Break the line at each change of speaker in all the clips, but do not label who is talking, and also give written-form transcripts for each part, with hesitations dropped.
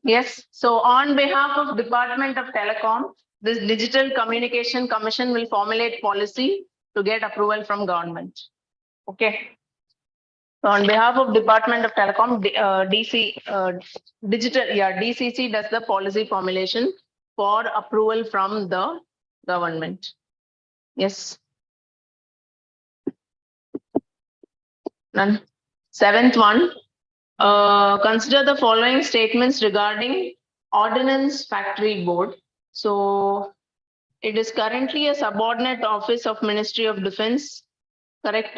Yes. So on behalf of Department of Telecom, this Digital Communication Commission will formulate policy to get approval from government. Okay. So on behalf of Department of Telecom, DCC does the policy formulation for approval from the government. Yes. None. Seventh one. Consider the following statements regarding Ordnance Factory Board. So it is currently a subordinate office of Ministry of Defense, correct?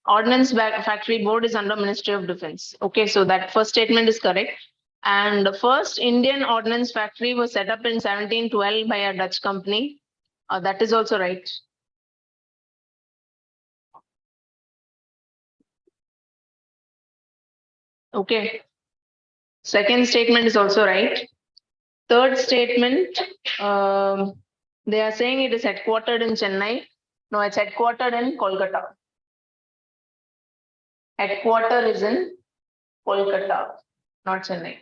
Ordnance Factory Board is under Ministry of Defense. Okay, so that first statement is correct. And the first Indian ordnance factory was set up in 1712 by a Dutch company. That is also right. Okay. Second statement is also right. Third statement, they are saying it is headquartered in Chennai. No, it's headquartered in Kolkata. Headquarter is in Kolkata, not Chennai.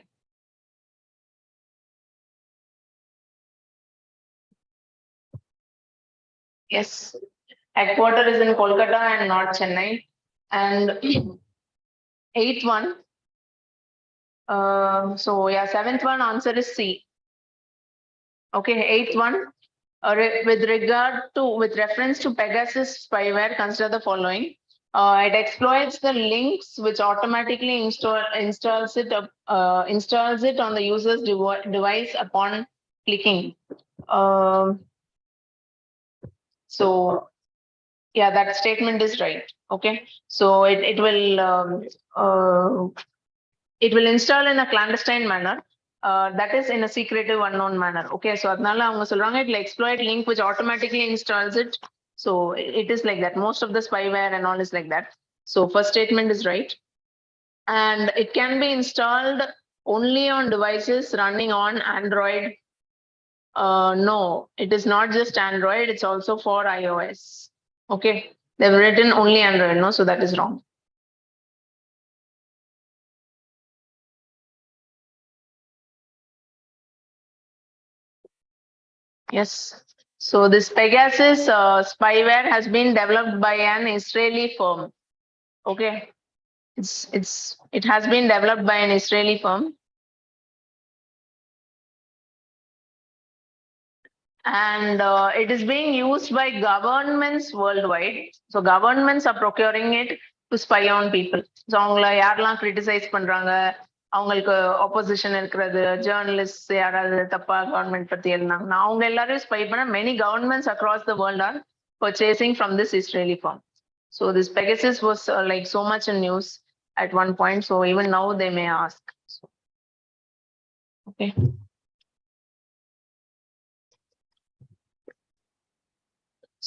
Yes, headquarter is in Kolkata and not Chennai. And eighth one. So yeah, seventh one answer is C. Okay, eighth one. With reference to Pegasus spyware, consider the following. It exploits the links which automatically installs it on the user's device upon clicking. So yeah, that statement is right. Okay, so it will install in a clandestine manner. That is in a secretive unknown manner. Okay, so adnala avanga solranga it will exploit link which automatically installs it. So it is like that. Most of the spyware and all is like that. So first statement is right. And it can be installed only on devices running on Android. No, it is not just Android, it's also for iOS. Okay, they've written only Android, no, so that is wrong. Yes. So this Pegasus spyware has been developed by an Israeli firm. Okay. It has been developed by an Israeli firm. And it is being used by governments worldwide. So governments are procuring it to spy on people. So அவங்கள யாரெல்லாம் criticize பண்றாங்க, அவங்களுக்கு opposition இருக்கிறது, journalists யாராவது தப்பா government பத்தி எழுந்தாங்கன்னா அவங்க எல்லாரும் spy பண்ண many governments across the world are purchasing from this Israeli firm. So this Pegasus was like so much in news at one point. So even now they may ask. Okay.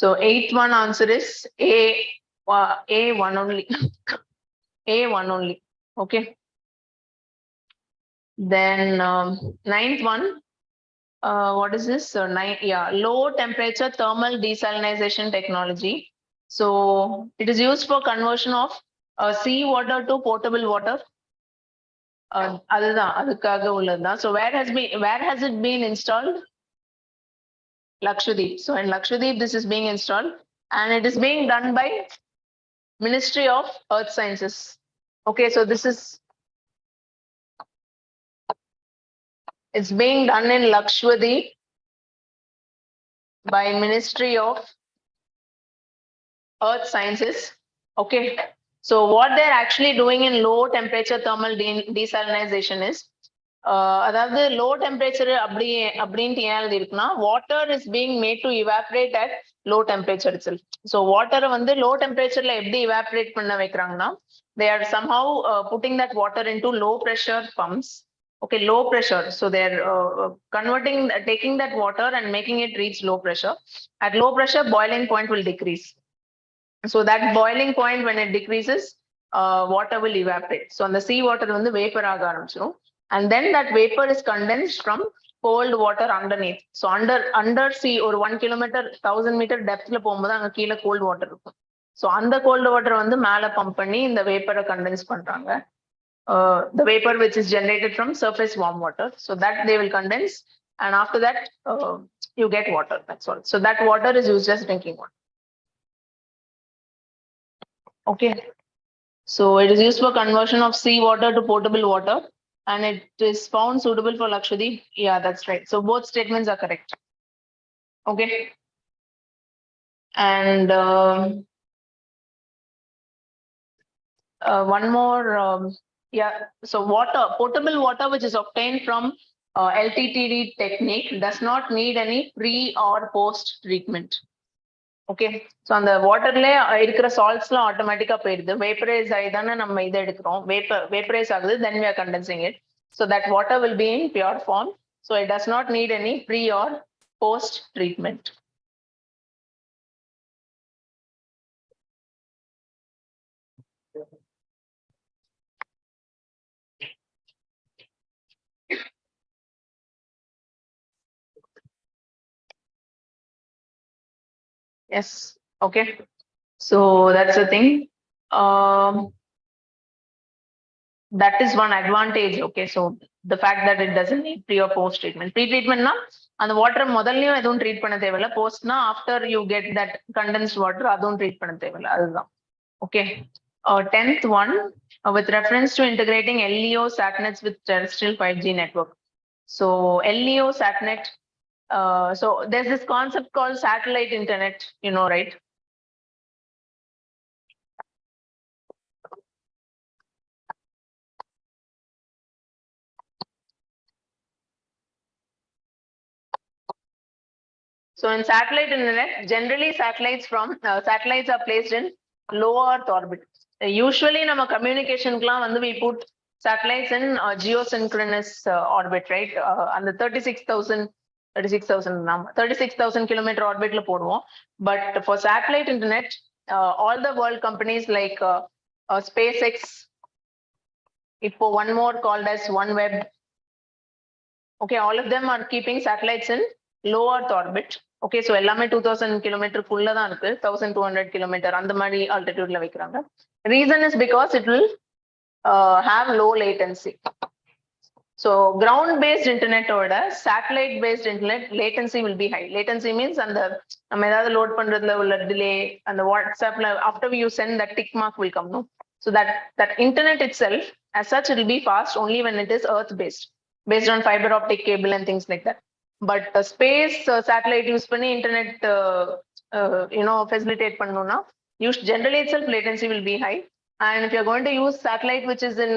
So eighth one answer is A1 only. A1 only. Okay. Then ninth one. What is this? Low temperature thermal desalination technology. So it is used for conversion of sea water to potable water. So where has it been installed? Lakshadweep. So in Lakshadweep, this is being installed, and it is being done by Ministry of Earth Sciences. Okay, so it's being done in Lakshadweep by Ministry of Earth Sciences. Okay, So what they're actually doing in low temperature thermal desalinization is, அதாவது low temperature அப்படின்ட்டு ஏன் இருக்குன்னா, water is being made to evaporate at low temperature itself. So water வந்து low temperatureல எப்படி evaporate பண்ண வைக்கிறாங்கன்னா, they are somehow putting that water into low pressure pumps. Okay, low pressure. So they're taking that water and making it reach low pressure. At low pressure, boiling point will decrease. So that boiling point, when it decreases, water will evaporate. So on the sea water வந்து vapor ஆக ஆரம்பிச்சிடும். And then that vapor is condensed from cold water underneath. So under sea ஒரு 1 kilometer 1000 meter depthல போகும்போது அங்க கீழே cold water இருக்கும். So அந்த cold water வந்து மேல பம்ப் பண்ணி இந்த வேப்பரை கண்டென்ஸ் பண்றாங்க. The vapor which is generated from surface warm water. So that they will condense, and after that you get water. That's all. So that water is used as drinking water. Okay. So it is used for conversion of sea water to potable water, and it is found suitable for Lakshadweep. Yeah, that's right. So both statements are correct. Okay. And one more, yeah. So water, potable water which is obtained from LTTD technique does not need any pre or post treatment. Okay, so on the waterல இருக்கிற saltsலாம் ஆட்டோமேட்டிக்கா போயிடுது. Vaporise ஆயிதானே நம்ம இதை எடுக்கிறோம். Vaporise ஆகுது, then we are condensing it. So that water will be in pure form. So it does not need any pre or post treatment. Yes. Okay. So that's the thing. That is one advantage. Okay, so the fact that it doesn't need pre or post treatment. Pre-treatment na and the water முதல்லயும் எதுவும் treat பண்ண தேவையில்ல. போஸ்ட்னா after you get that condensed water அதுவும் treat பண்ண தேவையில்ல. அதுதான். Okay. 10th one, with reference to integrating LEO satnets with terrestrial 5G network. So LEO satnet, so there's this concept called satellite internet, you know, right? So in satellite internet, generally satellites are placed in low Earth orbit. Usually நம்ம communicationக்குலாம் வந்து we put satellites in geosynchronous orbit, right? அந்த 36,000 kilometer orbitல போடுவோம். But for satellite internet, all the world companies like SpaceX, இப்போ one more called as OneWeb. Okay, all of them are keeping satellites in low Earth orbit. Okay, so எல்லாமே 2000 kilometer குள்ள தான் இருக்கு. 1200 kilometer அந்த மாதிரி altitudeல வைக்கிறாங்க. Reason is because it will have low latency. So ground based internet ஓட satellite based internet latency will be high. Latency means அந்த நம்ம ஏதாவது லோட் பண்றதுல உள்ள delay, அந்த WhatsAppல after you send that tick mark will come, no? So that internet itself as such it will be fast only when it is earth based on fiber optic cable and things like that. But space satellite use பண்ணி internet facilitate பண்ணனும்னா generally itself latency will be high. And if you're going to use satellite which is in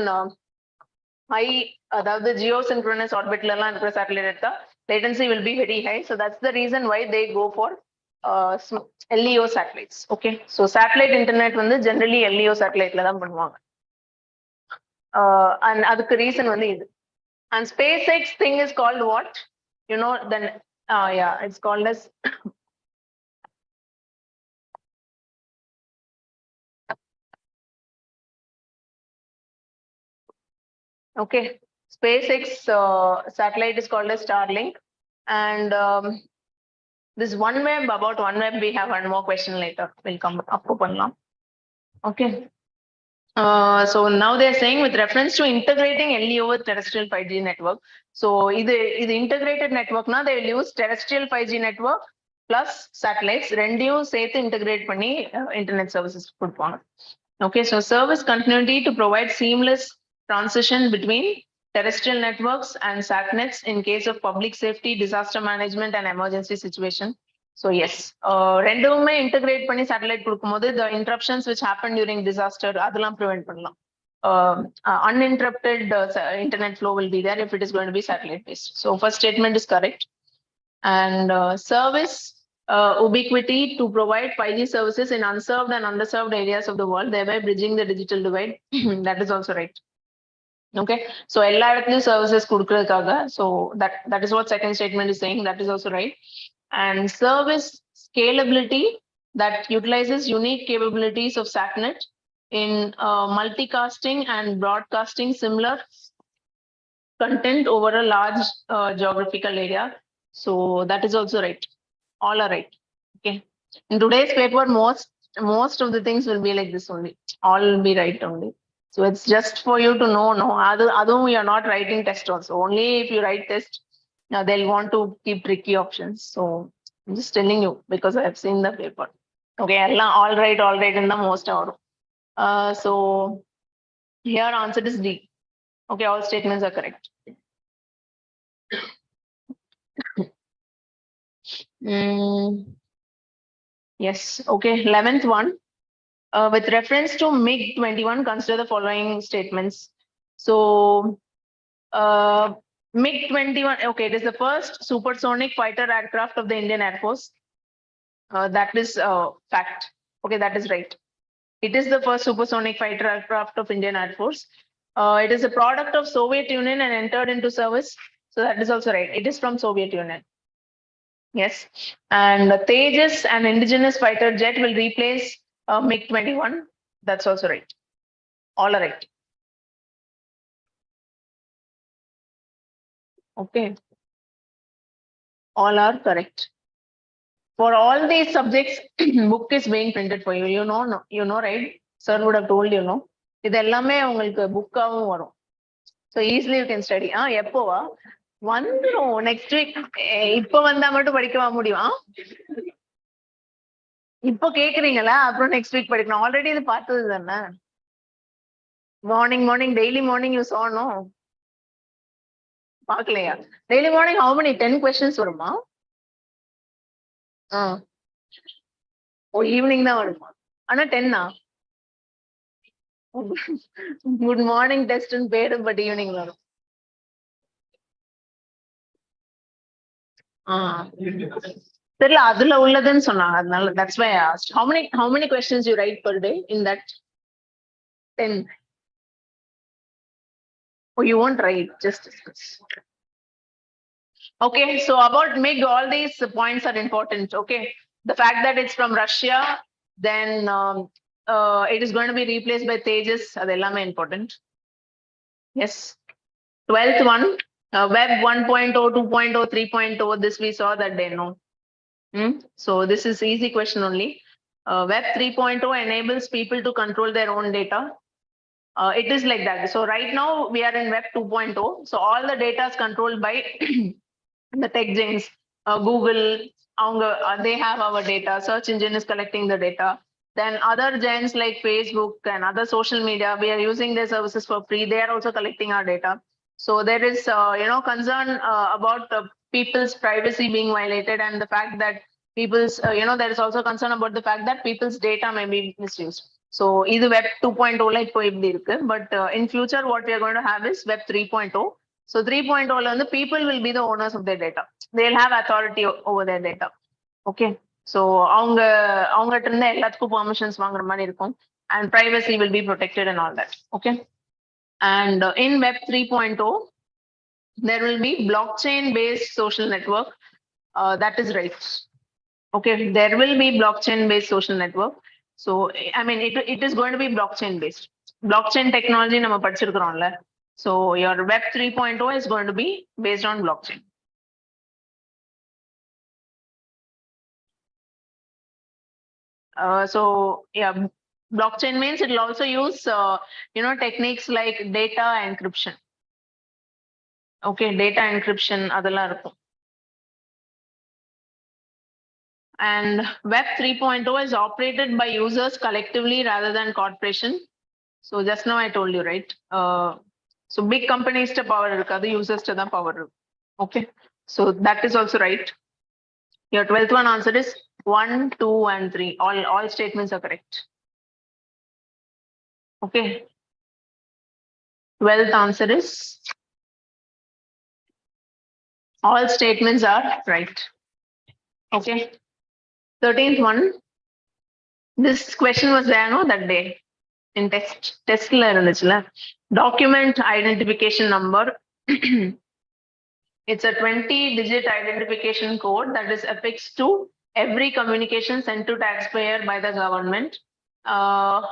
high, அதாவது geosynchronous orbitல எல்லாம் இருக்கிற satellite எடுத்தா latency will be very high. So that's the reason why they go for LEO satellites. Okay, so satellite internet வந்து generally LEO satelliteல தான் பண்ணுவாங்க. And அதுக்கு reason வந்து இது. And SpaceX thing is called what? You know, then yeah, it's called as okay, SpaceX satellite is called as Starlink. And this OneWeb, about OneWeb we have one more question later, we'll come up பண்ணலாம். Okay. So now they're saying with reference to integrating LEO with terrestrial 5G network. So இது integrated network na they will use terrestrial 5G network plus satellites ரெண்டையும் சேர்த்து integrate பண்ணி internet services கொடுப்பாங்க. Okay, so service continuity to provide seamless transition between terrestrial networks and satnets in case of public safety, disaster management and emergency situation. So yes, ரெண்டுமே integrate பண்ணி satellite கொடுக்கும்போது the interruptions which happen during disaster அதெல்லாம் prevent பண்ணலாம். Uninterrupted internet flow will be there if it is going to be satellite based. So first statement is correct. And service ubiquity to provide 5G services in unserved and underserved areas of the world, thereby bridging the digital divide. That is also right. Okay, so எல்லா இடத்துலயும் services கொடுக்கறதுக்காக, so that is what second statement is saying. That is also right. And service scalability that utilizes unique capabilities of SATNet in multicasting and broadcasting similar content over a large geographical area. So that is also right. All are right. Okay. In today's paper, most of the things will be like this only. All will be right only. So it's just for you to know. No, other we are not writing test also. Only if you write test, they'll want to keep tricky options. So I'm just telling you because I have seen the paper. Okay, all right in the most hour. So here answer is D. Okay, all statements are correct. Yes, okay, 11th one. With reference to MiG-21, consider the following statements. So, MiG-21, okay, it is the first supersonic fighter aircraft of the Indian Air Force. That is fact. Okay, that is right. It is the first supersonic fighter aircraft of Indian Air Force. It is a product of Soviet Union and entered into service. So that is also right. It is from Soviet Union. Yes, and Tejas, an indigenous fighter jet, will replace MiG-21. That's also right. All are right. Okay. All are correct. For all these subjects, book is being printed for you. You know, right? Sir would have told you, no? இது எல்லாமே உங்களுக்கு புக்காவும் வரும். So easily you can study. எப்போவா வந்துடும் next week. இப்போ வந்தா மட்டும் படிக்கவா முடியும்? இப்போ கேக்குறீங்களா? அப்புறம் next week படிக்கணும். ஆல்ரெடி இது பார்த்தது தானே. Morning, daily morning you saw, no? பார்க்கலையா? Daily morning how many? 10 questions வருமா? ஈவினிங் தான் வருமா? ஆனா 10 குட் மார்னிங் டெஸ்ட் பேரு, பட் ஈவினிங் வரும். தெரியல, அதுல உள்ளதுன்னு சொன்னாங்க, அதனால that's why I asked. How many questions you write per day in that 10? Oh, you won't write, just discuss. Okay, so about MiG, all these points are important. Okay, the fact that it's from Russia, then it is going to be replaced by Tejas, adellame important. Yes. 12th one, Web 1.0, 2.0, 3.0, this we saw that day, no? So this is easy question only. Web 3.0 enables people to control their own data. It is like that. So right now we are in Web 2.0. So all the data is controlled by the tech giants. Google, they have our data. Search engine is collecting the data. Then other giants like Facebook and other social media, we are using their services for free. They are also collecting our data. So there is, concern about people's privacy being violated, and the fact that people's, there is also concern about the fact that people's data may be misused. So either Web 2.0 like but in future what we are going to have is Web 3.0. So 3.0 the people will be the owners of their data. They'll have authority over their data. Okay. So அவங்ககிட்ட இருந்து எல்லாத்துக்கும் permissions வாங்குற மாதிரி இருக்கும், and privacy will be protected and all that. Okay. And in Web 3.0, there will be blockchain-based social network. That is right. Okay, there will be blockchain-based social network. So, I mean, it is going to be blockchain-based. Blockchain technology நம்ம படிச்சிருக்கிறோம்ல. So, your Web 3.0 is going to be based on blockchain. So, yeah, blockchain means it will also use, techniques like data encryption. Okay, data encryption, அதெல்லாம் இருக்கும். And Web 3.0 is operated by users collectively rather than corporation. So just now I told you, right? So big companies to power irukadu, users to the power. Okay, so that is also right. Your 12th one answer is 1, 2, and 3. All statements are correct. Okay. 12th answer is all statements are right. Okay. 13th one. This question was there, no, that day in test. Document identification number. It's a 20-digit identification code that is affixed to every communication sent to taxpayer by the government. So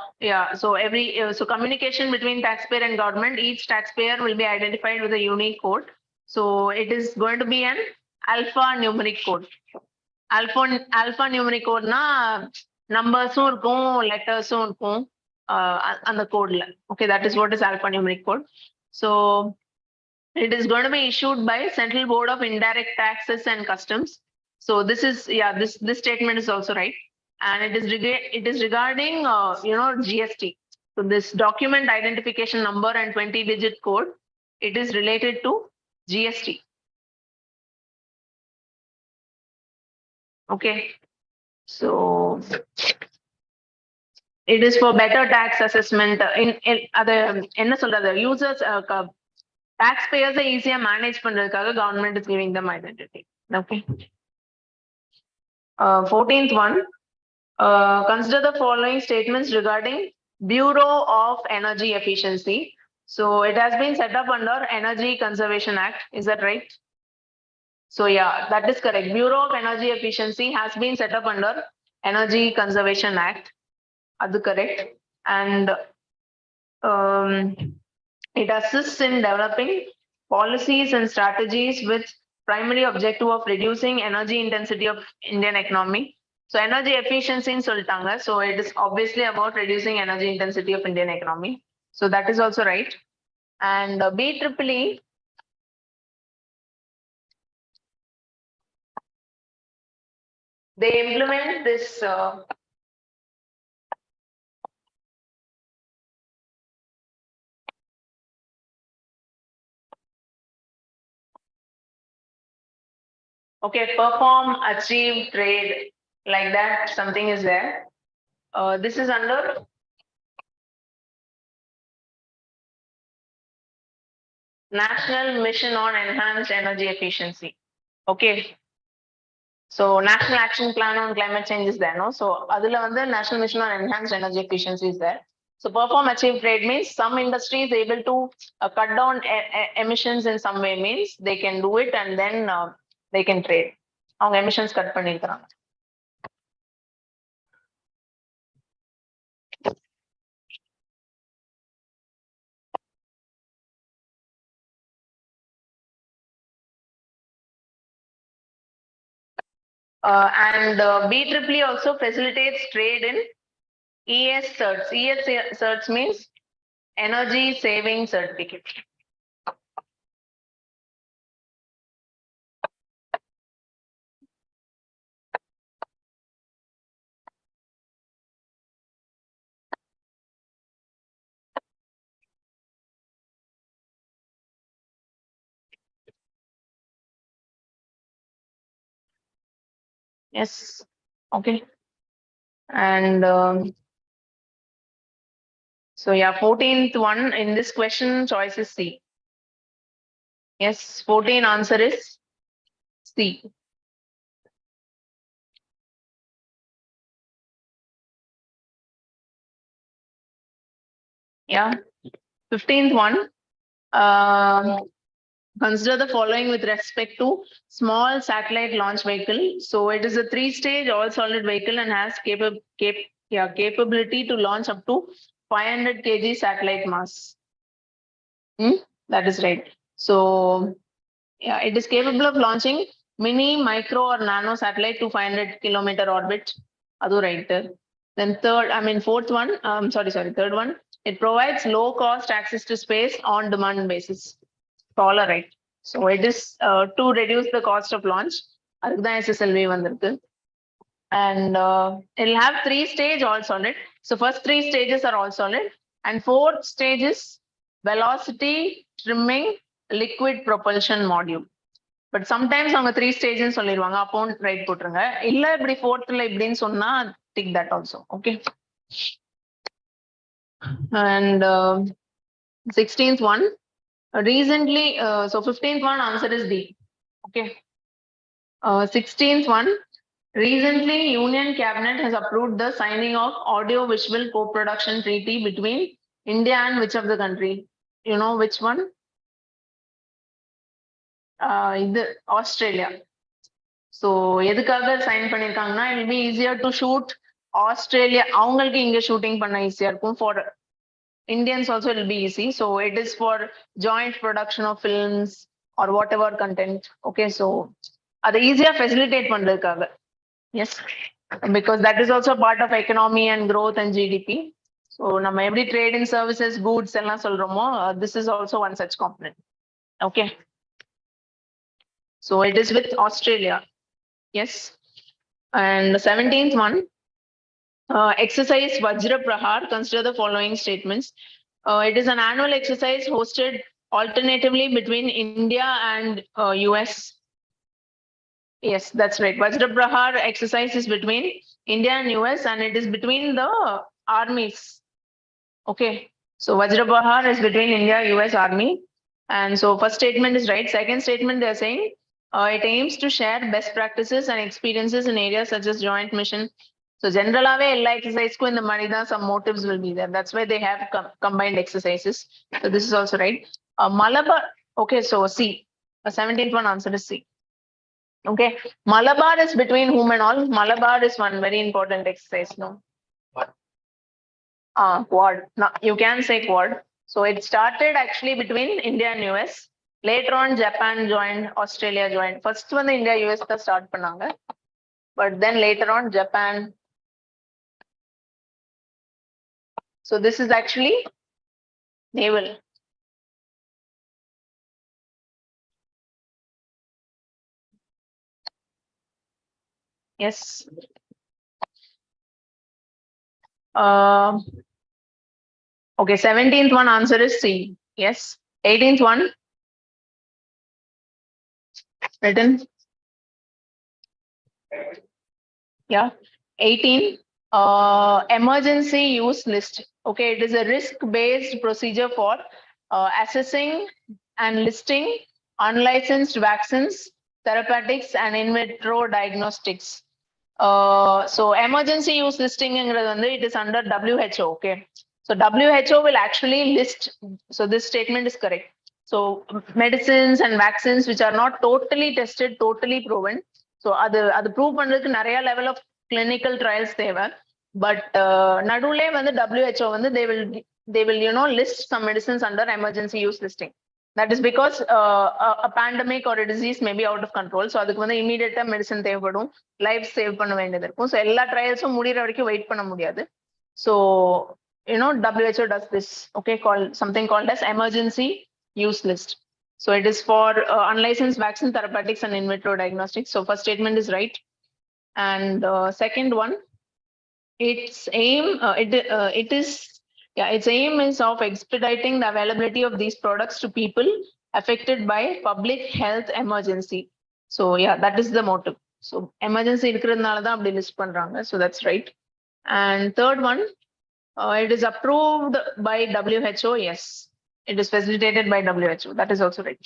communication between taxpayer and government, each taxpayer will be identified with a unique code. So it is going to be an alphanumeric code. Alphanumeric code na numbers letters on the code. Okay, that is what is alphanumeric code. So it is going to be issued by Central Board of Indirect Taxes and Customs. So this is, this statement is also right. And it is regarding, GST. So this document identification number and 20-digit code, it is related to GST. Okay. So it is for better tax assessment in the users, taxpayers are easier manage பண்றதுக்காக government is giving them identity. Okay. 14th one. Consider the following statements regarding Bureau of Energy Efficiency. So it has been set up under Energy Conservation Act. Is that right? So yeah, that is correct. Bureau of Energy Efficiency has been set up under Energy Conservation Act. That's correct. And it assists in developing policies and strategies with primary objective of reducing energy intensity of Indian economy. So energy efficiency in soltanga. So it is obviously about reducing energy intensity of Indian economy. So that is also right. And BEEE, they implement this perform, achieve, trade, like that, something is there. This is under National Mission on Enhanced Energy Efficiency. Okay. So National Action Plan on Climate Change is there, no? So adula the National Mission on Enhanced Energy Efficiency is there. So perform, achieve, trade means some industry is able to cut down emissions in some way, means they can do it and then they can trade. Avanga emissions cut பண்ணிருக்காங்க. And BEEE also facilitates trade in ES certs. ES certs means energy saving certificate. Yes. Okay. And so yeah, 14th one in this question choice is C. Yes, 14 answer is C. Yeah. 15th one. Consider the following with respect to small satellite launch vehicle. So it is a 3-stage all-solid vehicle and has capability to launch up to 500 kg satellite mass. That is right. So yeah, it is capable of launching mini, micro, or nano satellite to 500 kilometer orbit. Adu right. Then fourth one. Third one. It provides low-cost access to space on demand basis. All right. So it is to reduce the cost of launch. அதுக்கு தான் SSLV வந்திருக்கு. And it'll have 3-stage all solid. So first 3 stages are all solid, and 4th stage is velocity trimming liquid propulsion module. But sometimes அவங்க 3 ஸ்டேஜ்னு சொல்லிடுவாங்க, அப்போ right போட்டுருங்க. இல்ல இப்படி 4th இப்படின்னு சொன்னா tick that also. Okay. And 16th one, recently, so 15th one answer is D. Okay. 16th one, recently Union Cabinet has approved the signing of audio-visual co-production treaty between India and which of the country? You know which one? இது Australia. So எதுக்காக sign பண்ணிருக்காங்கன்னா, it be easier to shoot Australia, அவங்களுக்கு இங்க shooting பண்ண ஈஸியா இருக்கும். For Indians also it be easy. So it is for joint production of films or whatever content. Okay, so அதை ஈஸியா ஃபெசிலிட்டேட் பண்றதுக்காக. Yes, because that is also part of economy and growth and GDP. So நம்ம எப்படி trade in services goods எல்லாம் சொல்றோமோ, this is also one such component. Okay, so it is with Australia. Yes. And the 17th one, exercise Vajra Prahar, consider the following statements. It is an annual exercise hosted alternatively between India and US. Yes, that's right. Vajra Prahar exercise is between India and US, and it is between the armies. Okay, so Vajra Prahar is between India, US Army. And so first statement is right. Second statement, they are saying it aims to share best practices and experiences in areas such as joint mission. So generally, exercise in the Marida, some motives will be there. That's why they have combined exercises. So this is also right. Malabar. Okay, so C. 17th one answer is C. Okay, Malabar is between whom and all? Malabar is one very important exercise. No. Quad. No, you can say quad. So it started actually between India and US. Later on, Japan joined, Australia joined. First one, the India US ka start pannanga. But then later on, Japan. So this is actually naval. Yes. Okay, 17th one answer is C. Yes. 18th one. Written. Yeah. 18. Emergency use list. Okay, it is a risk-based procedure for assessing and listing unlicensed vaccines, therapeutics, and in vitro diagnostics. So emergency use listing, it is under WHO. Okay, so WHO will actually list. So this statement is correct. So medicines and vaccines which are not totally tested, totally proven. So அது prove பண்றதுக்கு நிறைய level of clinical trials தேவை. But நடுவுலே வந்து WHO வந்து they will list some medicines under emergency use listing. That is because a pandemic or a disease may be out of control. So அதுக்கு வந்து immediate medicine தேவைப்படும், life save பண்ண வேண்டியது இருக்கும். So எல்லா trialsம் முடிகிற வரைக்கும் wait பண்ண முடியாது. So WHO does this. Okay, something called as emergency use list. So it is for unlicensed vaccine, therapeutics, and in vitro diagnostics. So first statement is right. And second one, its aim its aim is of expediting the availability of these products to people affected by public health emergency. So yeah, that is the motive. So emergency இருக்கிறதுனால தான் அப்படி list பண்றாங்க. So that's right. And third one, it is approved by WHO. Yes, it is facilitated by WHO. That is also right.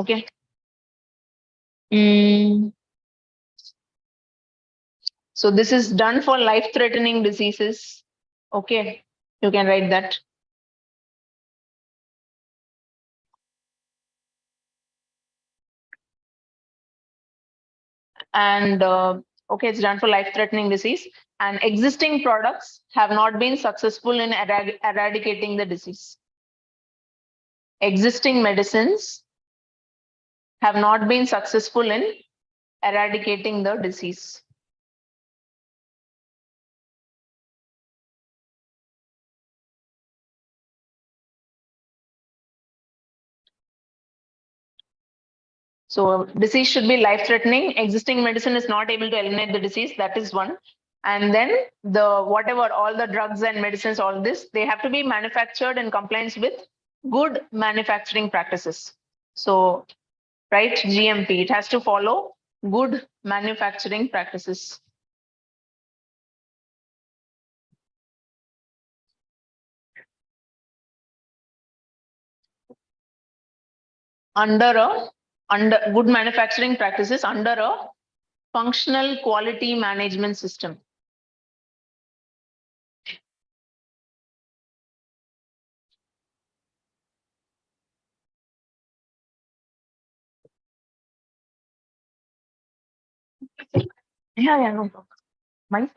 Okay. So this is done for life-threatening diseases. Okay, you can write that. And okay, it's done for life-threatening disease. And existing products have not been successful in eradicating the disease. Existing medicines have not been successful in eradicating the disease. So disease should be life-threatening. Existing medicine is not able to eliminate the disease. That is one. And then all the drugs and medicines, all this, they have to be manufactured in compliance with good manufacturing practices. So right? GMP. It has to follow good manufacturing practices. Under good manufacturing practices under a functional quality management system. Yeah, no problem. Mic?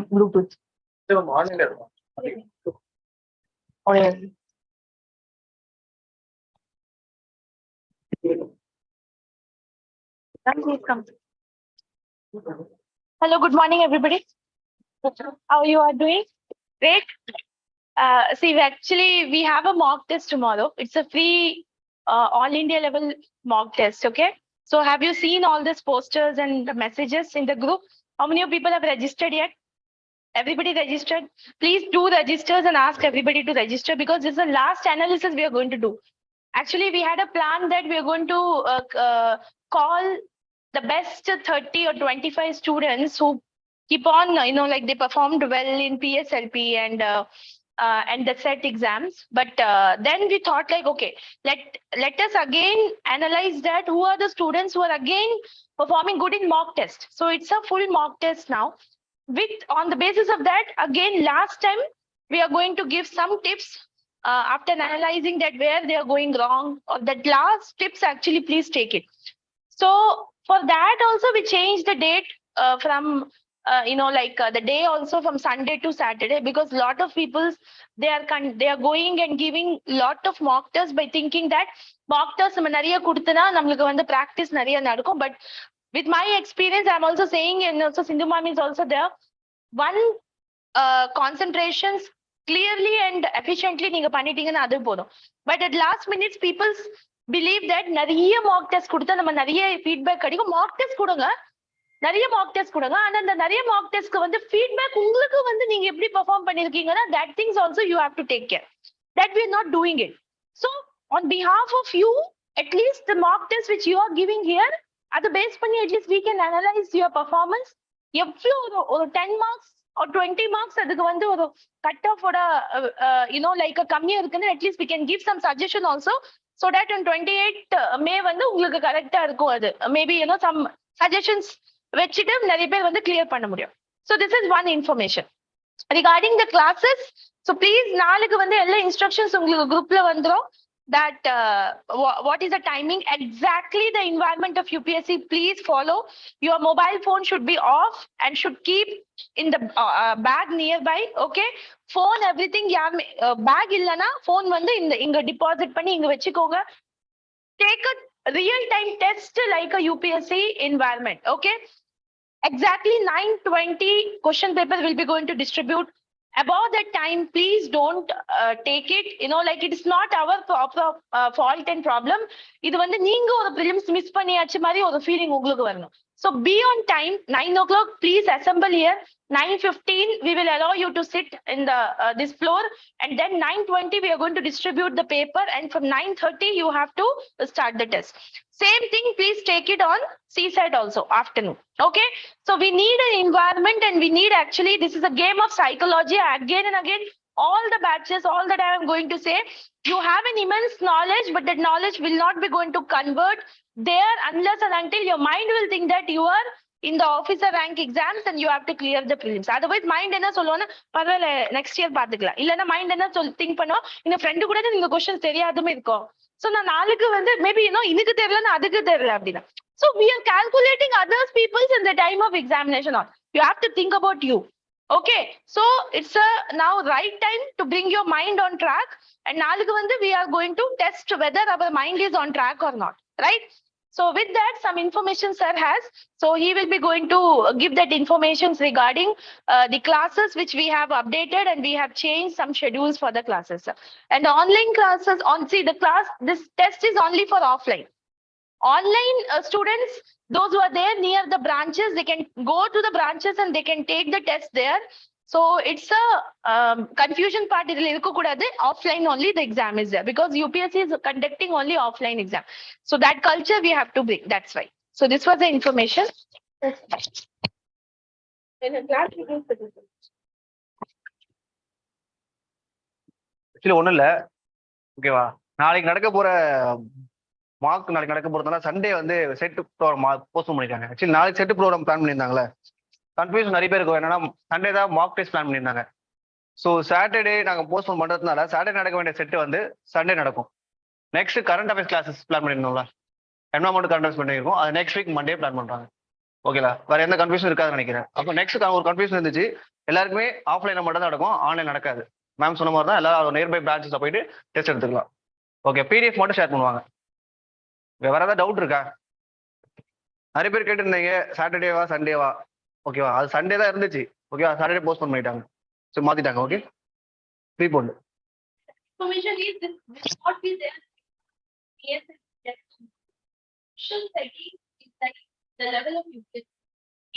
Bluetooth. Oh, yeah.
Hello, good morning, everybody. How you are doing? Great. See, we have a mock test tomorrow. It's a free all India level mock test. Okay. So have you seen all these posters and the messages in the group? How many of people have registered yet? Everybody registered? Please do register and ask everybody to register because this is the last analysis we are going to do. Actually, we had a plan that we are going to call the best 30 or 25 students who keep on, like they performed well in PSLP and the set exams. But then we thought like, okay, let us again analyze that who are the students who are again performing good in mock test. So it's a full mock test now. On the basis of that, again, last time we are going to give some tips after analyzing that where they are going wrong or that last tips, actually, please take it. So for that also we changed the date from the day also from Sunday to Saturday because lot of people they are going and giving lot of mock tests by thinking that mock tests நம்ம நிறைய கொடுத்தனா நமக்கு வந்து practice நிறைய நடக்கும். But with my experience, I'm also saying, and also Sindhu ma'am is also there, one concentrations clearly and efficiently நீங்க பண்ணிட்டீங்கன்னா அது போதும். But at last minutes people believe that நிறைய mock test கொடுத்தா நம்ம நிறைய feedback கிடைக்கும். mock test கொடுங்க, நிறைய mock test கொடுங்க. ஆனா அந்த நிறைய mock testக்கு வந்து feedback உங்களுக்கு வந்து நீங்க எப்படி perform பண்ணிருக்கீங்கன்னா that things also you have to take care. That we are not doing it. So on behalf of you, at least the mock test which you are giving here, அதை base பண்ணி at least we can analyze your performance. எவ்வளவு ஒரு 10 marks or 20 marks அதுக்கு வந்து ஒரு cut off ஓட like கம்மியா இருக்குன்னு at least we can give some suggestion also so that on 28th May வந்து உங்களுக்கு கரெக்டா இருக்கும் அது maybe some suggestions வச்சிட்டு நிறைய பேர் வந்து clear பண்ண முடியும். So this is one information regarding the classes. So please நாளைக்கு வந்து எல்லா instructions உங்களுக்கு groupல வந்துரும். That what is the timing exactly, the environment of UPSC, please follow. Your mobile phone should be off and should keep in the bag nearby. Okay, phone everything bag illana phone வந்து இங்க deposit பண்ணி இங்க வெச்சுக்கோங்க. Take a real time test like a UPSC environment. Okay, exactly 9:20 question paper will be going to distribute. About that time, please don't take it, like it is not our fault and problem. இது வந்து நீங்க ஒரு prelims miss பண்ணியாச்சு மாதிரி ஒரு feeling உங்களுக்கு வரணும். So be on time. 9 o'clock, please assemble here. 9:15, we will allow you to sit in the this floor, and then 9:20 we are going to distribute the paper, and from 9:30 you have to start the test. Same thing, please take it on seaside also afternoon. Okay, so we need an environment, and we need, actually this is a game of psychology. Again and again, all the batches, all that I am going to say, you have an immense knowledge, but that knowledge will not be going to convert there unless and until your mind will think that you are in the officer rank exams and you have to clear the prelims. Otherwise mind என்ன சொல்லுவோம்னா பரவாயில்ல next year பாத்துக்கலாம், இல்லனா mind என்ன think பண்ணுவோம், இந்த friend கூட இந்த questions தெரியாதுமே இருக்கும். So நான் நாளைக்கு வந்து maybe இதுக்கு தெரியலனா அதுக்கு தெரியல அப்படினா. So we are calculating others people's in the time of examination. You have to think about you. Okay, so it's a now right time to bring your mind on track, and நாளைக்கு வந்து we are going to test whether our mind is on track or not, right? So with that, some information sir has. So he will be going to give that information regarding the classes which we have updated, and we have changed some schedules for the classes. And online classes, this test is only for offline. Online students, those who are there near the branches, they can go to the branches and they can take the test there. So it's a confusion part. Offline only the exam is there because UPSC is conducting only offline exam. So that culture we have to bring. That's why. So this was the information.
Actually ஒன்றும் இல்லை, ஓகேவா? நாளைக்கு நடக்க போற mark நாளைக்கு நடக்க போறதுனால Sunday வந்து செட்டு ப்ரோக்ராம் போஸ்ட் பண்ணிருக்காங்க. ஆக்சுவலி நாளைக்கு செட்டு ப்ரோக்ராம் பிளான் பண்ணியிருந்தாங்களே, கன்ஃபியூஷன் நிறைய பேர் இருக்கும். என்னன்னா சண்டே தான் மார்க் டெஸ்ட் பிளான் பண்ணியிருந்தாங்க. ஸோ சாட்டர்டே நாங்கள் போஸ்ட்போன் பண்ணுறதுனால சாட்டர்டே நடக்க வேண்டிய செட்டு வந்து சண்டே நடக்கும். Next current affairs classes plan பண்ணியிருந்தோம்ல, என்வரான்மெண்ட் கரண்ட் அஃபேர்ஸ் பண்ணியிருக்கோம். அது நெக்ஸ்ட் வீக் மண்டே பிளான் பண்ணுறாங்க. ஓகேலா? வேற எந்த கன்ஃபியூஷன் இருக்காதுன்னு நினைக்கிறேன். அப்போ நெக்ஸ்ட் ஒரு கன்ஃபியூஷன் இருந்துச்சு, எல்லாருக்குமே ஆஃப்லைனில் மட்டும் தான் நடக்கும், ஆன்லைன் நடக்காது. மேம் சொன்ன மாதிரி தான் எல்லாரும் நியர்பை பிரான்ச்சஸில் போயிட்டு டெஸ்ட் எடுத்துக்கலாம். ஓகே, பிடிஎஃப் மட்டும் ஷேர் பண்ணுவாங்க. வேற ஏதாவது டவுட் இருக்கா? நிறைய பேர் கேட்டிருந்தீங்க சாட்டர்டேவா சண்டேவா. ஓகேவா? அது சண்டே தான் இருந்துச்சு. ஓகேவா? சாட்டர்டே போஸ்ட்போன் பண்ணிட்டாங்க. ஸோ மாத்திட்டாங்க. Okay, ப்ரீபோண்ட்.
Information is this will not be there. Yes, is like the level of UPSC.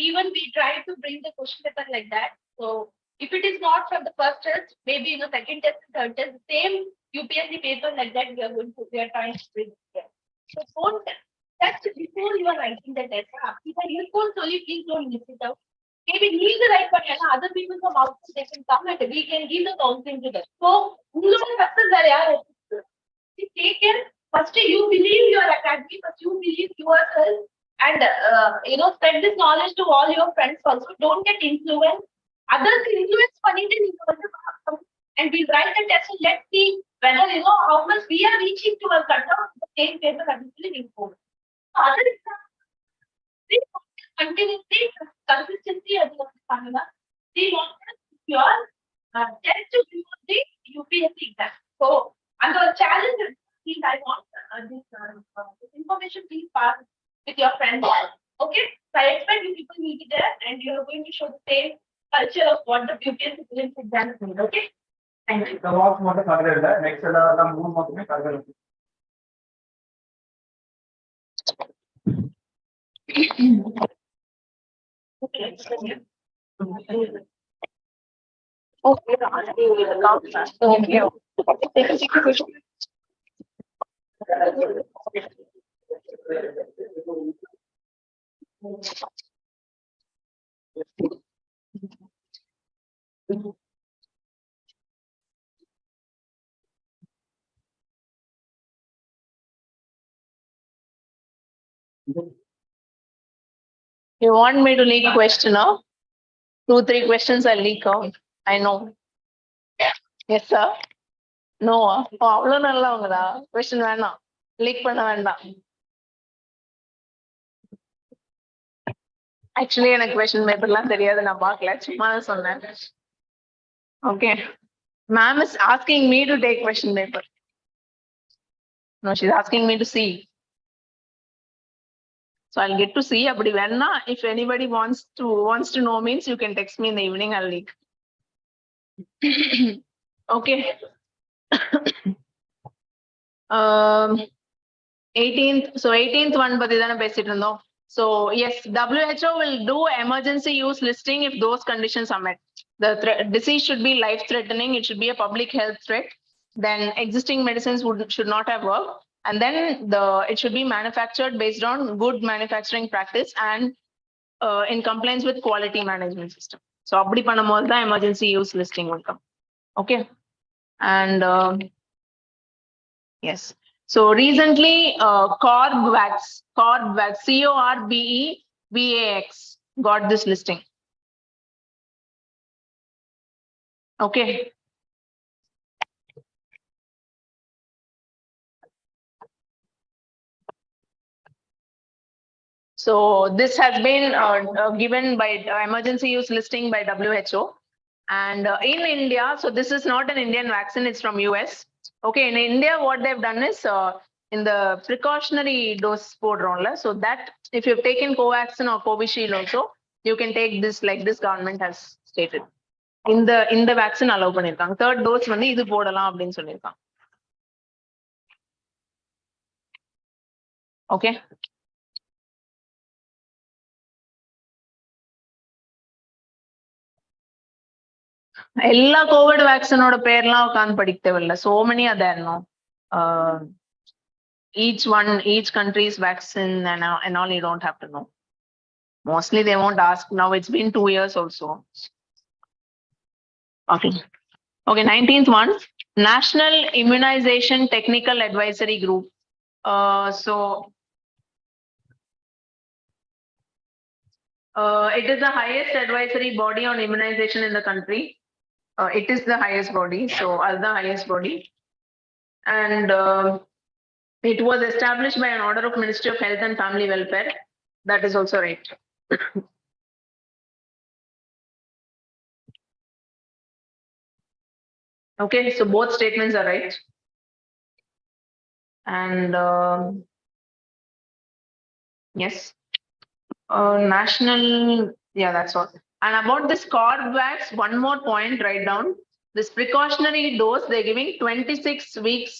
Even we try to bring the question paper like that. So if it is not from the first test, maybe in the second test, third test, same UPSC paper like that we are trying to bring there. So don't test before you are writing the test. If I earphones only, please don't miss it out. Maybe need the right one, other people from outside they can come and we can give the counseling to them. So take care. First you believe your academy, first you believe yourself, and spread this knowledge to all your friends also. Don't get influenced. Others influence and we write the test and let's see whether how much we are reaching to our cutoff. The same paper actually informed. Other continuously consistency as well as they want your test to be the UPSC exam. So and the challenge is I want this information please pass with your friends. Okay, so I expect you people will be there and you are going to show the same culture of what the UPSC exam is. Okay, thank you.
The walk மட்டும் கரெக்டா இல்ல, next எல்லாம் மூணு மட்டுமே கரெக்டா இருக்கு.
Okay.
You want me to leak question, huh? 2-3 questions I'll leak out. I know. Yes, sir. No. அவ்வளோ நல்லவங்களா? கொஸ்டின் வேணாம், லீக் பண்ண வேண்டாம். ஆக்சுவலி எனக்கு கொஸ்டின் பேப்பர்லாம் தெரியாது, நான் பார்க்கல, சும்மா தான் சொன்னேன். Okay, ma'am is asking me to take question paper. No, she's asking me to see. So I'll get to see. அப்படி வேணா, if anybody wants to know means you can text me in the evening, I'll leak. Okay. 18th one பத்தி தானே பேசிட்டு இருந்தோம். So yes, WHO will do emergency use listing if those conditions are met. The disease should be life threatening, it should be a public health threat, then existing medicines should not have worked, and then it should be manufactured based on good manufacturing practice and in compliance with quality management system. So அப்படி பண்ணும்போது தான் emergency use listing will come. Okay, and yes, so recently Corbevax, Corbevax got this listing. Okay. So this has been given by emergency use listing by WHO, and in India, so this is not an Indian vaccine, it's from US. Okay, in India what they've done is in the precautionary dose podronla, so that if you've taken Covaxin or Covishield also, you can take this like this government has stated. In the vaccine allow பண்ணிருக்காங்க, third dose வந்து இது போடலாம் அப்படின்னு சொல்லிருக்காங்க. Okay. எல்லா Covid வேக்சினோட பேர்லாம் உட்காந்து படிக்க தேவையில்ல. So many are there, no? Each country's vaccine and all you don't have to know. Mostly they won't ask. Now it's been 2 years also. Okay. Okay, 19th one, National Immunization Technical Advisory Group. It is the highest advisory body on immunization in the country. It is the highest body, so as the highest body. And it was established by an order of Ministry of Health and Family Welfare. That is also right. Okay, so both statements are right. And yes, national, yeah, that's all. And about this Corvax, one more point, write down. This precautionary dose, they're giving 26 weeks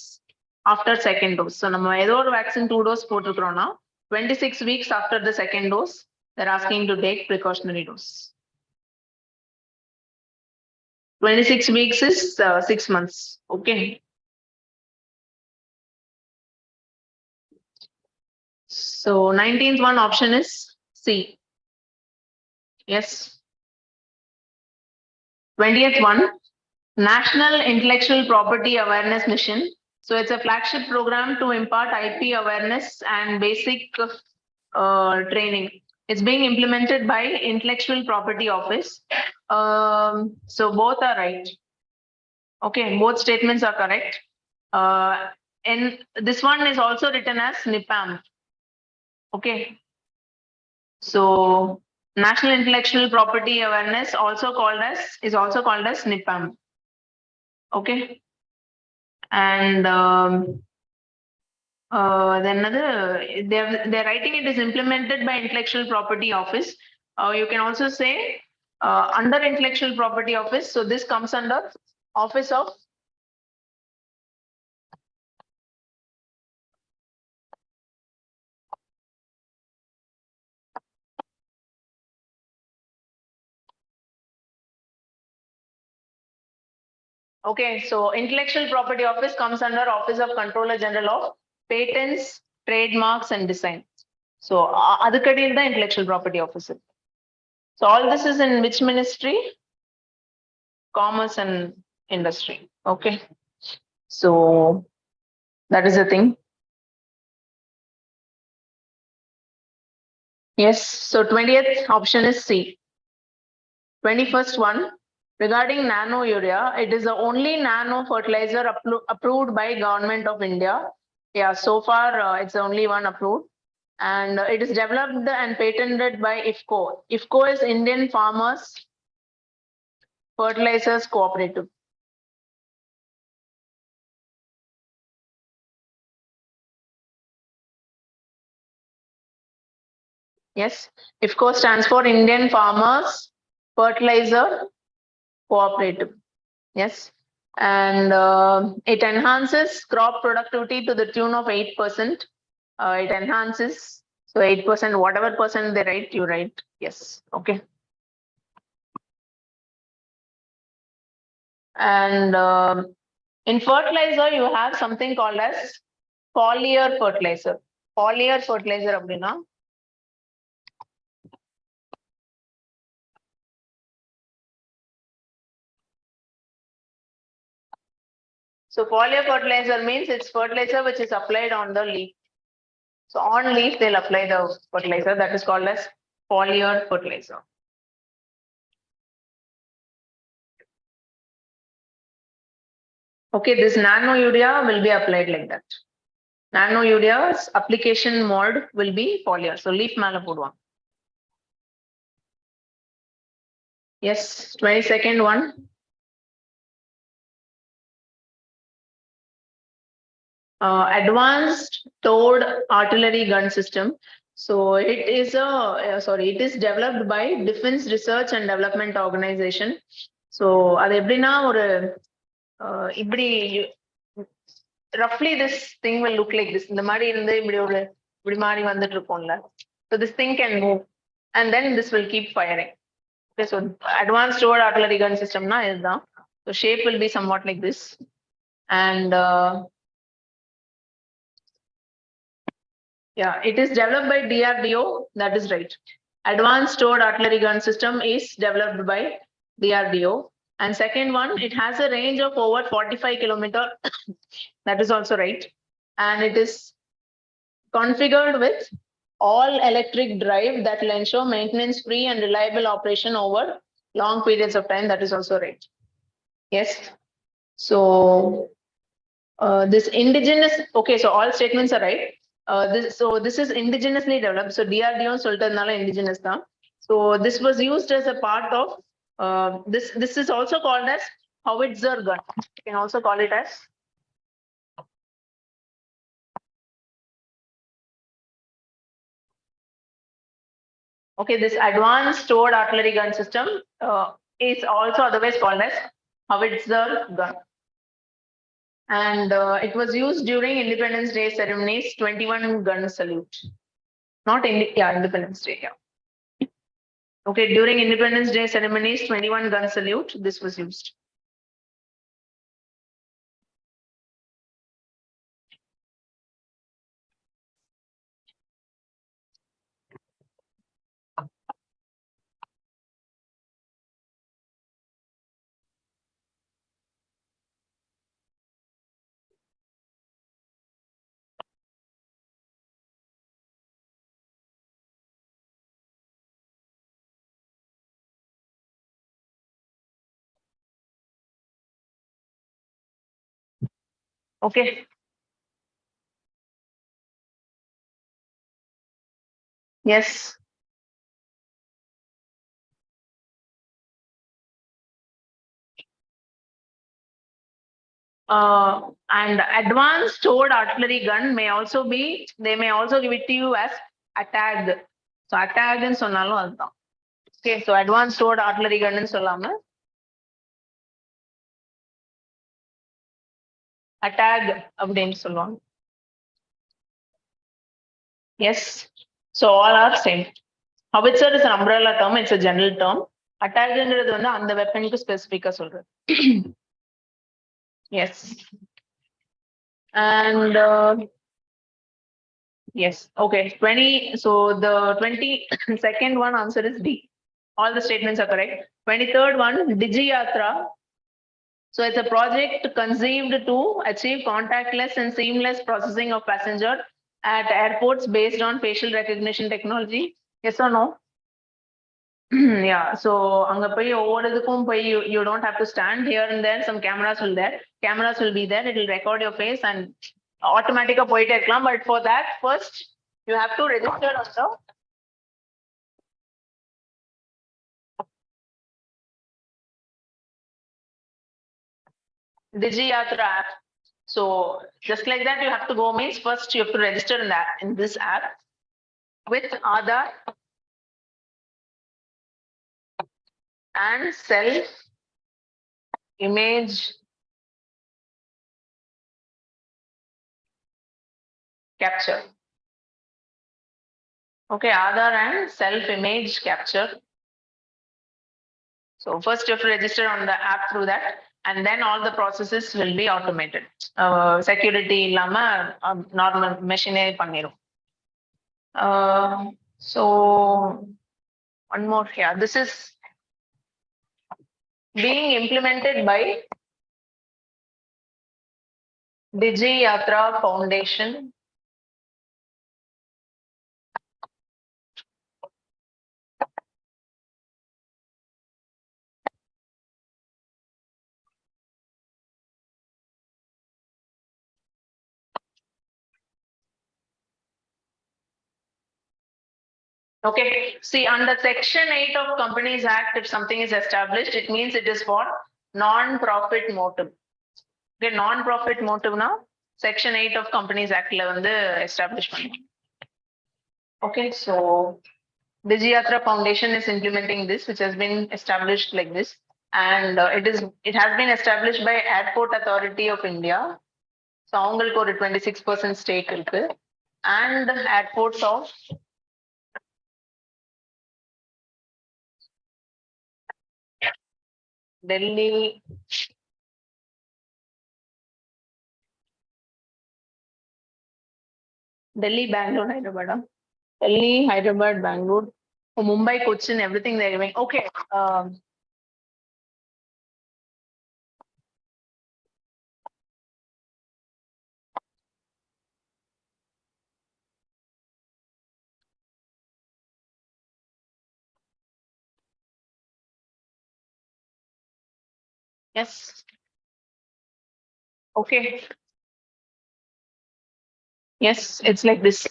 after second dose. So, நம்ம ஏதோ ஒரு vaccine 2 dose போட்டுக்கிறோம்னா 26 weeks after the second dose, they're asking to take precautionary dose. 26 weeks is 6 months. Okay. So 19th one option is C. Yes. 20th one, National Intellectual Property Awareness Mission. So it's a flagship program to impart IP awareness and basic training. It's being implemented by Intellectual Property Office. So both are right. Okay, both statements are correct. And this one is also written as NIPAM. Okay. So National Intellectual Property Awareness is also called as NIPAM. Okay. And then they're writing it is implemented by Intellectual Property Office. You can also say under Intellectual Property Office. So this comes under Office of Okay, so Intellectual Property Office comes under Office of Controller General of Patents, Trademarks and Design. So adukadil the Intellectual Property Office. So all this is in which ministry? Commerce and Industry. Okay. So that is the thing. Yes, so 20th option is C. 21st one, regarding nano urea, it is the only nano fertilizer approved by Government of India. Yeah, so far it's the only one approved. And it is developed and patented by IFCO. IFCO is Indian Farmers Fertilizers Cooperative. Yes, IFCO stands for Indian Farmers Fertilizer Cooperative. Yes, and it enhances crop productivity to the tune of 8%. It enhances, so 8%, whatever percent they write, you write. Yes, okay. And in fertilizer, you have something called as foliar fertilizer. Foliar fertilizer அப்படின்னா So foliar fertilizer means it's fertilizer which is applied on the leaf. So on leaf, they'll apply the fertilizer that is called as foliar fertilizer. Okay, this nano urea will be applied like that. Nano urea's application mode will be foliar. So leaf மேல போடுவாங்க. Yes, 22nd one. Advanced towed artillery gun system. So it is it is developed by Defense Research and Development Organization. So அது எப்படின்னா ஒரு இப்படி roughly this thing will look like this. இந்த மாதிரி இருந்து இப்படி மாறி வந்துட்டு இருக்கும்ல. So this thing can move and then this will keep firing. Okay, so advanced towed artillery gun system na is the so shape will be somewhat like this, and yeah, it is developed by DRDO. That is right. Advanced towed artillery gun system is developed by DRDO. And second one, it has a range of over 45 kilometer. That is also right. And it is configured with all electric drive that will ensure maintenance free and reliable operation over long periods of time. That is also right. Yes. So this indigenous, okay, so all statements are right. This is indigenously developed. So DRDO சொல்லிட்டதுனால indigenous தான். So this was used as a part of this is also called as howitzer gun. You can also call it as okay. This advanced towed artillery gun system is also otherwise called as howitzer gun. And it was used during Independence Day ceremonies, 21 gun salute. Not in yeah, Independence Day, yeah. Okay, during Independence Day ceremonies, 21 gun salute, this was used. Okay. Yes. And advanced towed artillery gun may also be, they may also give it to you as ATAG. So ATAG ன்னு சொன்னாலும் அதுதான். Okay, so advanced towed artillery gun ன்னு சொல்லாம ATAG அப்படின்னு சொல்லுவாங்க. Yes. So all are same. Howitzer is an umbrella term, it's a general term. ATAG-ங்கிறது வந்து அந்த வெப்பனுக்கு ஸ்பெசிஃபிக்கா சொல்றது. Yes. And yes, okay, 20. So the 22nd one answer is D. All the statements are correct. 23rd one, Digiyatra. So it's a project conceived to achieve contactless and seamless processing of passenger at airports based on facial recognition technology. Yes or no? Yeah, so அங்க போய் ஒவ்வொருதுக்கும் போய் you don't have to stand here and there. Some cameras will be there. It will record your face and automatically போயிட்டே இருக்கலாம். But for that, first you have to register on the Digiyatra app. So just like that, you have to go means first you have to register in this app with Aadhaar and self image capture. Okay, Aadhaar and self image capture. So first you have to register on the app through that, and then all the processes will be automated. Security இல்லாம normal machine பண்ணிரும். So one more here. This is being implemented by Digiyatra Foundation. Okay, see under Section 8 of Companies Act, if something is established, it means it is for non-profit motive. Okay, non-profit motive now, Section 8 of Companies Act la வந்து establish பண்ணும். Okay, so Digiyatra Foundation is implementing this, which has been established like this, and it has been established by Airport Authority of India. So அவங்களுக்கு ஒரு 26% stake இருக்கு, and airports of Delhi. Delhi, Bangalore, Hyderabad. Delhi, Hyderabad, Bangalore. Oh, Mumbai, Cochin, everything they're giving. Okay. Yes. Okay. Yes, it's like this.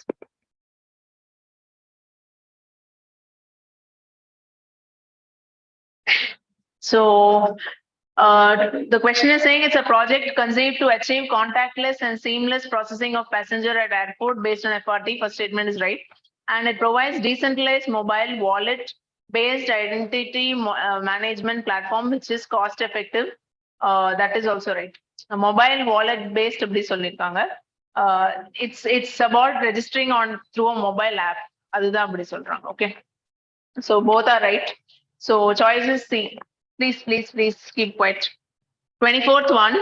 So the question is saying it's a project conceived to achieve contactless and seamless processing of passenger at airport based on FRT. First statement is right. And it provides decentralized mobile wallet based identity management platform, which is cost effective. That is also right. A mobile wallet based அப்படி சொல்லிருக்காங்க. It's about registering on through a mobile app. அதுதான் அப்படி சொல்றாங்க. Okay. So both are right. So choice is C. Please keep quiet. 24th one,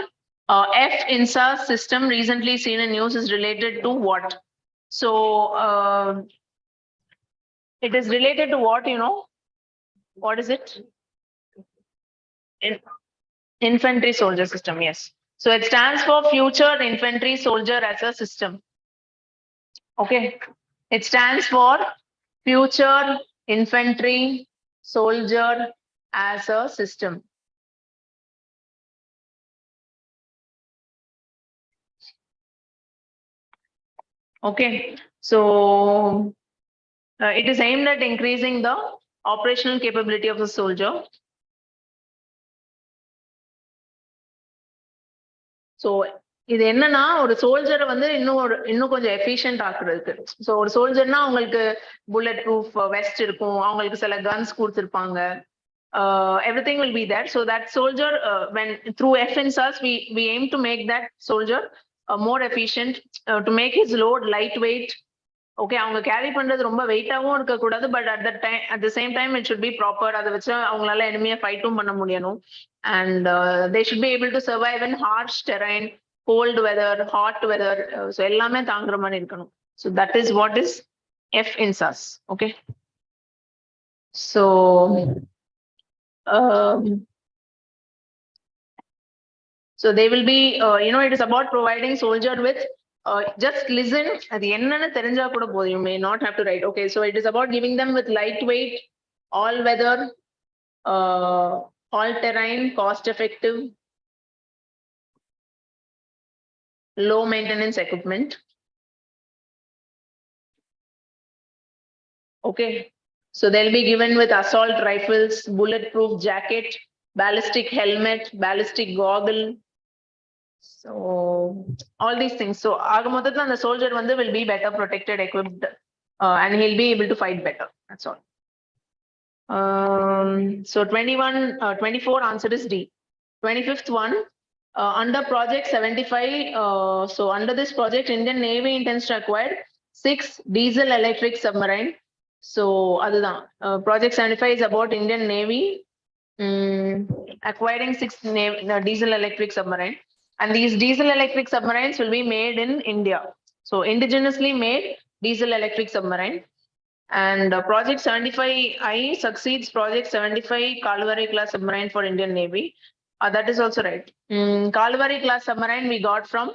F INSA system recently seen in news is related to what? So it is related to what, you know? What is it? Infantry soldier system, yes. So it stands for Future Infantry Soldier as a System. Okay. It stands for Future Infantry Soldier as a System. Okay, so it is aimed at increasing the operational capability of the soldier. So இது என்னன்னா ஒரு சோல்ஜரை வந்து இன்னும் கொஞ்சம் efficient ஆக்குறதுக்கு. So ஒரு சோல்ஜர்னா அவங்களுக்கு bullet proof west இருக்கும், அவங்களுக்கு சில கன்ஸ் கொடுத்துருப்பாங்க. Everything will be there. So that soldier, when through FNSAS, we aim to make that soldier more efficient, to make his load lightweight. Okay, அவங்க கேரி பண்றது ரொம்ப வெயிட்டாவும் இருக்கக்கூடாது, but at the same time it should be proper. அதை வச்சு அவங்களால எனிமையை ஃபைட்டும் பண்ண முடியணும். And they should be able to survive in harsh terrain, cold weather, hot weather. So எல்லாமே தாங்குற மாதிரி இருக்கணும். So that is what is F INSAS. Okay, so so they will be, it is about providing soldier with just listen. அது என்னன்னு தெரிஞ்சா கூட போதும். You may not have to write. Okay, so it is about giving them with lightweight, all weather, all terrain, cost effective, low maintenance equipment. Okay, so they'll be given with assault rifles, bulletproof jacket, ballistic helmet, ballistic goggle. So all these things. So ஆகமொத்தத்துல அந்த soldier வந்து will be better protected, equipped, and he'll be able to fight better. That's all. So 24 answer is D. 25th one, under project 75. So under this project, Indian Navy intends to acquire 6 diesel electric submarine. So அதுதான் project 75 is about Indian Navy acquiring 6 diesel electric submarine. And these diesel electric submarines will be made in India. So indigenously made diesel electric submarine. And project 75I succeeds project 75 Kalvari class submarine for Indian Navy. That is also right. Kalvari class submarine we got from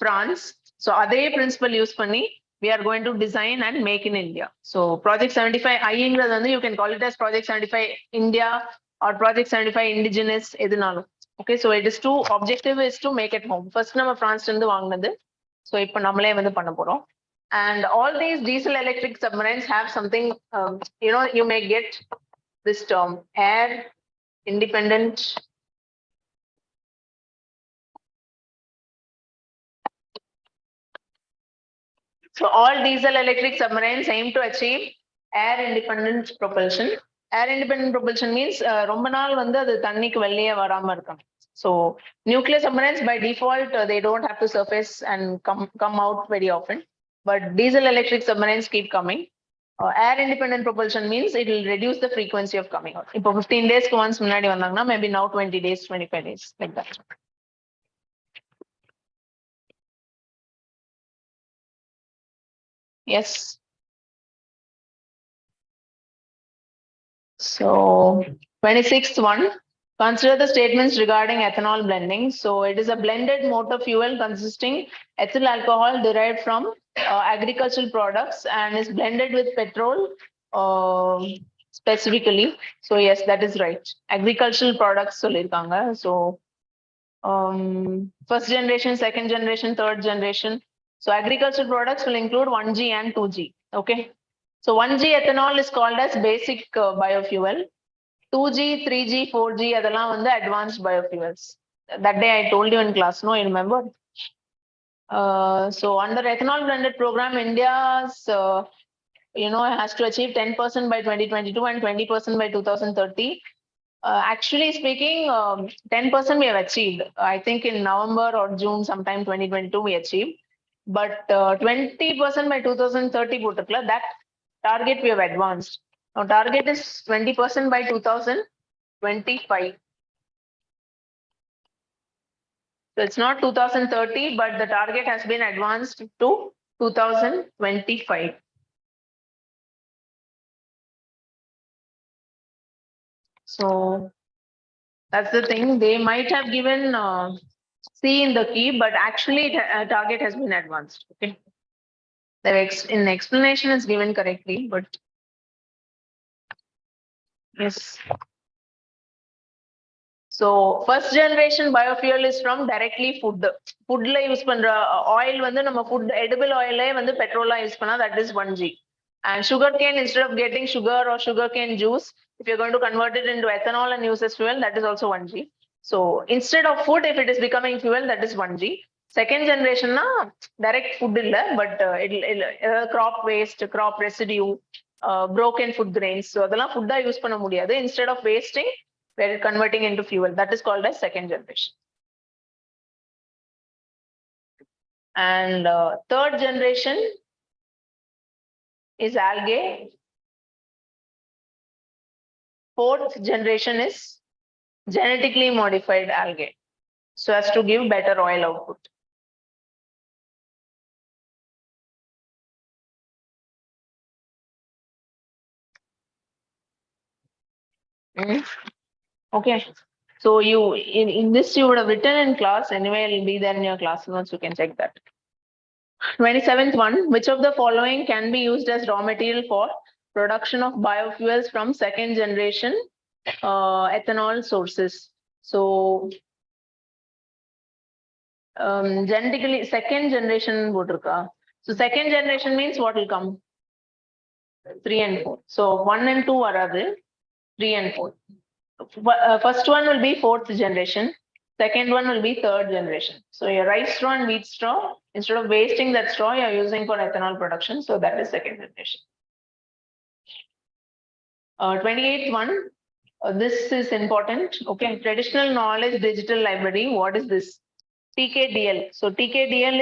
France. So அதே principle use பண்ணி we are going to design and make in India. So project 75I ங்கிறது வந்து you can call it as project 75 India or project 75 indigenous எதுனாலும். Okay, so it is to objective is to make it home. First நம்ம பிரான்ஸ்ல இருந்து வாங்குனது, so இப்போ நம்மளே வந்து பண்ண போறோம். And all these diesel electric submarines have something, you may get this term, air independent. So all diesel electric submarines aim to achieve air independent propulsion. Air independent propulsion means ரொம்ப நாள் வந்து அது தண்ணிக்கு வெளியே வராம இருக்கணும். So nuclear submarines by default they don't have to surface and come out very often, but diesel electric submarines keep coming. Air independent propulsion means it will reduce the frequency of coming out. இப்போ 15 days once முன்னாடி வந்தாங்கன்னா maybe now 20 days, 25 days like that. Yes. So 26th one, consider the statements regarding ethanol blending. So it is a blended motor fuel consisting ethyl alcohol derived from agricultural products and is blended with petrol specifically. So yes, that is right. Agricultural products சொல்லிருக்காங்க. So first generation, second generation, third generation. So agricultural products will include 1G and 2G. Okay. So 1G ethanol is called as basic biofuel. 2G, 3G, 4G, அதெல்லாம் வந்து advanced biofuels. That day I told you in class, no, you remember? So under ethanol blended program, India's, has to achieve 10% by 2022 and 20% by 2030. Actually speaking, 10% we have achieved. I think in November or June, sometime 2022, we achieved. But 20% by 2030, that target we have advanced. Now target is 20% by 2025. So it's not 2030, but the target has been advanced to 2025. So that's the thing. They might have given C in the key, but actually target has been advanced. Okay. The in explanation is given correctly, but yes. So first generation biofuel is from directly food. Food la use பண்ற oil வந்து நம்ம food edible oil வந்து petrol use பண்ணா, that is 1G. And sugarcane, instead of getting sugar or sugarcane juice, if you're going to convert it into ethanol and use as fuel, that is also 1G. So instead of food, if it is becoming fuel, that is 1G. Second generation na direct food illa, but crop waste, crop residue, broken food grains. So அதெல்லாம் food use பண்ண முடியாது. Instead of wasting, we're converting into fuel. That is called as second generation. And third generation is algae. Fourth generation is genetically modified algae, so as to give better oil output. Okay. So you in this you would have written in class anyway. It'll be there in your class notes. You can check that. 27th one, which of the following can be used as raw material for production of biofuels from second generation ethanol sources? So genetically second generation போட்டிருக்கா. So second generation means what will come? 3 and 4. So 1 and 2 வராது, 3 and 4. First one will be fourth generation. Second one will be third generation. So your rice straw and wheat straw, instead of wasting that straw, you're using for ethanol production. So that is second generation. 28th one, this is important. Okay, traditional knowledge digital library. What is this? TKDL. So TKDL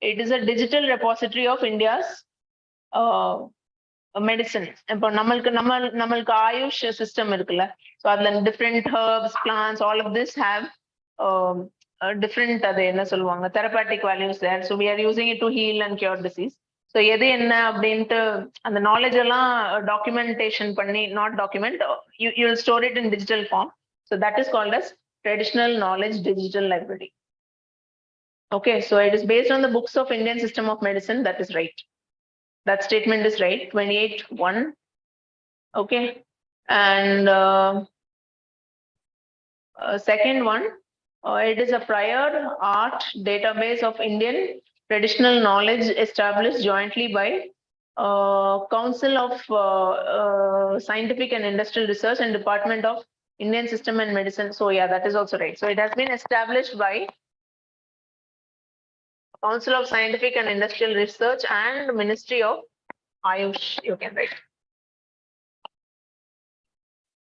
it is a digital repository of India's medicine. இப்போ நம்மளுக்கு AYUSH system இருக்குல்ல, so அதுல different herbs, plants, all of this have different அது என்ன சொல்லுவாங்க therapeutic values there. So we are using it to heal and cure disease. So எது என்ன அப்படின்ட்டு அந்த knowledge எல்லாம் documentation பண்ணி, not document, you'll store it in digital form. So that is called as traditional knowledge digital library. Okay, so it is based on the books of Indian system of medicine. That is right. That statement is right. 28(1). Okay, and second one, it is a prior art database of Indian traditional knowledge established jointly by Council of Scientific and Industrial Research and Department of Indian System and Medicine. So yeah, that is also right. So it has been established by Council of Scientific and Industrial Research and Ministry of Ayush, you can write.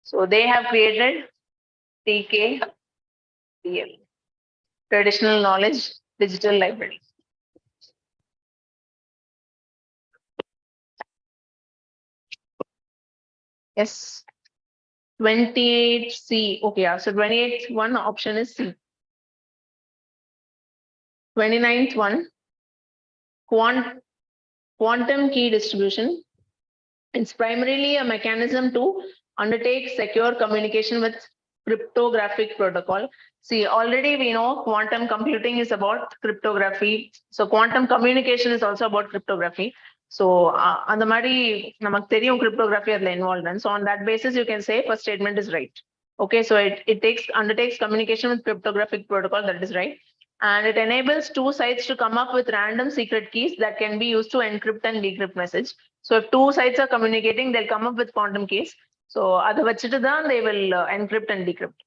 So they have created TKDL, Traditional Knowledge Digital Library. Yes. 28C. Okay, yeah. So 28th one option is C. 29th one, quantum key distribution. It's primarily a mechanism to undertake secure communication with cryptographic protocol. See, already we know quantum computing is about cryptography. So quantum communication is also about cryptography. So அந்த மாதிரி நமக்கு தெரியும் cryptography அதுல involved. And so on that basis, you can say first statement is right. Okay, so it undertakes communication with cryptographic protocol, that is right. And it enables two sides to come up with random secret keys that can be used to encrypt and decrypt message. So if two sides are communicating, they'll come up with quantum keys. So அதை வச்சுட்டு தான் they will encrypt and decrypt.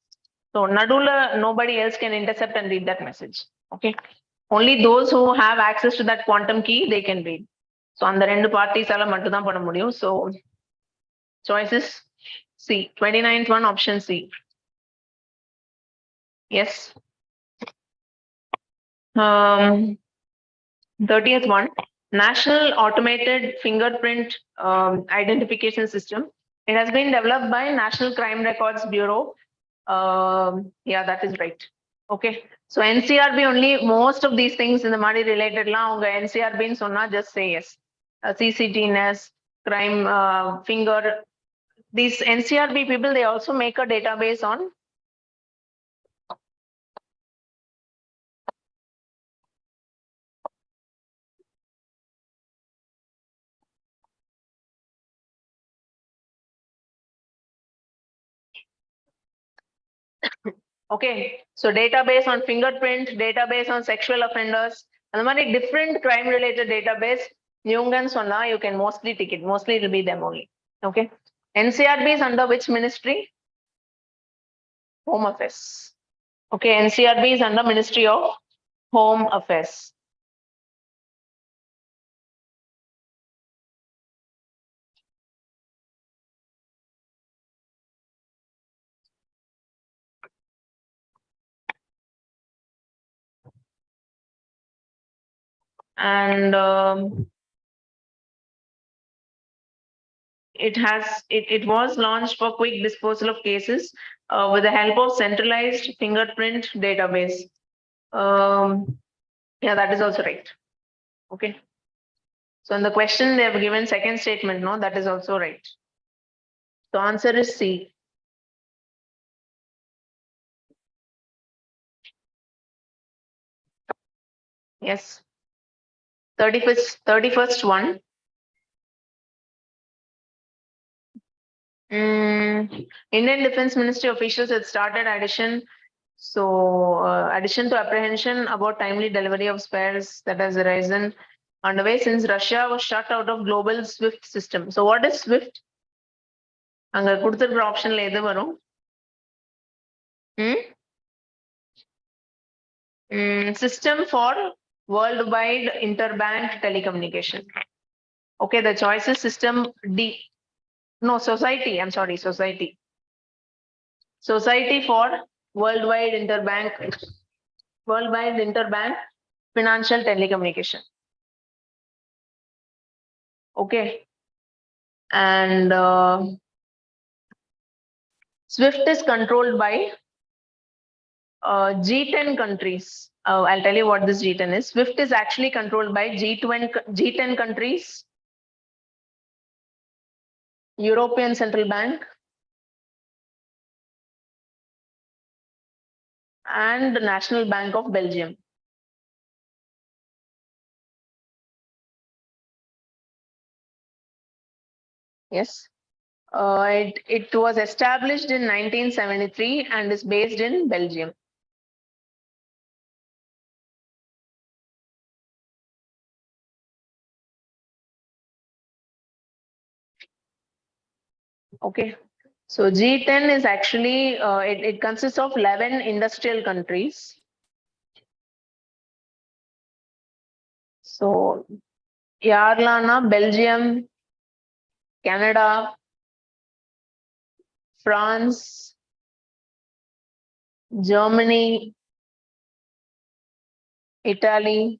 So நடுவுல nobody else can intercept and read that message. Okay. Only those who have access to that quantum key, they can read. So அந்த ரெண்டு பார்ட்டிஸால மட்டும் தான் பண்ண முடியும். So choice is C. 29th one, option C. Yes. 30th one, National Automated Fingerprint Identification System. It has been developed by National Crime Records Bureau. Yeah, that is right. Okay. So NCRB only, most of these things in the Madi related la, NCRB in sonna, just say yes. CCTNS, crime, finger. These NCRB people, they also make a database on okay, so database on fingerprint, database on sexual offenders, and the different crime related database, Nyungan Sona, you can mostly tick it. Mostly it will be them only. Okay. NCRB is under which ministry? Home Affairs. Okay, NCRB is under Ministry of Home Affairs. And it was launched for quick disposal of cases with the help of centralized fingerprint database. Yeah, that is also right. Okay. So in the question they have given second statement, no, that is also right. The answer is C. Yes. 31st one. Indian Defense Ministry officials had started addition. So addition to apprehension about timely delivery of spares that has arisen underway since Russia was shut out of global SWIFT system. So what is SWIFT? அங்க கொடுத்திருக்கிற ஆப்ஷன்ல எது வரும்? System for worldwide interbank telecommunication. Okay, the choice is system D. No, society. I'm sorry, society. Society for worldwide interbank financial telecommunication. Okay. And SWIFT is controlled by G10 countries. I'll tell you what this G10 is. SWIFT is actually controlled by G10 countries, European Central Bank, and the National Bank of Belgium. Yes. It was established in 1973 and is based in Belgium. Okay. So G10 is actually, it consists of 11 industrial countries. So Yarlana, Belgium, Canada, France, Germany, Italy,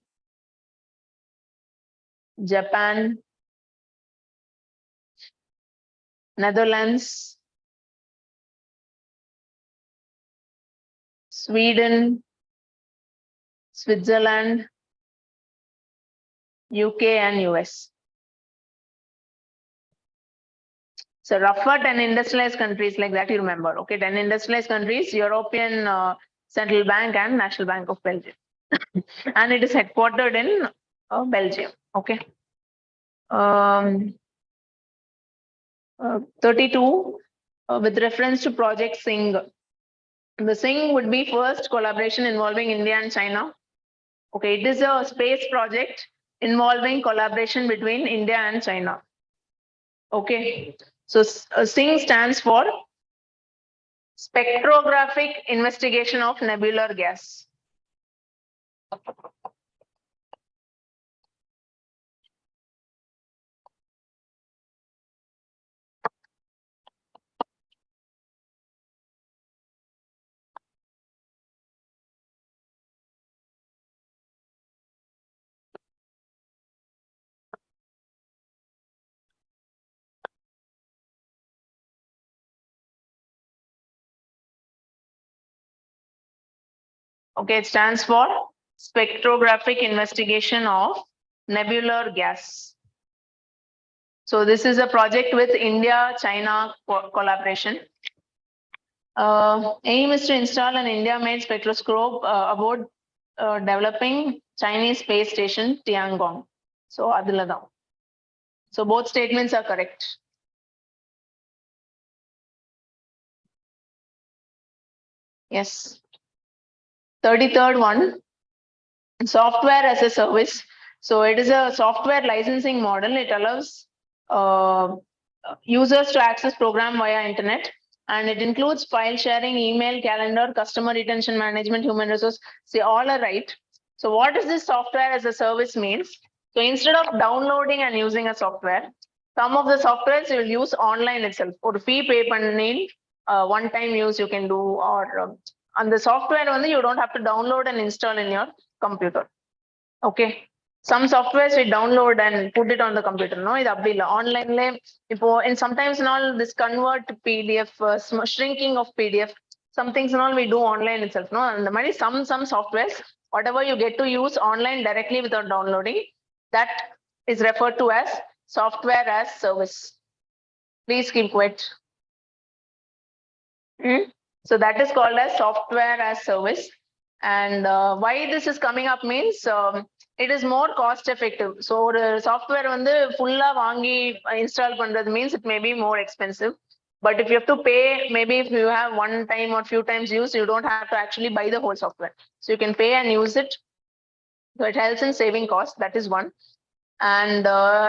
Japan, Netherlands, Sweden, Switzerland, UK, and US. So rougher 10 industrialized countries like that, you remember. Okay, 10 industrialized countries, European Central Bank and National Bank of Belgium. And it is headquartered in Belgium. Okay. 32, with reference to Project Sing. The Sing would be first collaboration involving India and China. Okay, it is a space project involving collaboration between India and China. Okay, so Sing stands for Spectrographic Investigation of Nebular Gas. Okay, it stands for Spectrographic Investigation of Nebular Gas. So this is a project with India-China collaboration. Aim is to install an India-made spectroscope aboard developing Chinese space station Tiangong. So adilada. So both statements are correct. Yes. 33rd one, software as a service. So it is a software licensing model. It allows users to access program via internet, and it includes file sharing, email, calendar, customer retention management, human resource. See, all are right. So what does this software as a service means? So instead of downloading and using a software, some of the softwares you will use online itself. Or fee pay panni, one time use you can do, or and the software only you don't have to download and install in your computer. Okay. Some softwares we download and put it on the computer. No, it's online. And sometimes and all this convert to PDF, shrinking of PDF. Some things and all we do online itself. No, and the money some softwares, whatever you get to use online directly without downloading, that is referred to as software as service. Please keep quiet. So that is called as software as service. And why this is coming up means it is more cost effective. So the software on the full vangi install pandrathu means it may be more expensive. But if you have to pay, maybe if you have one time or few times use, you don't have to actually buy the whole software. So you can pay and use it. So it helps in saving cost. That is one. And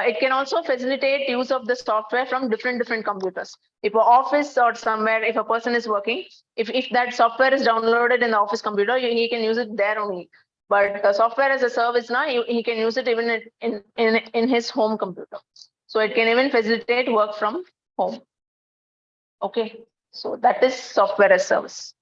it can also facilitate use of the software from different computers. If an office or somewhere, if a person is working, if that software is downloaded in the office computer, he can use it there only. But the software as a service now, he can use it even in his home computer. So it can even facilitate work from home. Okay, so that is software as service.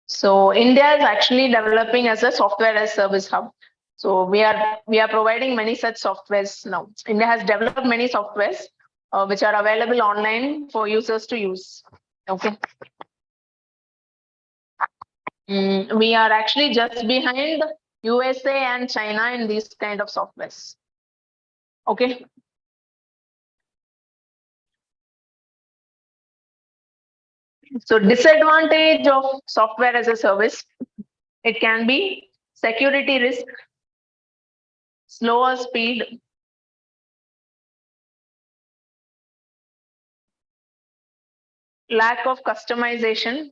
So India is actually developing as a software as service hub. So we are providing many such softwares now. India has developed many softwares which are available online for users to use. Okay. We are actually just behind USA and China in these kind of softwares. Okay. So disadvantage of software as a service, it can be security risk, slower speed, lack of customization,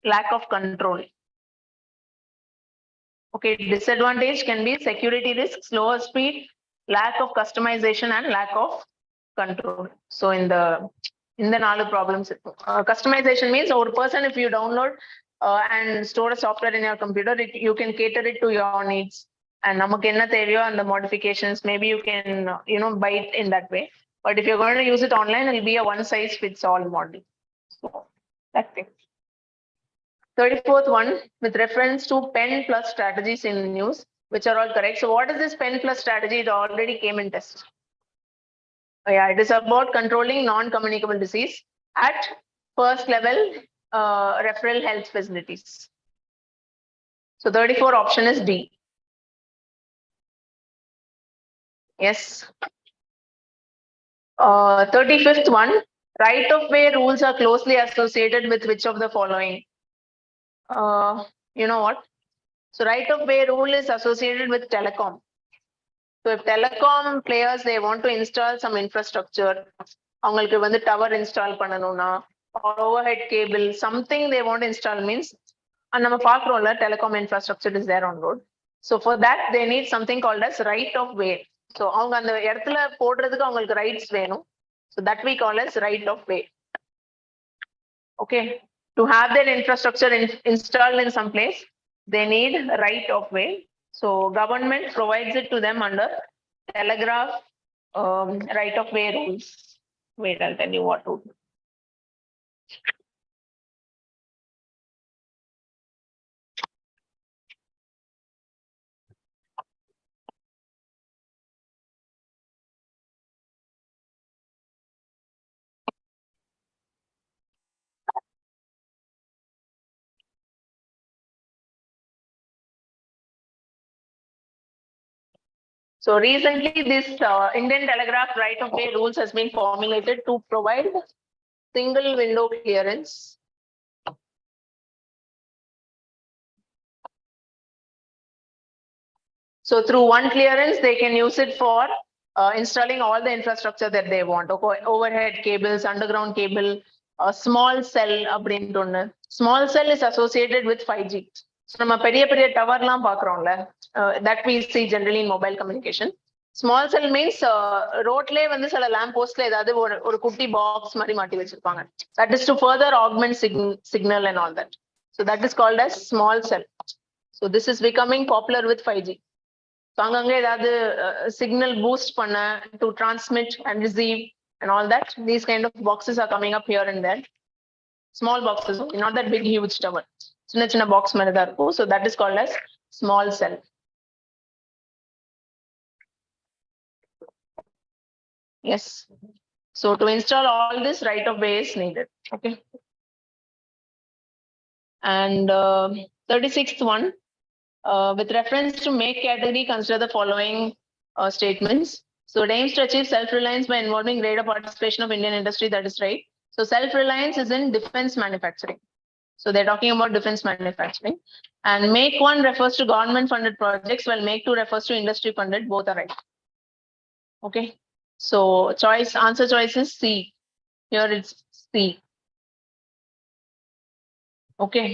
lack of control. Okay, disadvantage can be security risk, slower speed, lack of customization, and lack of control. So in the nalu problems, customization means or person if you download and store a software in your computer, you can cater it to your needs. And namakku enna theviyo and the modifications, maybe you can buy it in that way. But if you're going to use it online, it'll be a one size fits all model. So that's it. 34th one, with reference to pen plus strategies in news. which are all correct. So what is this pen plus strategy? It already came in test. Yeah, it is about controlling non-communicable disease at first level referral health facilities. So 34 option is D. Yes. 35th one, right of way rules are closely associated with which of the following? You know what? So right of way rule is associated with telecom. So if telecom players, they want to install some infrastructure, அவங்களுக்கு வந்து tower install பண்ணனும்னா or overhead cable, something they want to install means, நம்ம பார்க்கிறோம்ல telecom infrastructure is there on road. So for that they need something called as right of way. So அவங்க அந்த இடத்துல போடுறதுக்கு அவங்களுக்கு rights வேணும். So that we call as right of way. Okay, to have their infrastructure installed in some place, they need right of way. So government provides it to them under telegraph right of way rules. Wait, I'll tell you what to do. So recently, this Indian Telegraph right of way rules has been formulated to provide single window clearance. So through one clearance, they can use it for installing all the infrastructure that they want. Overhead cables, underground cable, a small cell. Small cell is associated with 5G. So நம்ம பெரிய பெரிய டவர்லாம் பார்க்குறோம்ல, that we see generally in mobile communication. Small cell means ரோட்லயே வந்து சில lamp postல ஏதாவது ஒரு குட்டி box மாதிரி மாட்டி வச்சிருப்பாங்க. That is to further augment signal and all that. So that is called as small cell. So this is becoming popular with 5G. So அங்கங்க ஏதாவது signal boost பண்ண to transmit and receive and all that. These kind of boxes are coming up here and there. Small boxes, not that big huge tower. சின்ன சின்ன box மாதிரி தான் இருக்கும். So that is called as small cell. Yes. So to install all this, right of way is needed. Okay. And 36th one, with reference to make category, consider the following statements. So it aims to achieve self-reliance by involving greater participation of Indian industry. That is right. So self-reliance is in defense manufacturing. So they're talking about defense manufacturing. And make one refers to government funded projects, while make two refers to industry funded. Both are right. Okay. So answer choice is C. Here it's C. Okay.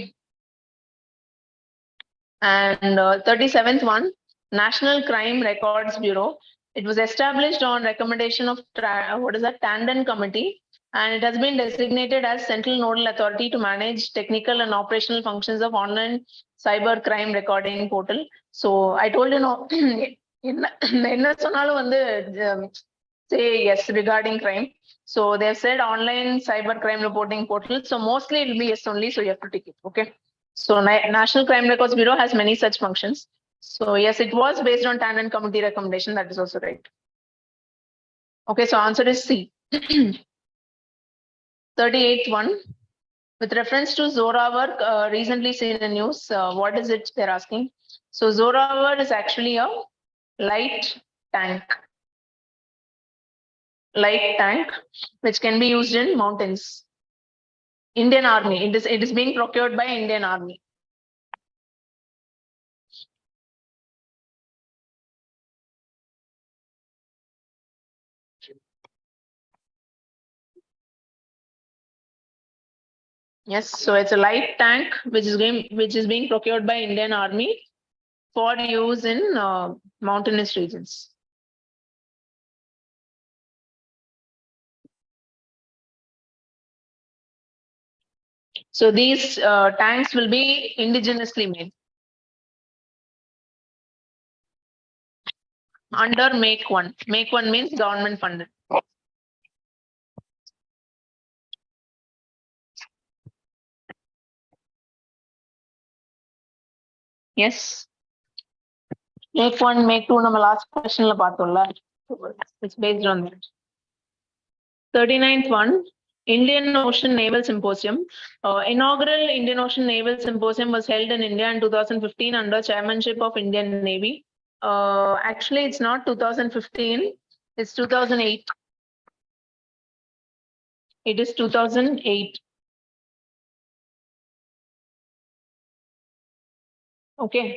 And 37th one, National Crime Records Bureau. It was established on recommendation of Tandon Committee, and it has been designated as central nodal authority to manage technical and operational functions of online cyber crime recording portal. So I told you, என்ன சொன்னாலும் வந்து say yes regarding crime. So they have said online cyber crime reporting portal. So mostly it will be yes only. So you have to take it. Okay. So National Crime Records Bureau has many such functions. So yes, it was based on Tandon Committee recommendation. That is also right. Okay, so answer is C. 38th one, with reference to Zorawar, recently seen in the news, what is it they're asking? So Zorawar is actually a light tank, which can be used in mountains. Indian Army, it is being procured by Indian Army. Yes, so it's a light tank which is being procured by Indian Army for use in mountainous regions. So these tanks will be indigenously made under Make One. Make One means government funded. Yes. Make 1, make 2 நம்ம last questionல பார்த்தோம்ல. It's based on that. 39th one, Indian Ocean Naval Symposium. Inaugural Indian Ocean Naval Symposium was held in India in 2015 under chairmanship of Indian Navy. Actually, it's not 2015, it's 2008. It is 2008. Okay.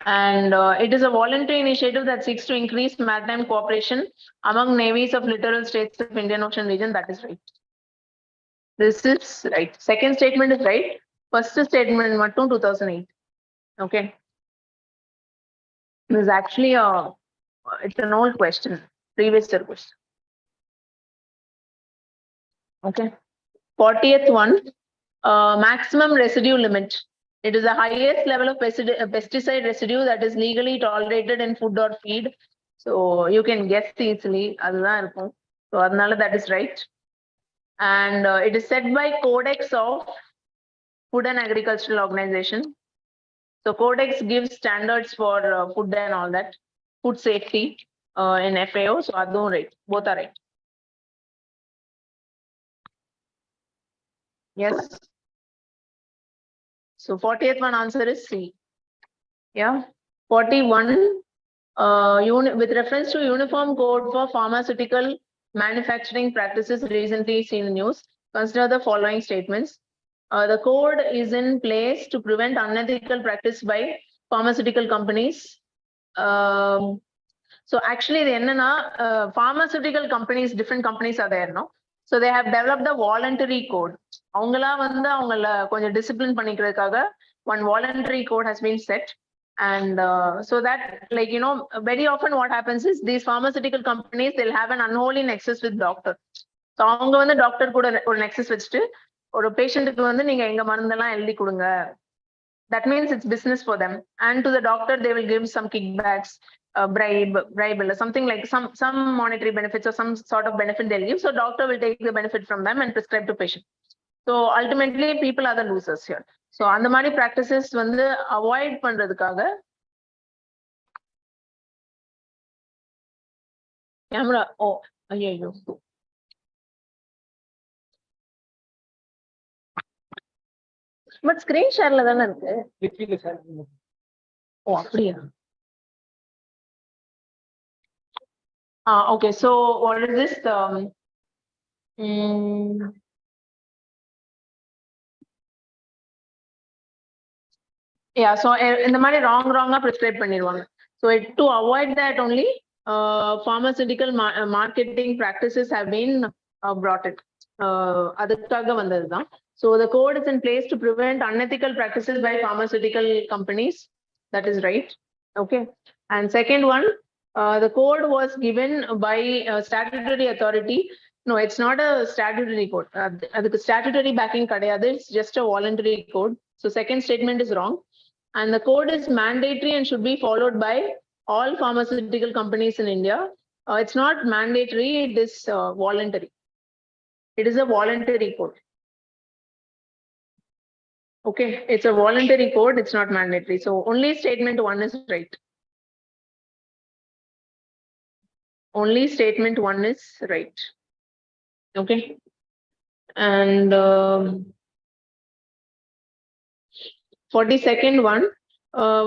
And it is a voluntary initiative that seeks to increase maritime cooperation among navies of littoral states of Indian Ocean region. That is right. This is right. Second statement is right. First statement, 2008. Okay. This is actually it's an old question, previous year question. Okay. 40th one, maximum residue limit. It is the highest level of pesticide residue that is legally tolerated in food or feed. So you can guess easily. So that is right. And it is set by Codex of Food and Agricultural Organization. So Codex gives standards for food and all that, food safety in FAO. So adho right, both are right. Yes. So 40th one answer is C. Yeah. 41, with reference to Uniform Code for Pharmaceutical Manufacturing Practices recently seen in news, consider the following statements. The code is in place to prevent unethical practice by pharmaceutical companies. So actually, pharmaceutical companies, different companies are there, no? So they have developed the voluntary code. Discipline one voluntary code has been set. And so that, like, very often what happens is these pharmaceutical companies, they'll have an unholy nexus with doctor. So doctor கூட ஒரு nexus வச்சுட்டு ஒரு பேஷண்ட்டுக்கு நீங்க எங்க மருந்தெல்லாம் எழுதி கொடுங்க. That means it's business for them. And to the doctor, they will give some kickbacks, bribe, something like some monetary benefits or some sort of benefit they'll give. So doctor will take the benefit from them and prescribe to patient. So ultimately, people are the losers here. So அந்த மாதிரி practices avoid பண்றதுக்காக camera. Oh, ஐயோ. But screen shareல தானே இருக்கு. ஓ அப்படியா? Okay, so what is this? Yeah, so இந்த மாதிரி wrong prescribe பண்ணிடுவாங்க. So to avoid that only, pharmaceutical marketing practices have been brought in. அதுக்காக வந்ததுதான். So the code is in place to prevent unethical practices by pharmaceutical companies. That is right. Okay. And second one, the code was given by a statutory authority. No, it's not a statutory code. The statutory backing kadayadu, it's just a voluntary code. So second statement is wrong. And the code is mandatory and should be followed by all pharmaceutical companies in India. It's not mandatory, it is voluntary. It is a voluntary code. Okay, it's a voluntary code, it's not mandatory. So only statement 1 is right. Only statement 1 is right. Okay. And 42nd one,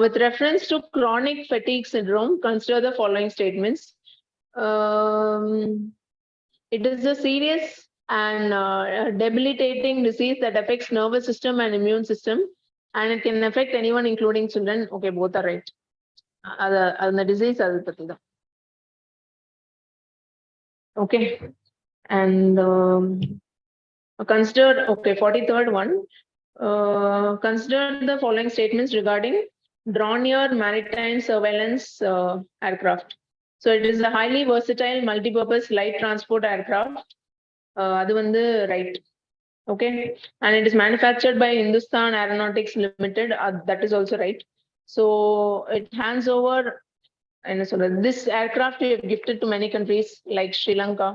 with reference to chronic fatigue syndrome, consider the following statements. It is a serious and debilitating disease that affects nervous system and immune system, and it can affect anyone, including children. Okay, both are right. The disease adu pathi da. Okay, and consider, okay, 43rd one. Consider the following statements regarding drawn-near maritime surveillance aircraft. So it is a highly versatile multi-purpose light transport aircraft. Adu right. Okay, and it is manufactured by Hindustan Aeronautics Limited. That is also right. So it hands over, and so this aircraft we have gifted to many countries like Sri Lanka.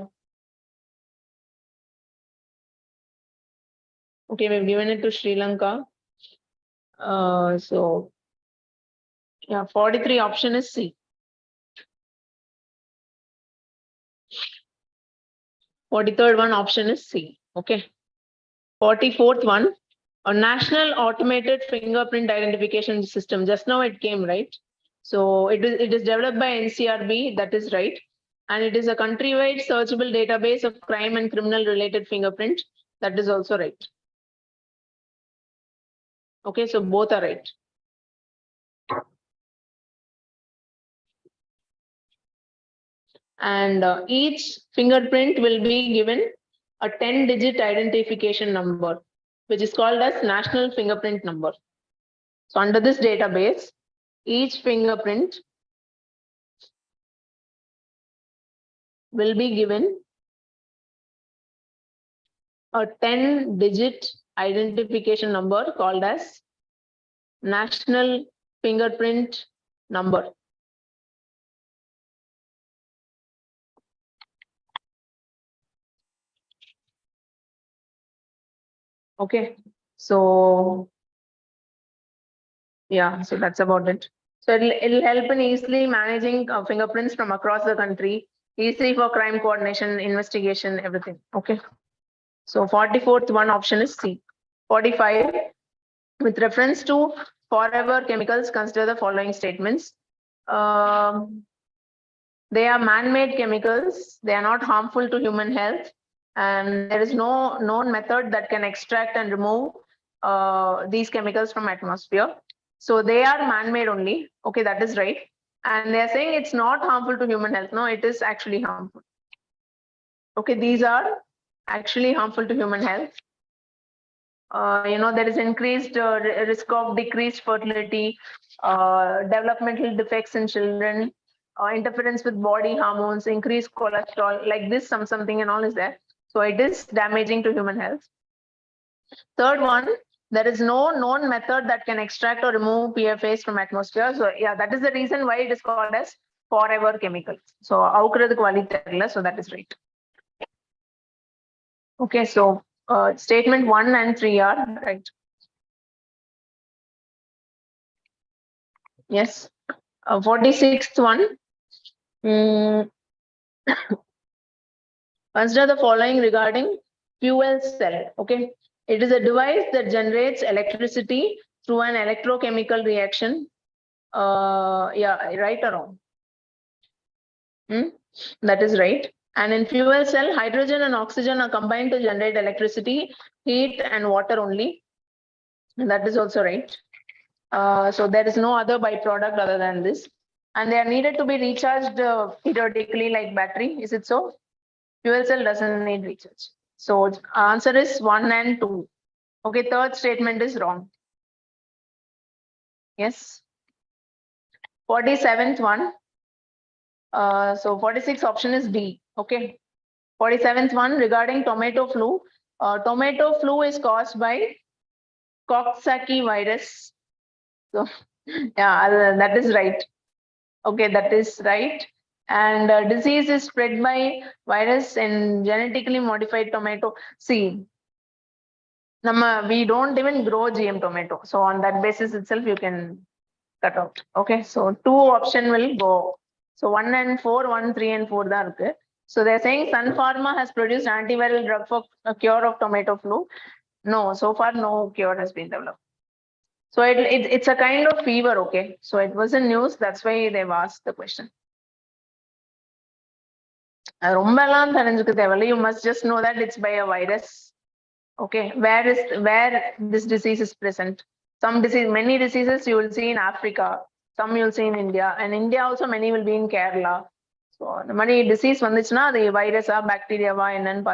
Okay, we've given it to Sri Lanka. So Yeah, 43 option is C. 43rd one option is C. Okay. 44th one, a national automated fingerprint identification system. Just now it came, right? So it is developed by NCRB, that is right. And it is a countrywide searchable database of crime and criminal related fingerprint. That is also right. Okay, so both are right. And each fingerprint will be given a 10-digit identification number, which is called as national fingerprint number. So under this database, each fingerprint will be given a 10-digit identification number called as national fingerprint number. Okay, so yeah, so that's about it. So it'll help in easily managing fingerprints from across the country, easy for crime coordination, investigation, everything. Okay. So 44th one option is C. 45, with reference to forever chemicals, consider the following statements. They are man-made chemicals. They are not harmful to human health. And there is no known method that can extract and remove these chemicals from atmosphere. So they are man-made only. Okay, that is right. And they are saying it's not harmful to human health. No, it is actually harmful. Okay, these are actually harmful to human health. There is increased risk of decreased fertility, developmental defects in children, interference with body hormones, increased cholesterol, like this, something and all is there. So it is damaging to human health. Third one, there is no known method that can extract or remove PFAS from atmosphere. So yeah, that is the reason why it is called as forever chemicals. So so that is right. Okay, so statement 1 and 3 are right. Yes. 46th one. Consider the following regarding fuel cell. Okay. It is a device that generates electricity through an electrochemical reaction. Yeah, right or wrong? That is right. And in fuel cell, hydrogen and oxygen are combined to generate electricity, heat, and water only. And that is also right. So there is no other byproduct other than this. And they are needed to be recharged periodically like battery. Is it so? Fuel cell doesn't need recharge. So answer is 1 and 2. Okay, third statement is wrong. Yes. 47th one. So 46 option is D. Okay. 47th one regarding tomato flu. Tomato flu is caused by Coxsackie virus. So yeah, that is right. Okay, that is right. And disease is spread by virus in genetically modified tomato. See, we don't even grow GM tomato. So on that basis itself, you can cut out. Okay, so 2 option will go. So 1 and 4, 1, 3 and 4 da irukku. So they're saying Sun Pharma has produced antiviral drug for a cure of tomato flu. No, so far no cure has been developed. So it's a kind of fever, okay? So it was in news, that's why they've asked the question. You must just know that it's by a virus. Okay, where this disease is present. Many diseases you will see in Africa, some you'll see in India, and India also many will be in Kerala. So the many disease vandichna, the virus or bacteria and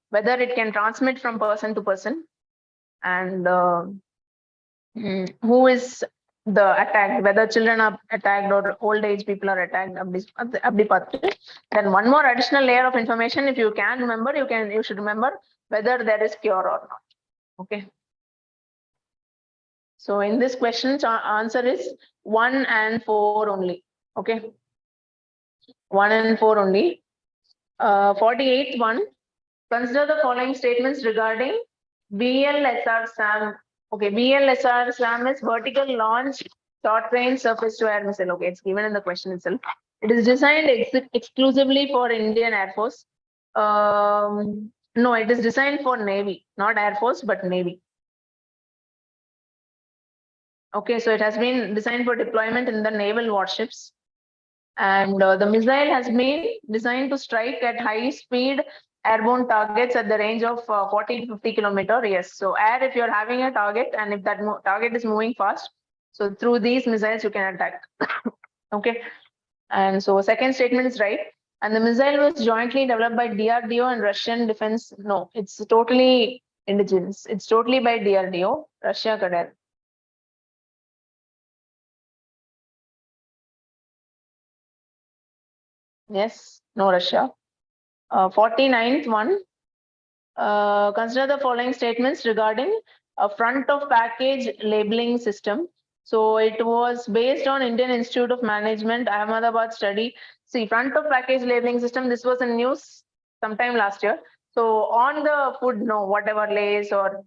whether it can transmit from person to person, and who is the attacked, whether children are attacked or old age people are attacked. Then one more additional layer of information, if you can remember, you should remember whether there is cure or not. Okay. So in this question, answer is 1 and 4 only. Okay. 1 and 4 only. 48th one. Consider the following statements regarding VLSR SAM. Okay, VLSR SAM is vertical launch Short-range surface-to-air missile. Okay, it's given in the question itself. It is designed exclusively for Indian Air Force. No, it is designed for Navy, not Air Force, but Navy. Okay, so it has been designed for deployment in the naval warships. And the missile has been designed to strike at high speed airborne targets at the range of 40 to 50 kilometer. Yes, so air, if you're having a target and if that target is moving fast, so through these missiles you can attack. Okay, and so second statement is right. And the missile was jointly developed by DRDO and Russian defense. No, it's totally indigenous. It's totally by DRDO, Russia Kadar. Yes, no Russia. 49th one. Consider the following statements regarding a front of package labeling system. So it was based on Indian Institute of Management, Ahmedabad study. See, front of package labeling system, this was in news sometime last year. So on the food, no, whatever Lays or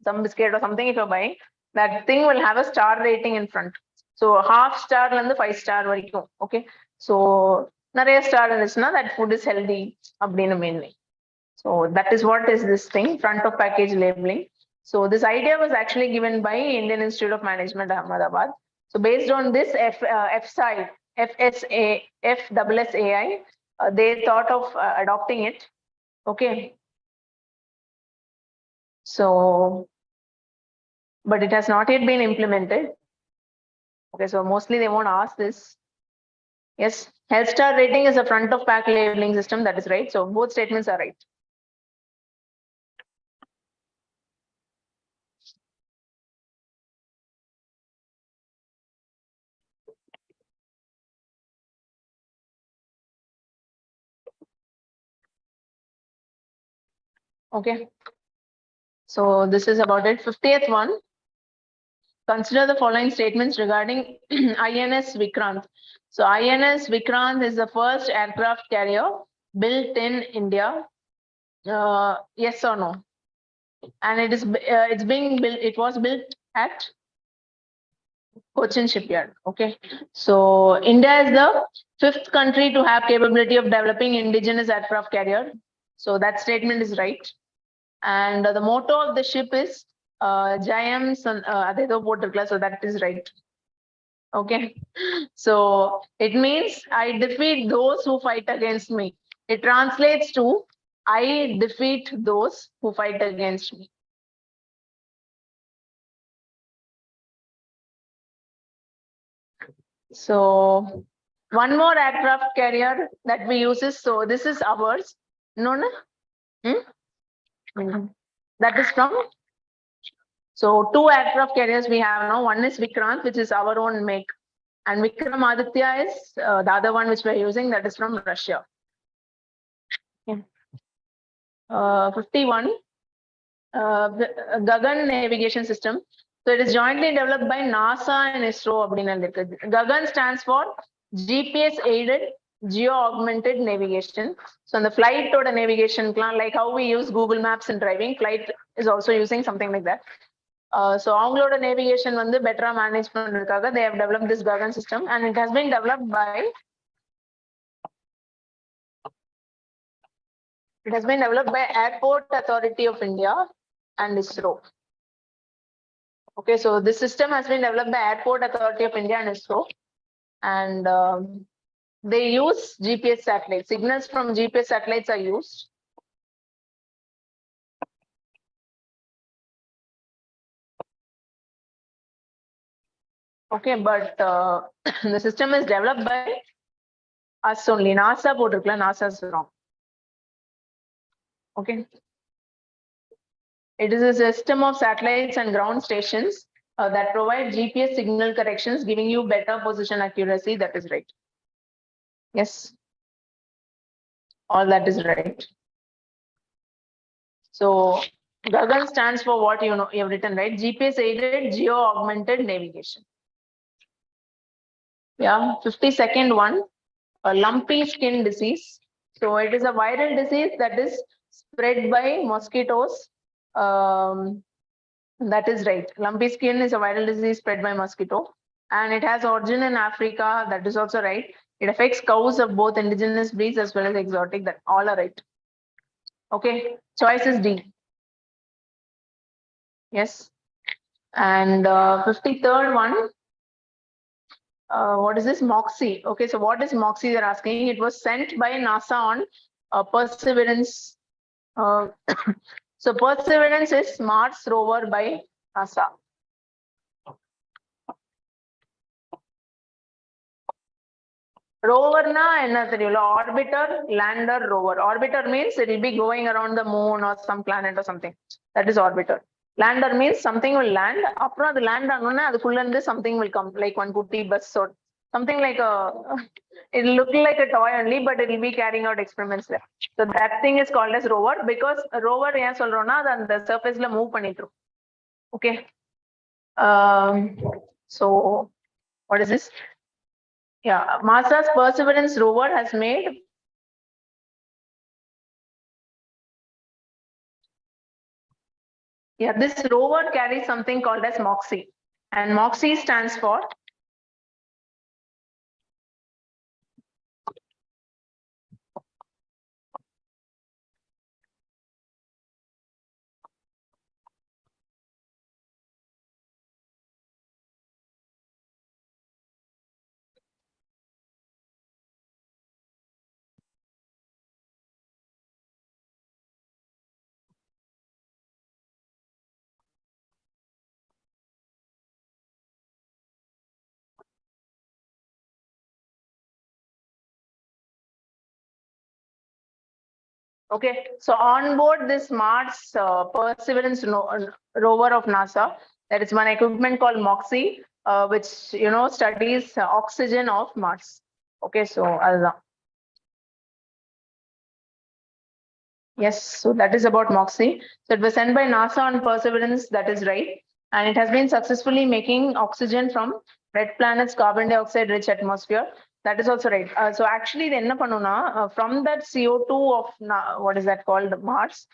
some biscuit or something if you're buying, that thing will have a star rating in front. So half star and the 5-star varaikkum. Okay. So nariya star irundhuchuna that food is healthy abdinu mainly. So that is what is this thing, front of package labeling. So this idea was actually given by Indian Institute of Management, Ahmedabad. So based on this FSAI, they thought of adopting it. Okay. So, but it has not yet been implemented. Okay, so mostly they won't ask this. Yes, health star rating is a front of pack labeling system. That is right. So both statements are right. Okay. So this is about it. 50th one. Consider the following statements regarding INS Vikrant. So INS Vikrant is the first aircraft carrier built in India. Yes or no? And it is it's being built. It was built at Cochin Shipyard. Okay. So India is the 5th country to have capability of developing indigenous aircraft carrier. So that statement is right. And the motto of the ship is Jayam Adedo Potrikla. So that is right. Okay. So it means I defeat those who fight against me. It translates to I defeat those who fight against me. So one more aircraft carrier that we use is, so this is ours. No, no. That is from. So 2 aircraft carriers we have now. One is Vikrant, which is our own make. And Vikramaditya is the other one which we're using, that is from Russia. Okay. 51. Gagan navigation system. So it is jointly developed by NASA and ISRO. Gagan stands for GPS aided geo augmented navigation. So in the flight or the navigation plan, like how we use Google Maps in driving, flight is also using something like that. So avangaloda navigation vandu better manage pandradhukaga they have developed this Gagan system, and it has been developed by Airport Authority of India and ISRO. Okay, so this system has been developed by Airport Authority of India and ISRO, and they use GPS satellites. Signals from GPS satellites are used. Okay, but the system is developed by us only. NASA potrukla, NASA is wrong. Okay. It is a system of satellites and ground stations that provide GPS signal corrections, giving you better position accuracy. That is right. Yes. All that is right. So Gagan stands for what you know, you have written, right? GPS aided geo augmented navigation. Yeah, 52nd one, a lumpy skin disease. So it is a viral disease that is spread by mosquitoes. That is right. Lumpy skin is a viral disease spread by mosquito. and it has origin in Africa. That is also right. It affects cows of both indigenous breeds as well as exotic. That all are right. Okay, choice is D. Yes. And 53rd one. What is this? Moxie. Okay, so what is Moxie? They're asking. It was sent by NASA on Perseverance. So Perseverance is Mars rover by NASA. Rover na enna theriyula, orbiter, lander, rover. Orbiter means it will be going around the moon or some planet or something. That is orbiter. Lander means something will land. Apra the land anona adukulla irundhu something will come, like one kutti bus or something like a. It will look like a toy only, but it will be carrying out experiments there. So that thing is called as rover because rover ஏன் சொல்றோம்னா அது அந்த surfaceல move பண்ணிட்டு. Okay. So what is this? Yeah, NASA's Perseverance rover has made this rover carries something called as Moxie, and Moxie stands for okay. So on board this Mars Perseverance rover of NASA, there is one equipment called Moxie, which studies oxygen of Mars. Okay, so yes, so that is about Moxie. So it was sent by NASA on Perseverance, that is right. And it has been successfully making oxygen from red planet's carbon dioxide rich atmosphere. That is also right. So actually, from that CO2 of what is that called, Mars,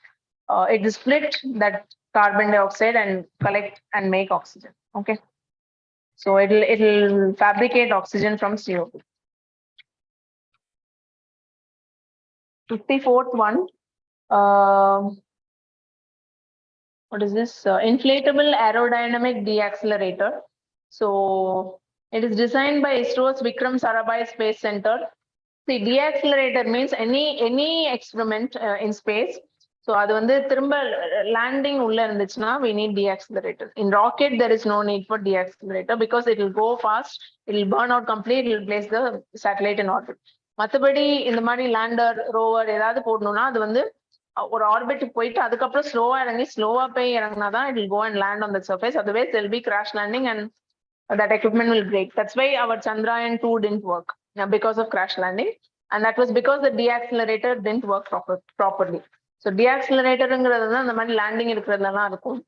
it is split that carbon dioxide and collect and make oxygen. Okay. So it'll fabricate oxygen from CO2. 54th one. What is this? Inflatable aerodynamic deaccelerator. So it is designed by ISRO's Vikram Sarabhai Space Center. See, deaccelerator means any experiment in space. So அது வந்து திரும்ப landing உள்ள இருந்துச்சுன்னா we need deaccelerator. In rocket there is no need for deaccelerator because it will go fast, it will burn out complete, it will place the satellite in orbit. மற்றபடி இந்த மாதிரி lander rover ஏதாவது போடணும்னா அது வந்து ஒரு ஆர்பிட் போயிட்டு அதுக்கப்புறம் ஸ்லோவா இறங்கி ஸ்லோவா போய் இறங்கினாதான் it will go and land on the surface. Otherwise there will be crash landing and that equipment will break. That's why our Chandrayaan 2 didn't work because of crash landing. And that was because the deaccelerator didn't work properly. So deaccelerator அந்த மாதிரி landing இருக்கிறதுலாம் இருக்கும்.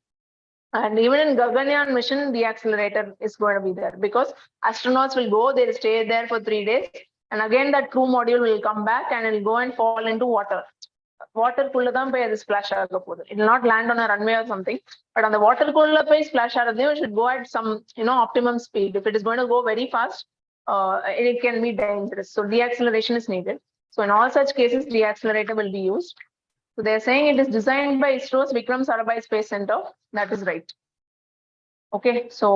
And even in Gaganyaan mission, deaccelerator is going to be there because astronauts will go, they'll stay there for 3 days. And again, that crew module will come back and it will go and fall into water. Water குள்ள தான் போய் அது splash ஆக போகுது. It will not land on a runway or something, but on the water குள்ள போய் splash ஆகிறதையும் it should go at some optimum speed. If it is going to go very fast, it can be dangerous. So deacceleration is needed. So in all such cases, deaccelerator will be used. So they're saying it is designed by ISRO's Vikram Sarabhai Space Center. That is right. Okay, so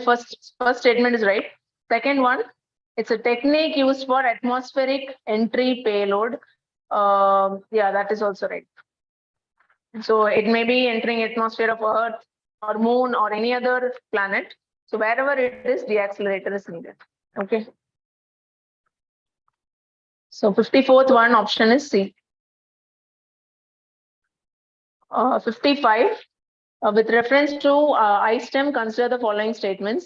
first statement is right. Second one, it's a technique used for atmospheric entry payload. Yeah, that is also right. So it may be entering atmosphere of Earth or Moon or any other planet. So wherever it is, deaccelerator is needed. Okay. So 54th one option is C. 55. With reference to iSTEM, consider the following statements.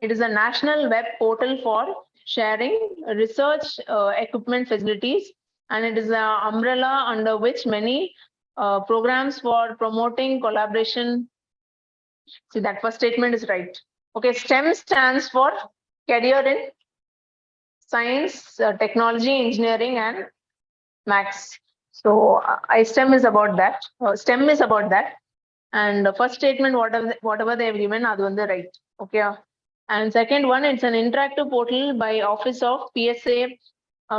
It is a national web portal for sharing research equipment facilities, and it is an umbrella under which many programs for promoting collaboration. See, that first statement is right. Okay, STEM stands for career in science, technology, engineering, and maths. So iSTEM is about that. STEM is about that. And the first statement, whatever they have given, that's the right. Okay. And second one, it's an interactive portal by Office of PSA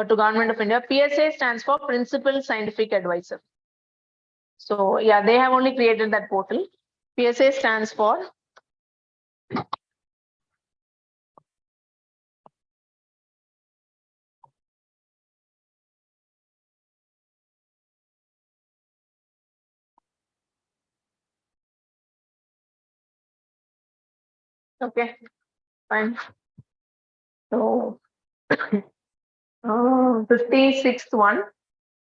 to Government of India. PSA stands for Principal Scientific Advisor. So yeah, they have only created that portal. PSA stands for okay, fine. So 56th one.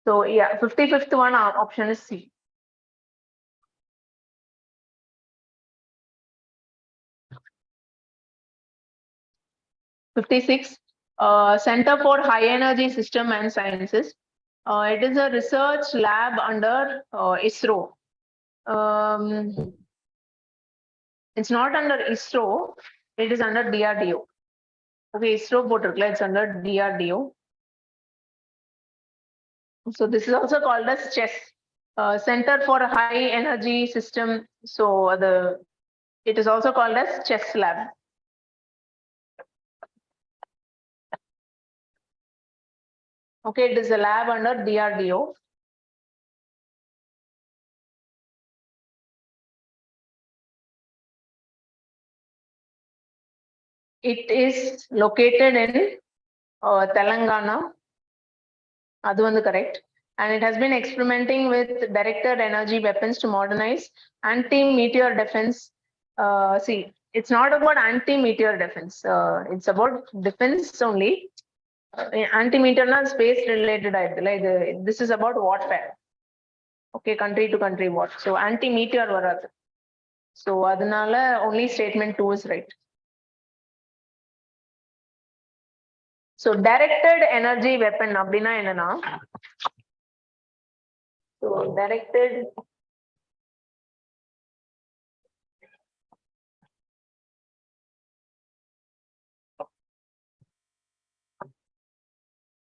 So yeah, 55th one option is C. '56, Center for High Energy System and Sciences. It is a research lab under ISRO. It's not under ISRO, it is under DRDO. Okay, ISRO போட்டிருக்கல, it's under DRDO. So this is also called as CHESS, Center for High Energy System. So it is also called as CHESS lab. Okay, it is a lab under DRDO. It is located in Telangana. That one is correct. And it has been experimenting with directed energy weapons to modernize anti-meteor defense. See, it's not about anti-meteor defense. It's about defense only. Anti-meteor na space related. Like this is about warfare. Okay, country to country war. So anti-meteor varadhu. So adanala only statement 2 is right. So directed energy weapon அப்படின்னா என்னன்னா, so directed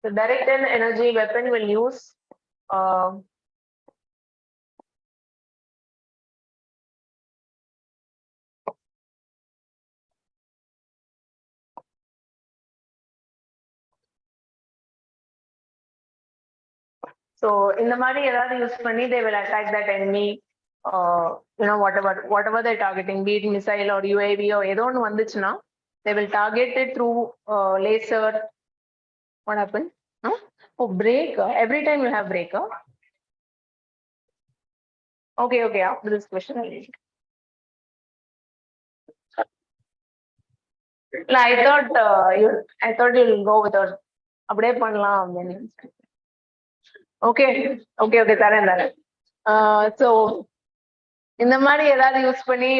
the directed energy weapon will use so இந்த மாதிரி ஏதாவது use பண்ணி they will attack that enemy, whatever they're targeting, be it missile or UAV or ஏதோ ஒன்று வந்துச்சுன்னா they will target it through laser. What happened? Huh? Oh, break. Every time you have break. Okay, after this question I'll read. I thought you'll go with our அப்படியே பண்ணலாம் அப்படின்னு. Okay, தரேன். So இந்த மாதிரி ஏதாவது யூஸ் பண்ணி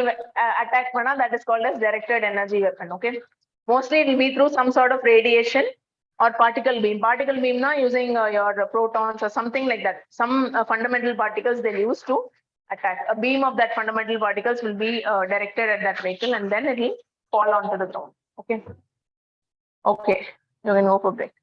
attack பண்ணா that is called as directed energy weapon. Okay, mostly it will be through some sort of radiation or particle beam. Particle beam na using your protons or something like that. Some fundamental particles they use to attack. A beam of that fundamental particles will be directed at that vehicle and then it will fall onto the ground. Okay, you can go for break.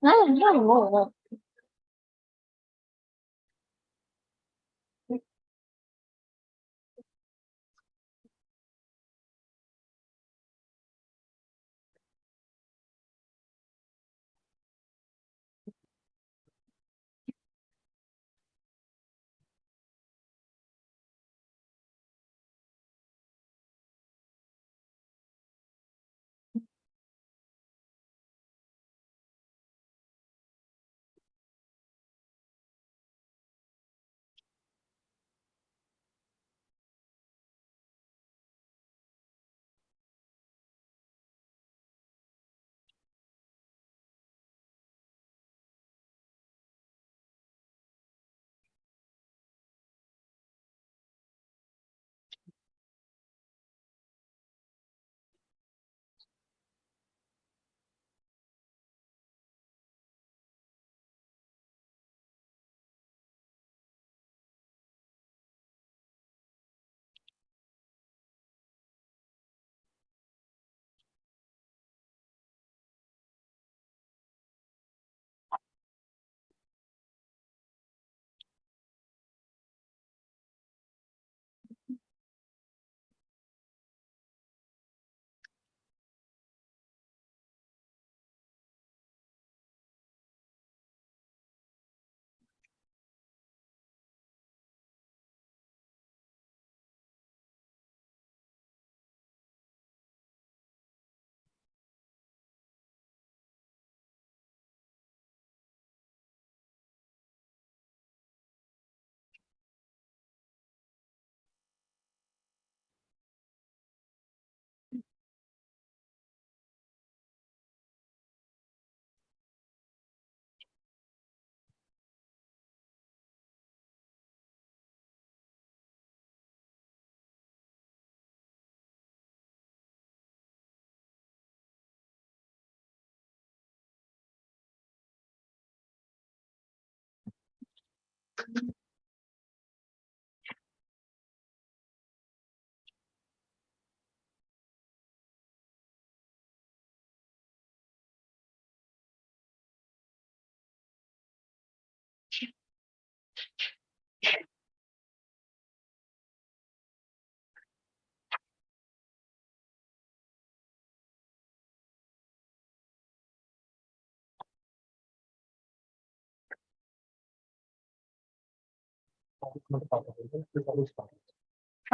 No.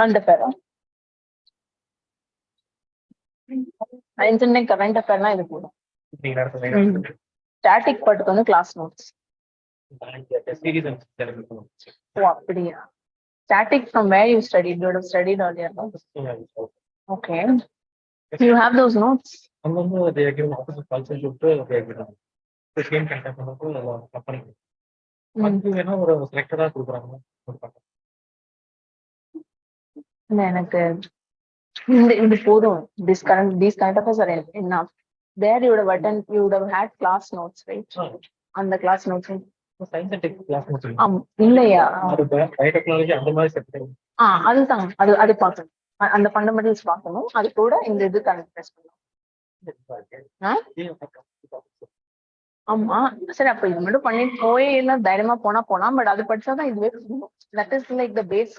அந்த பேரா internet current அஃபேர்னா இது போடும். Static பாட்டுக்கு வந்து class notes. ஓ அப்படியா? Static from where you studied? You would have studied earlier, no? Okay. You have those notes? எனக்கு இந்த போதும். These current affairs are enough. There you would have attended, you would have had class notes, right? On the class notes. இல்லையா? அதுதான் அது பார்க்கணும். அந்த fundamentals பார்க்கணும். அது கூட இந்த இது கனெக்ட் பண்ணணும். ஆமா சரி, அப்ப இது மட்டும் பண்ணிட்டு போயே எல்லாம் தைரியமா போனா பட் அது படிச்சாதான் இதுவே that is like the base,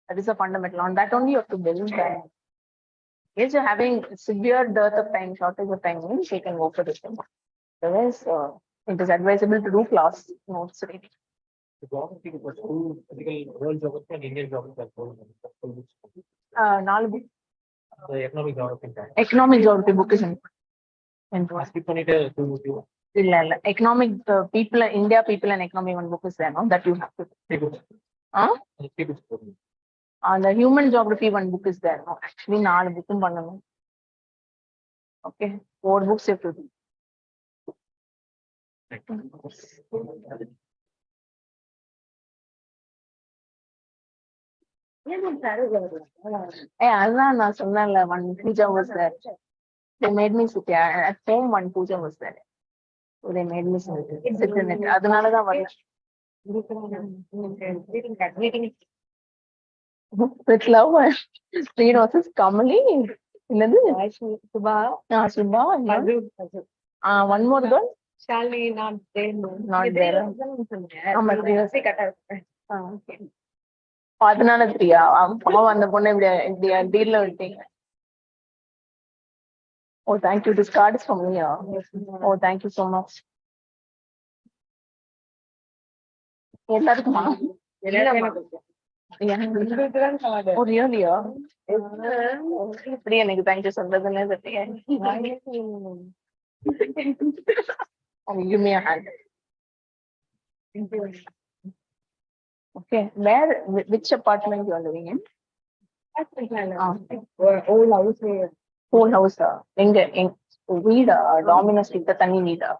that is a fundamental. On that only you have to build that. If you're having severe dearth of time, shortage of time, you can go for this thing. Otherwise, it is advisable to do class notes reading. நாலு book. Economic geography book is இல்ல economic people, India people and economy one book is there, no? That you have to. The human geography one book is there, no? Actually நாலு புக்கும் பண்ணணும். Okay, 4 books you have to do. அதான் நான் சொன்னேன்ல, one puja was there. They made me sit there. At home one puja was there. So they made me sit in it. அதனாலதான் வரல. With love and three roses, Kamali. Suba. One more girl.
Shalini not there. No.
Not there. ஆமா,
Previously cut out.
okay. அதனால பிரியா பாவம் அந்த பொண்ணு இப்படி டீல்ல விட்டீங்க. Oh, thank you. This card is from me. Oh, thank you so much. எல்லாருக்குமா? Oh, really? இப்படி எனக்கு thank you சொல்றதுன்னு தெரியும். Give me a hand. Okay, which apartment you are living in?
Old house.
Whole house. எங்க வீடா? Domino's கிட்ட தனி வீடா?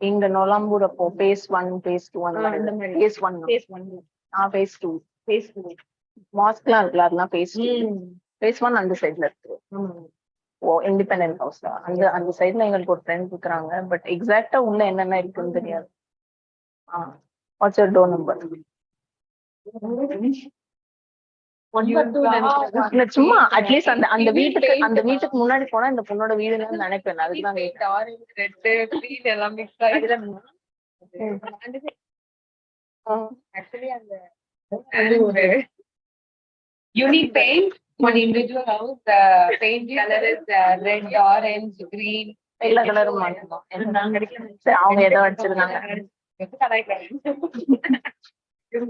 எங்க நொலாம்பூர் அப்போ phase 1 phase 2 அந்த மாதிரி. phase 1 phase 2 மாஸ்க்லாம் இருக்குல்ல அதெல்லாம் phase 2. phase 1 அந்த சைடுல இருக்கு. ஓ, இண்டிபெண்டன்ட் ஹவுஸ் தான். அந்த சைடுல எங்களுக்கு ஒரு ஃப்ரெண்ட் இருக்கிறாங்க. பட் எக்ஸாக்டா உள்ள என்னென்ன இருக்குன்னு தெரியாது. What's your door number? சும்மா அட்லீஸ்ட் அந்த வீட்டுக்கு முன்னாடி போனா இந்த பொண்ணோட வீடுன்னு நினைப்பேன். அதுதான்
Actually, ஒரு unique paint. One individual house. The paint color is red, orange, green.
எல்லா கலரும் சரி, அவங்க ஏதோ அடிச்சிருக்காங்க.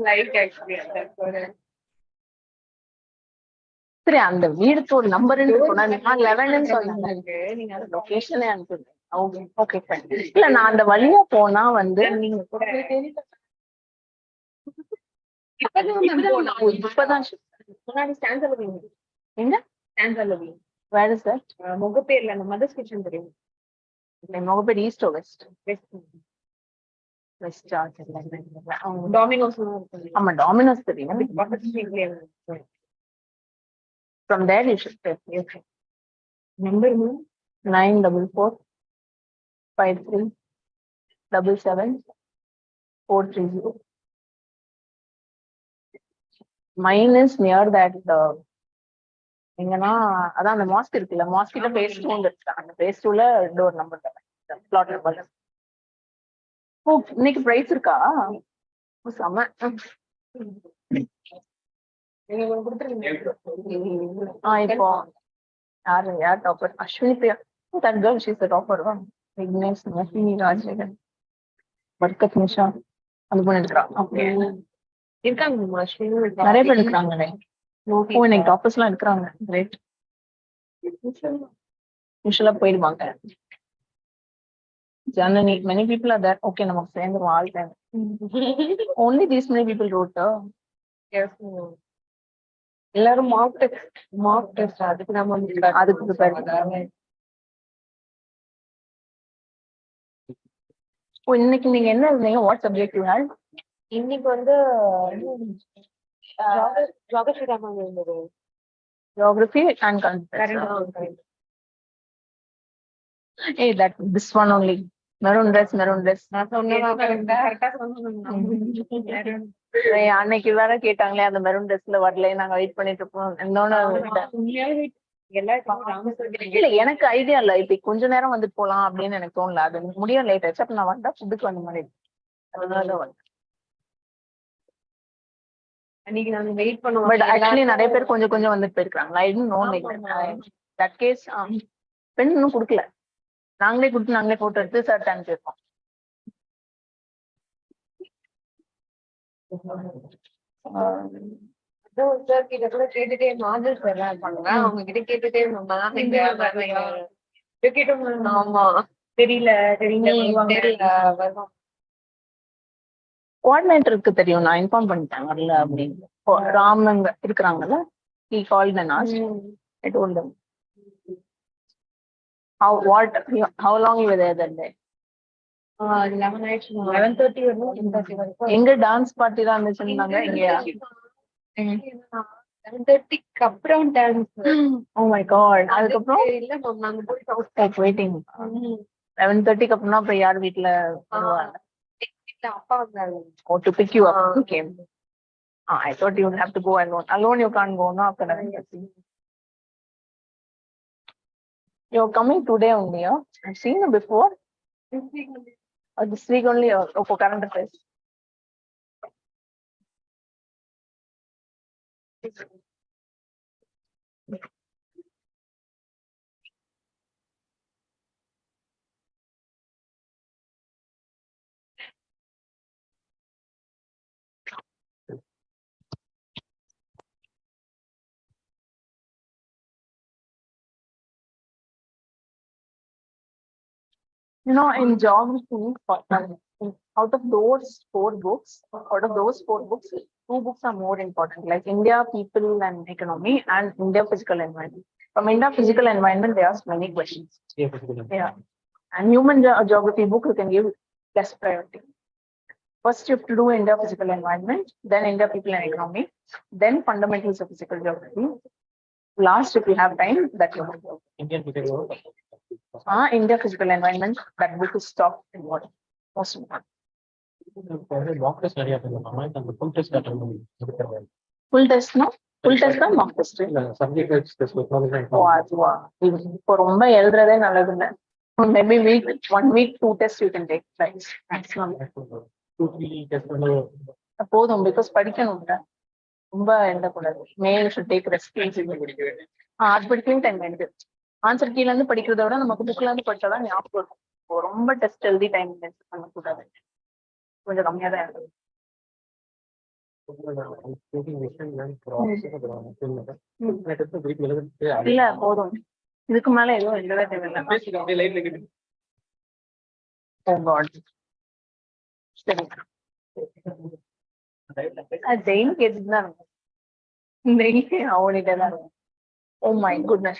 Like actually.
சரி, அந்த வீடுக்கு ஒரு நம்பர்ன்னு சொன்னா 11ன்னு சொன்னாங்க. நீங்க அந்த லொகேஷனே அனுப்புங்க. Okay fine. இல்ல, நான் அந்த வழியா போனா வந்து நீங்க இப்பதான்
முன்னாடி ஸ்டான்ஸ் எழுதுவீங்க.
எங்க
ஸ்டான்ஸ் எழுதுவீங்க.
Where is that?
முகப்பேர்ல அந்த மதர்ஸ் கிச்சன் தெரியும்.
Mogappair east west? West.
Domino's.
ஆமா, டாமினோஸ் தெரியும். From there you should pay. Okay.
Number
94453777430. Mine is near that எங்கன்னா அதான் அந்த மாஸ்க் இருக்குல்ல, மாஸ்கிட்ட phase 2 இருக்கு. அந்த phase 2ல டோர் நம்பர் பிளாட் நம்பர். ஓ, இன்னைக்கு பிரைஸ் இருக்கா? செம. இப்போ யார் topper? Ashwini Priya. That girl, she's the topper. Vignesh, Nasini, Rajegan, Barkath, Nisha அந்த பொண்ணு எடுக்கிறான்.
இருக்காங்க
நிறைய பேர் எடுக்கிறாங்களே. ஓ, இன்னைக்கு டாப்பர்ஸ் எல்லாம் எடுக்கிறாங்க. கிரேட். யூஸ்வலா போயிடுவாங்க. Janani, many people are there. Okay, நமக்கு சேர்ந்துரும் all time. Only these many people wrote.
எல்லாரும் மார்க் டெஸ்ட் அதுக்கு நம்ம
அதுக்கு ப்ரிப்பேர். ஓ, இன்னைக்கு நீங்க என்ன இருந்தீங்க? What subject you had?
இன்னைக்கு வந்து ஜியோகிராஃபி தான் இருந்தது.
Geography and current. Hey, this one only. Maroon dress.
நான் சொன்னேன் கரெக்டா சொன்னேன்.
அன்னைக்கு வேற கேட்டாங்களே அந்த மெரூன் ட்ரெஸ்ல வரல, நாங்க வெயிட் பண்ணிட்டு இருப்போம். இல்ல, எனக்கு ஐடியா இல்ல. இப்ப கொஞ்ச நேரம் வந்துட்டு போலாம் அப்படின்னு எனக்கு தோணல. அது முடியும் லேட் ஆச்சு. அப்ப நான் வந்தா ஃபுட்டுக்கு வந்த மாதிரி. அதனால
அன்னைக்கு நாங்க வெயிட் பண்ணுவோம்.
பட் ஆக்சுவலி நிறைய பேர் கொஞ்சம் வந்துட்டு போயிருக்காங்க. I don't know like that case. பெண் இன்னும் கொடுக்கல. நாங்களே கொடுத்து நாங்களே போட்டோ எடுத்து சார் அனுப்பியிருக்கோம்.
சார் கிட்ட கூட கேட்டுட்டே மாடல் சார் இருப்பாங்க. அவங்க கிட்ட கேட்டுட்டே ஆமா தெரியல வருவாங்க.
கோஆர்டினேட்டருக்கு தெரியும், நான் இன்ஃபார்ம் பண்ணிட்டேன் வரல அப்படின்னு. ராமங்க இருக்கிறாங்கல்ல, he called and asked. I told them. How long you were there that day?
11:30 வரைக்கும்.
எங்க டான்ஸ் பார்ட்டி தான் இருந்துச்சுன்னாங்க. இங்கயா?
11:30க்கு அப்புறம் டான்ஸ்.
Oh my god. அதுக்கப்புறம்
இல்ல மேம், நாங்க போய்
வெயிட்டிங். 11:30க்கு அப்புறம் அப்புறம் யார் வீட்டுல வருவாங்க?
அப்பா வந்தாரு.
Oh, to pick you up. Okay. I thought you would have to go alone. Alone you can't go, no? After 11:30. You're coming today only, huh? I've seen you before.
This week only, or for current affairs? In geography, out of those four books, two books are more important, like India, People and Economy, and India Physical Environment. From India Physical Environment, they ask many questions. Yeah. And human geography book, you can give less priority. First, you have to do India Physical Environment, then India People and Economy, then Fundamentals of Physical Geography. Last, if you have time, that you will. India Physical Environment, that book is top important. Most important. Full test, no? Full test தான் mock test. இப்போ ரொம்ப எழுதுறதே நல்லது இல்ல. Maybe one week, 2 tests you can take, like maximum. போதும், because படிக்கணும்ல. ரொம்ப எழுதக்கூடாது. Mail should take responsibility. அது படிக்கவே டைம் வேணுது. ஆன்சர் கீழ இருந்து படிக்கிறத விட நமக்கு புக்ல இருந்து படிச்சாதான் ஞாபகம் இருக்கும். ரொம்ப டெஸ்ட் எழுதி டைம் வேஸ்ட் பண்ணக்கூடாது. கொஞ்சம் கம்மியா தான் எழுதணும். இல்ல போதும், இதுக்கு மேல எதுவும் எழுதவே தேவையில்லை. சரி, டெய்லி கேட்டுட்டு தான் இருக்கும். டெய்லி அவனிட்டே தான் இருக்கும். Oh my goodness.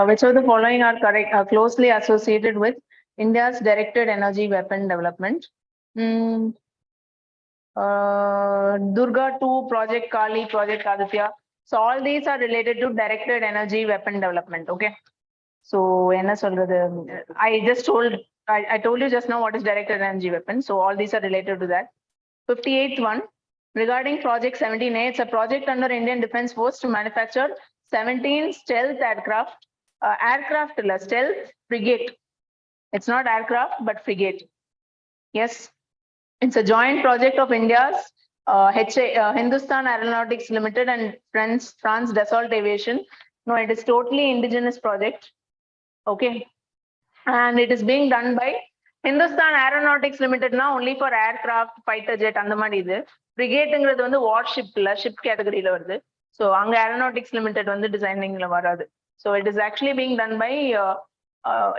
Which of the following are correct, closely associated with India's directed energy weapon development? Hmm. Durga 2, Project Kali, Project Aditya. So all these are related to directed energy weapon development. Okay. So I just told I told you just now what is directed energy weapon. So all these are related to that. 58th one, regarding Project 17A, it's a project under Indian Defence Force to manufacture 17 stealth aircraft, stealth frigate. It's not aircraft, but frigate. Yes, it's a joint project of India's Hindustan Aeronautics Limited and France Dassault Aviation. No, it is totally indigenous project. Okay, and it is being done by Hindustan Aeronautics Limited now only for aircraft, fighter jet அந்த மாதிரி இது. Frigateங்கிறது வந்து warship இல்ல, ship categoryல வருது. So அங்க Aeronautics Limited வந்து designing-ல வராது. So it is actually being done by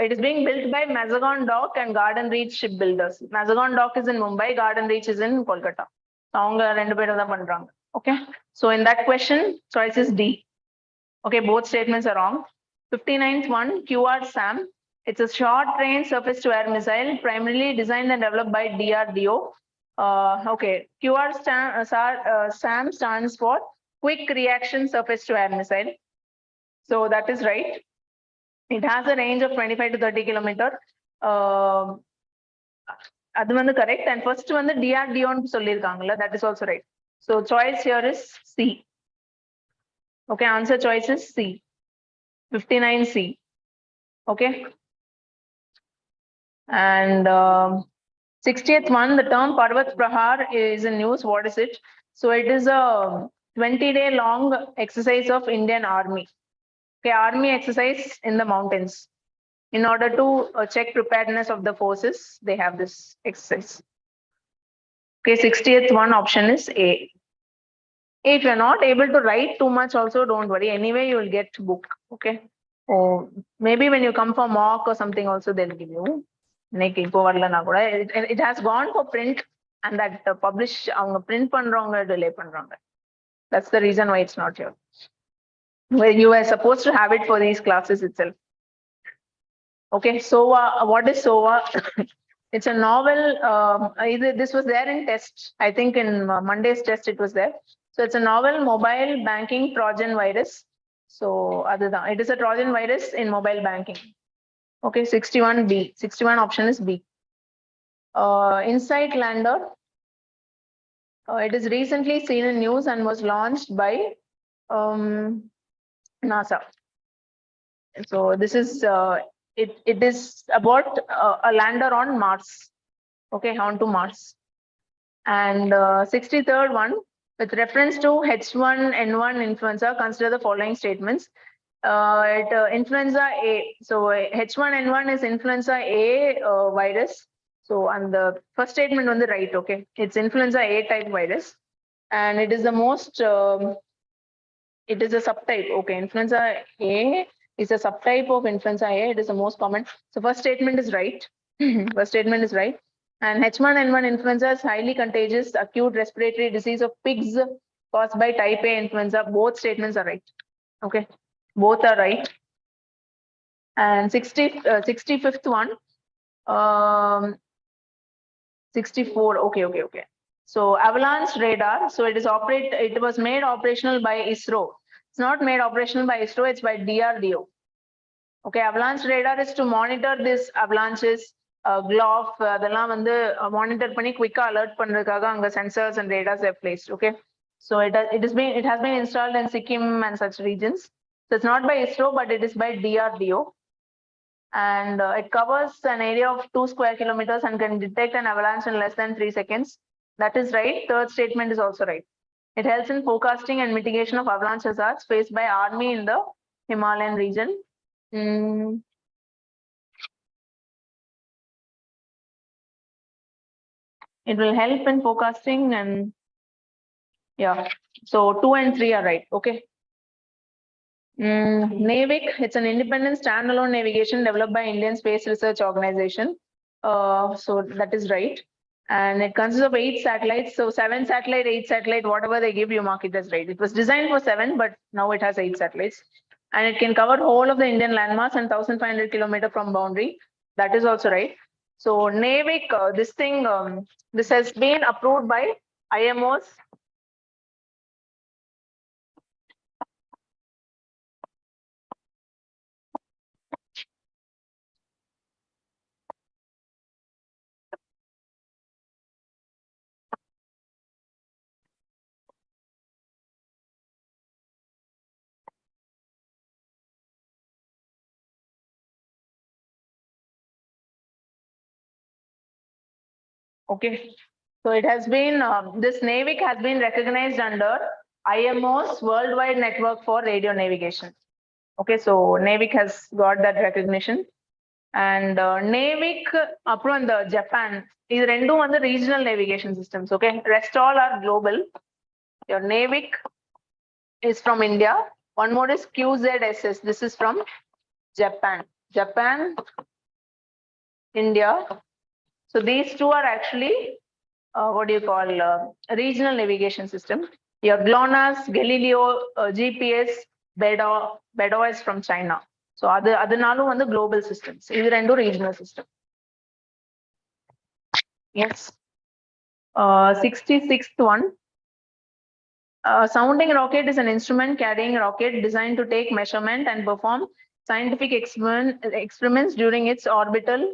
it is being built by Mazagon Dock and Garden Reach shipbuilders. Mazagon Dock is in Mumbai, Garden Reach is in Kolkata. அவங்க ரெண்டு பேரும் தான் பண்றாங்க. Okay. So in that question, choice is D. Okay, both statements are wrong. 59th one, QR-SAM. It's a short-range surface-to-air missile, primarily designed and developed by DRDO. Okay, QR-SAM stands for Quick Reaction Surface-to-Air Missile. So that is right. It has a range of 25 to 30 kilometers. அது வந்து correct. And first வந்து DRDO ன்னு சொல்லிருக்காங்கல்ல, that is also right. So choice here is C. Okay, answer choice is C. 59C. Okay. And 60th one, the term Parvat Prahar is in news. What is it? So it is a 20-day long exercise of Indian Army. Okay, army exercise in the mountains. In order to check preparedness of the forces, they have this exercise. Okay, 60th one option is A. If you're not able to write too much also, don't worry. Anyway, you will get book. Okay. Or maybe when you come for mock or something also, they'll give you. It has gone for print and that publish அவங்க print பண்றவங்க delay பண்றாங்க. That's the reason why it's not here. Well, you are supposed to have it for these classes itself. Okay, SOVA. What is SOVA? It's a novel. This was there in test. I think in Monday's test it was there. So it's a novel mobile banking Trojan virus. So it is a Trojan virus in mobile banking. Okay, 61B. 61 option is B. Insight lander. It is recently seen in news and was launched by NASA. So this is it is about a lander on Mars. Okay, onto Mars. And 63rd one, with reference to H1N1 influenza, consider the following statements. Influenza A. So H1N1 is influenza A virus. So and the first statement on the right, okay, it's influenza A type virus, and it is the most. It is a subtype. Okay, influenza A is a subtype of influenza A. It is the most common. So first statement is right. First statement is right. And H1N1 influenza is highly contagious acute respiratory disease of pigs caused by type A influenza. Both statements are right. Okay, both are right. And 65th one, 64. Okay. So avalanche radar. So it was made operational by ISRO. It's not made operational by ISRO. It's by DRDO. Okay, avalanche radar is to monitor this avalanches. GLOF அதெல்லாம் வந்து monitor பண்ணி quick alert பண்றதுக்காக அங்க sensors and radars are placed. Okay, so it has been installed in Sikkim and such regions. So it's not by ISRO, but it is by DRDO, and it covers an area of 2 square kilometers and can detect an avalanche in less than 3 seconds. That is right. Third statement is also right. It helps in forecasting and mitigation of avalanche hazards faced by army in the Himalayan region. It will help in forecasting and yeah. So 2 and 3 are right. Okay. NAVIC, it's an independent standalone navigation developed by Indian Space Research Organization. So that is right. And it consists of 8 satellites. So 7 satellite, 8 satellite, whatever they give you, mark it as right. It was designed for 7, but now it has 8 satellites. and it can cover whole of the Indian landmass and 1,500 kilometer from boundary. That is also right. So NAVIC, this has been approved by IMO's. Okay, so it has been, this NAVIC has been recognized under IMO's Worldwide Network for Radio Navigation. Okay, so NAVIC has got that recognition. And NAVIC, apron the Japan, is rendu on the regional navigation systems. Okay, rest all are global. Your NAVIC is from India. One more is QZSS. This is from Japan. Japan, India. So these two are actually what do you call regional navigation system. Your GLONASS, Galileo, GPS, Beidou is from China. So adanalu on the global systems. This is regional system. Yes. 66th one. Sounding rocket is an instrument carrying a rocket designed to take measurement and perform scientific experiments during its orbital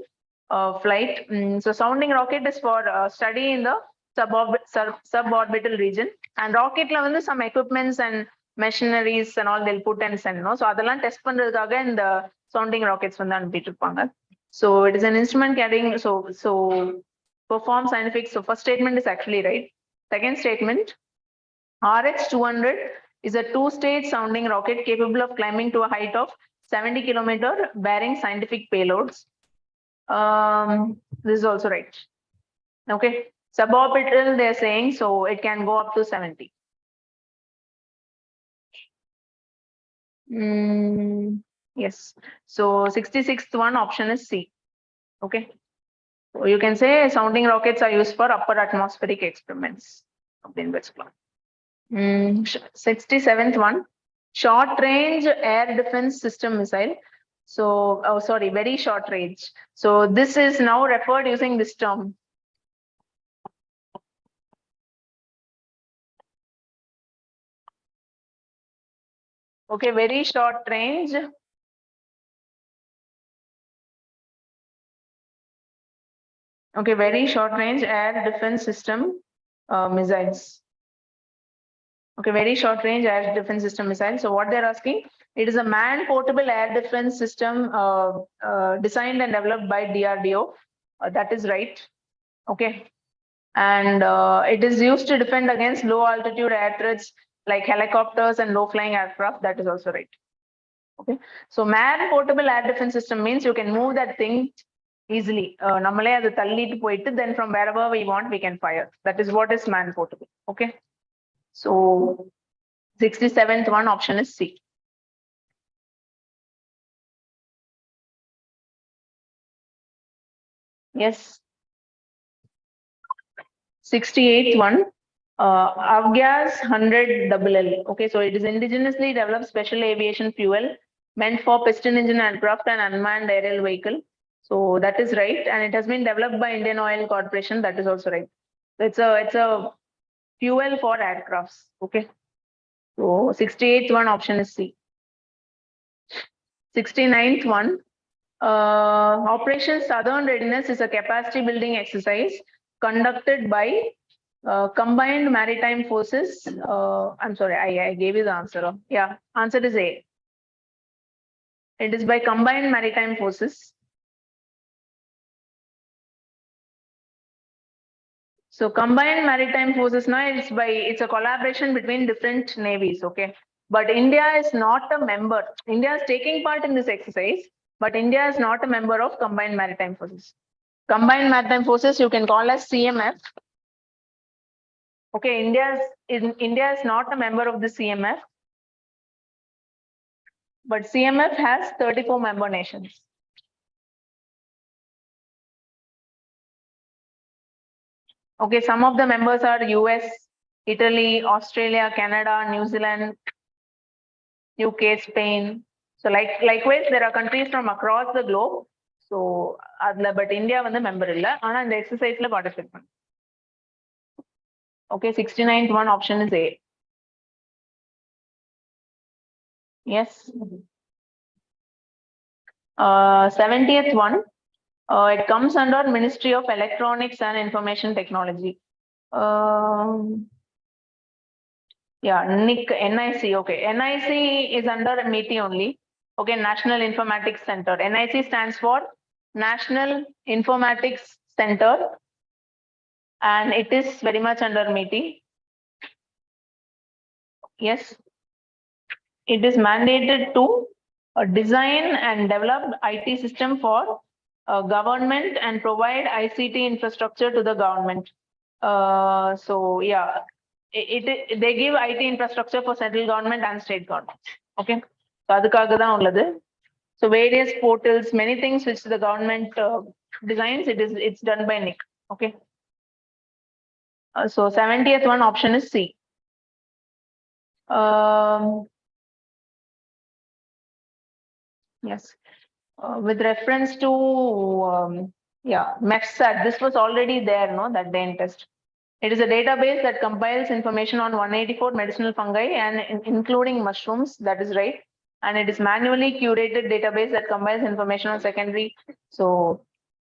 flight. So sounding rocket is for study in the suborbital region, and rocket level some equipments and machineries and all they'll put and send. No? So அதெல்லாம் test பண்றதுக்காக இந்த sounding rockets வந்து அனுப்பிட்டு இருப்பாங்க. So it is an instrument carrying, so perform scientific. So first statement is actually right. Second statement, RH-200 is a two-stage sounding rocket capable of climbing to a height of 70 kilometer, bearing scientific payloads. This is also right. Okay, suborbital they're saying, so it can go up to 70. Yes, so 66th one option is C. Okay, so you can say sounding rockets are used for upper atmospheric experiments. 67th one, short range air defense system missile. So, oh sorry, very short range. So this is now referred using this term. Okay, very short range. Okay, very short range air defense system missiles. Okay, very short range air defense system missile. So what they're asking, it is a man-portable air defense system designed and developed by DRDO. That is right. Okay, and it is used to defend against low altitude air threats like helicopters and low flying aircraft. That is also right. Okay, so man-portable air defense system means you can move that thing easily. நம்மளே அது தள்ளிட்டு போயிட்டு then from wherever we want we can fire. That is what is man-portable. Okay. So 67th one option is C. Yes. 68th one, Avgas 100LL. Okay, so it is indigenously developed special aviation fuel meant for piston engine aircraft and unmanned aerial vehicle. So that is right, and it has been developed by Indian Oil Corporation. That is also right. So it's a fuel for aircrafts. Okay. So 68th one option is C. 69th one, Operation Southern Readiness is a capacity building exercise conducted by combined maritime forces. I'm sorry, I gave you the answer. Yeah, answer is A. It is by combined maritime forces. So combined maritime forces now it's a collaboration between different navies. Okay, but India is not a member. India is taking part in this exercise, but India is not a member of combined maritime forces. Combined maritime forces you can call as CMF. Okay, India is not a member of the CMF, but CMF has 34 member nations. Okay, some of the members are US, Italy, Australia, Canada, New Zealand. UK, Spain. So likewise, there are countries from across the globe. So, but India வந்து member இல்ல. ஆனா இந்த exerciseல participate பண்ணு. Okay, 69th one option is A. Yes. 70th one, it comes under Ministry of Electronics and Information Technology. Yeah, NIC, okay. NIC is under MITI only. Okay, National Informatics Center. NIC stands for National Informatics Center, and it is very much under MITI. Yes. It is mandated to design and develop IT system for government and provide ICT infrastructure to the government. So yeah, they give IT infrastructure for central government and state government. Okay, so அதுக்காக தான் உள்ளது. So various portals, many things which the government designs, it's done by NIC. Okay. So 70th one option is C. Yes. With reference to MEFSAT, this was already there, no, that day in test. It is a database that compiles information on 184 medicinal fungi and including mushrooms, that is right. And it is manually curated database that compiles information on secondary. So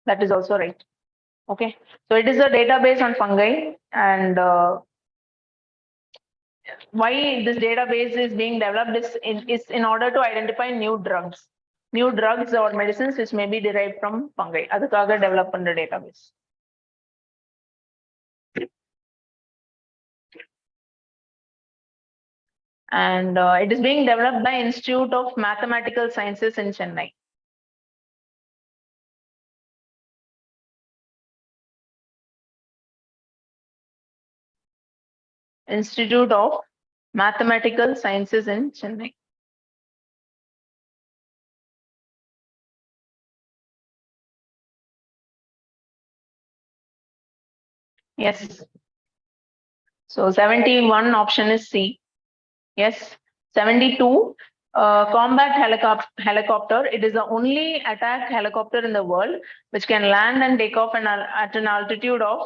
that is also right. Okay. So it is a database on fungi, and why this database is being developed is in order to identify new drugs or medicines which may be derived from fungi. அதுக்காக develop பண்ற database. And it is being developed by Institute of Mathematical Sciences in Chennai. Institute of Mathematical Sciences in Chennai. Yes. So 71 option is C. Yes. 72, combat helicopter. It is the only attack helicopter in the world which can land and take off at an altitude of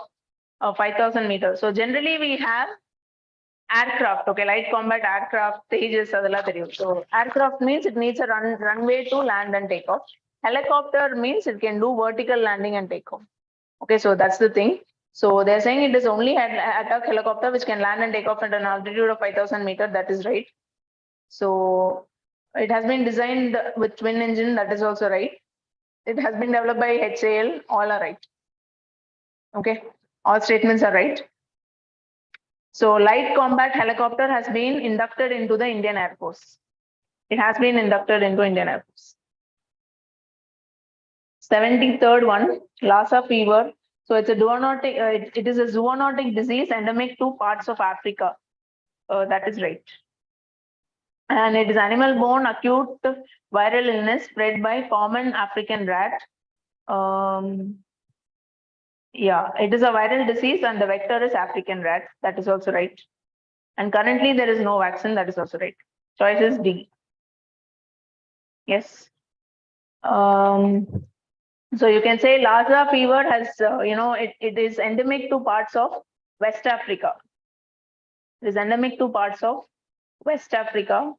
5,000 meters. So generally we have aircraft, okay, light combat aircraft, Tejas, adala theriyum. So aircraft means it needs a runway to land and take off. Helicopter means it can do vertical landing and take off. Okay, so that's the thing. So they're saying it is only attack helicopter which can land and take off at an altitude of 5,000 meters. That is right. So it has been designed with twin engine. That is also right. It has been developed by HAL. All are right. Okay, all statements are right. So light combat helicopter has been inducted into the Indian Air Force. It has been inducted into Indian Air Force. 73rd one, Lassa fever. So it's a zoonotic. It is a zoonotic disease endemic to parts of Africa. That is right. And it is animal-borne acute viral illness spread by common African rat. Yeah, it is a viral disease and the vector is African rat. That is also right. And currently there is no vaccine. That is also right. Choice is D. Yes. So you can say Lassa fever has, it is endemic to parts of West Africa. It is endemic to parts of West Africa.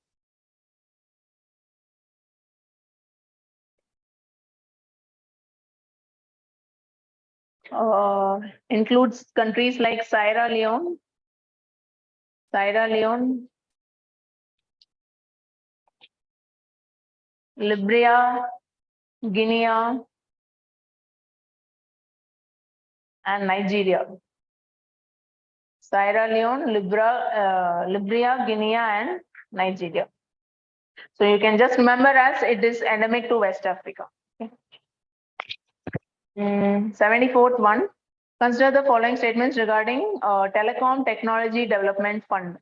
Includes countries like Sierra Leone, Liberia, Guinea, and Nigeria. Sierra Leone, Liberia, Guinea, and Nigeria. So you can just remember as it is endemic to West Africa. Okay. 74th one. Consider the following statements regarding Telecom Technology Development Fund.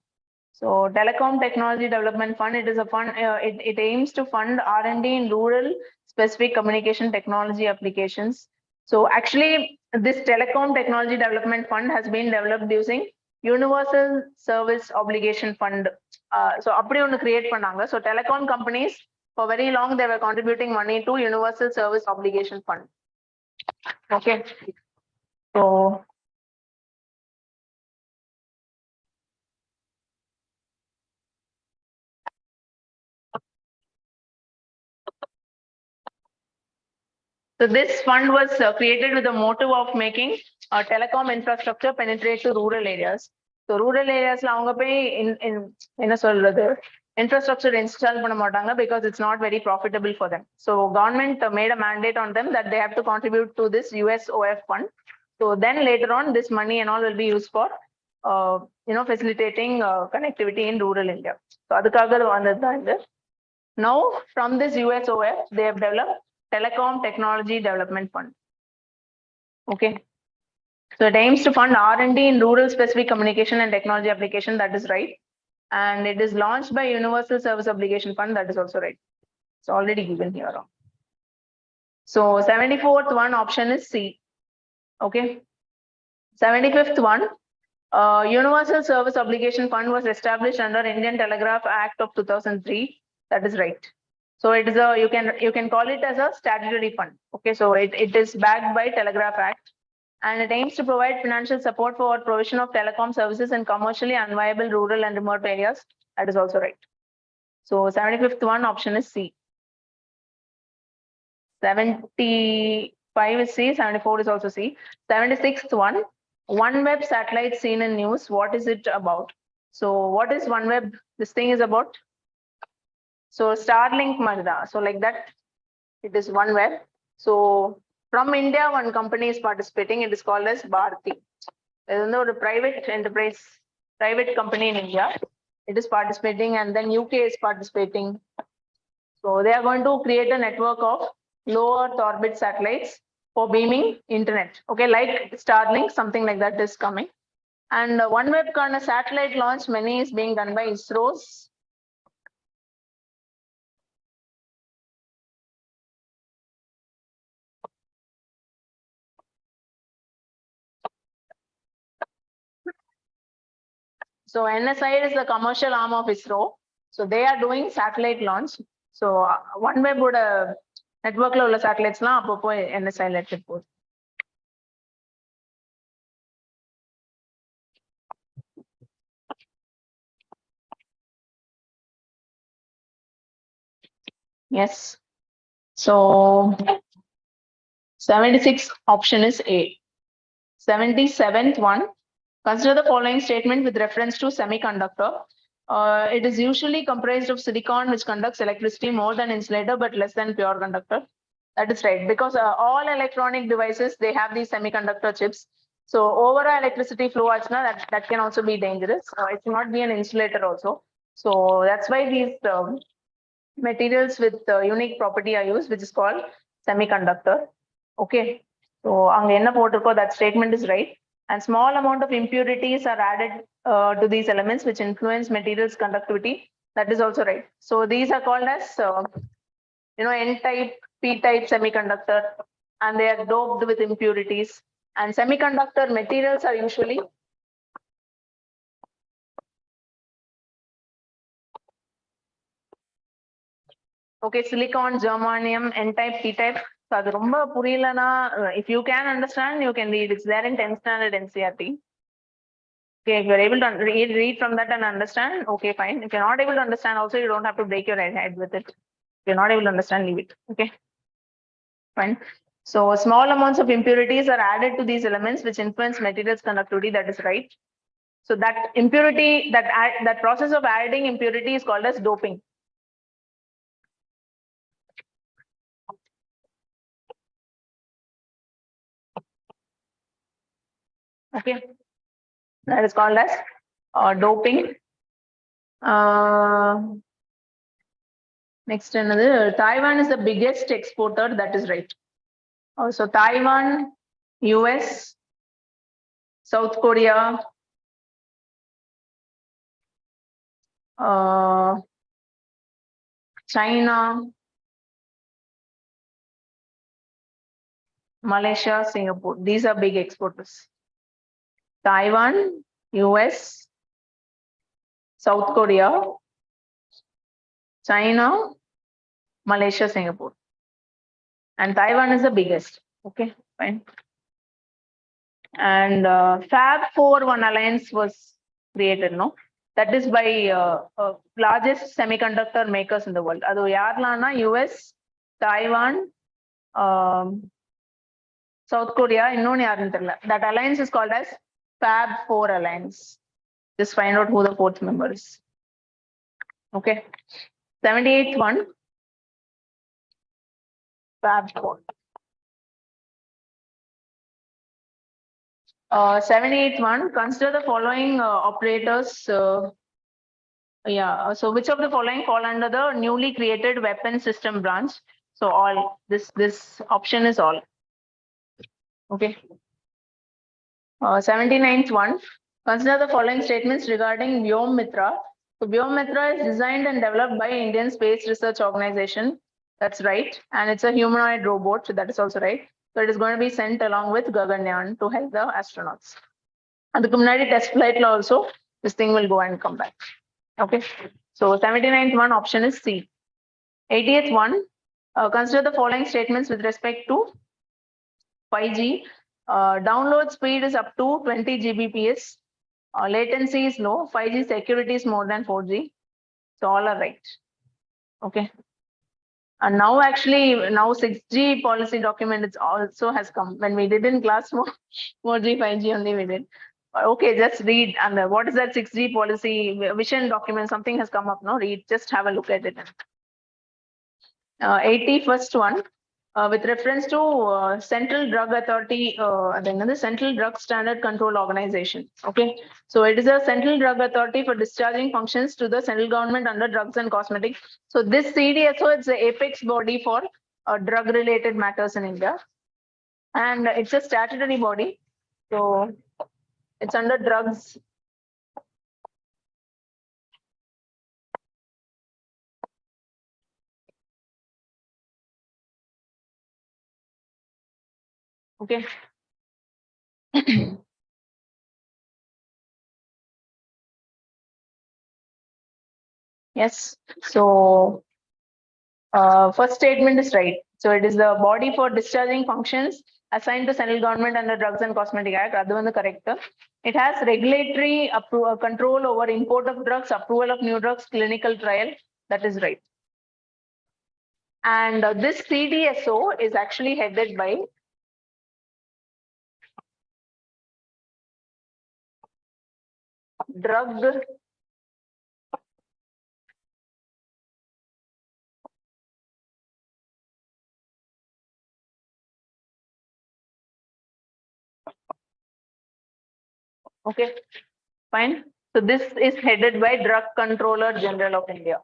So Telecom Technology Development Fund, it is a fund, it aims to fund R&D in rural specific communication technology applications. So actually this Telecom Technology Development Fund has been developed using Universal Service Obligation Fund So அப்படி ஒன்று create பண்ணாங்க. So telecom companies for very long they were contributing money to Universal Service Obligation Fund. Okay. So this fund was created with the motive of making telecom infrastructure penetrate to rural areas. So rural areas la avanga pay in என்ன சொல்றது infrastructure install பண்ண மாட்டாங்க because it's not very profitable for them. So government made a mandate on them that they have to contribute to this USOF fund. So then later on this money and all will be used for facilitating connectivity in rural India. So அதுக்காக வந்தது தான் இது. Now from this USOF they have developed Telecom Technology Development Fund. Okay. So it aims to fund R&D in rural specific communication and technology application. That is right. And it is launched by Universal Service Obligation Fund. That is also right. It's already given here. So 74th one option is C. Okay. 75th one, Universal Service Obligation Fund was established under Indian Telegraph Act of 2003. That is right. So it is you can call it as a statutory fund. Okay, so it is backed by Telegraph Act, and it aims to provide financial support for provision of telecom services in commercially unviable rural and remote areas. That is also right. So 75th one option is C. 75 is C, 74 is also C. 76th one, OneWeb satellite seen in news. What is it about? So what is OneWeb? This thing is about. So Starlink Magda. So like that, it is OneWeb. So from India, one company is participating. It is called as Bharti. There is no private enterprise, private company in India. It is participating, and then UK is participating. So they are going to create a network of low Earth orbit satellites for beaming internet. Okay, like Starlink, something like that is coming. And OneWeb kind of satellite launch, many is being done by ISRO's. So NSI is the commercial arm of ISRO. So they are doing satellite launch. So OneWeb would network la ulla satellites la appo NSI let it go. Yes. So 76th option is A. 77th one, consider the following statement with reference to semiconductor. It is usually comprised of silicon which conducts electricity more than insulator but less than pure conductor. That is right, because all electronic devices, they have these semiconductor chips. So over electricity flow, that can also be dangerous. It cannot be an insulator also. So that's why these materials with unique property are used, which is called semiconductor. Okay. So anga enna potirukko, that statement is right. And small amount of impurities are added to these elements which influence materials conductivity. That is also right. So these are called as N-type, P-type semiconductor, and they are doped with impurities. And semiconductor materials are usually silicon, germanium, N-type, P-type. So அது ரொம்ப புரியலனா, if you can understand, you can read. It's there in 10th standard NCERT. Okay, if you're able to read from that and understand, okay, fine. If you're not able to understand also, you don't have to break your head with it. If you're not able to understand, leave it. Okay, fine. So small amounts of impurities are added to these elements which influence materials conductivity. That is right. So that impurity, that process of adding impurity is called as doping. Okay, that is called as doping. Next, another, Taiwan is the biggest exporter. That is right. So Taiwan, US, South Korea, China, Malaysia, Singapore. These are big exporters. Taiwan, US, South Korea, China, Malaysia, Singapore. And Taiwan is the biggest. Okay, fine. And Fab 4 one alliance was created, no? That is by largest semiconductor makers in the world. Adu yarlana US, Taiwan, South Korea, innonu yarnu therilla. That alliance is called as Fab 4 alliance. Just find out who the fourth member is. Okay. 78th one. Fab 4. 78th one, consider the following operators. So which of the following fall under the newly created weapon system branch? So all, this option is all. Okay. 79th one, consider the following statements regarding Vyom-Mitra. So Vyom-Mitra is designed and developed by Indian Space Research Organization. That's right. And it's a humanoid robot. So that is also right. So it is going to be sent along with Gaganyaan to help the astronauts. And the community test flight also, this thing will go and come back. Okay. So 79th one option is C. 80th one, consider the following statements with respect to 5G. Download speed is up to 20 Gbps. Latency is low. 5G security is more than 4G. So all are right. Okay. And now actually, now 6G policy document is also has come. When we did in class 4G, 5G only we did. Okay, just read. And what is that 6G policy vision document? Something has come up, no? Read, just have a look at it. 81st one, with reference to Central Drug Authority, the Central Drug Standard Control Organization. Okay, so it is a Central Drug Authority for discharging functions to the central government under drugs and cosmetics. So this CDSO is the apex body for drug-related matters in India, and it's a statutory body. So it's under drugs. Okay. Yes. So first statement is right. So it is the body for discharging functions assigned to central government under Drugs and Cosmetic Act. That's the correct. It has regulatory control over import of drugs, approval of new drugs, clinical trial. That is right. And this CDSO is actually headed by drug Okay, fine. So this is headed by Drug Controller General of India.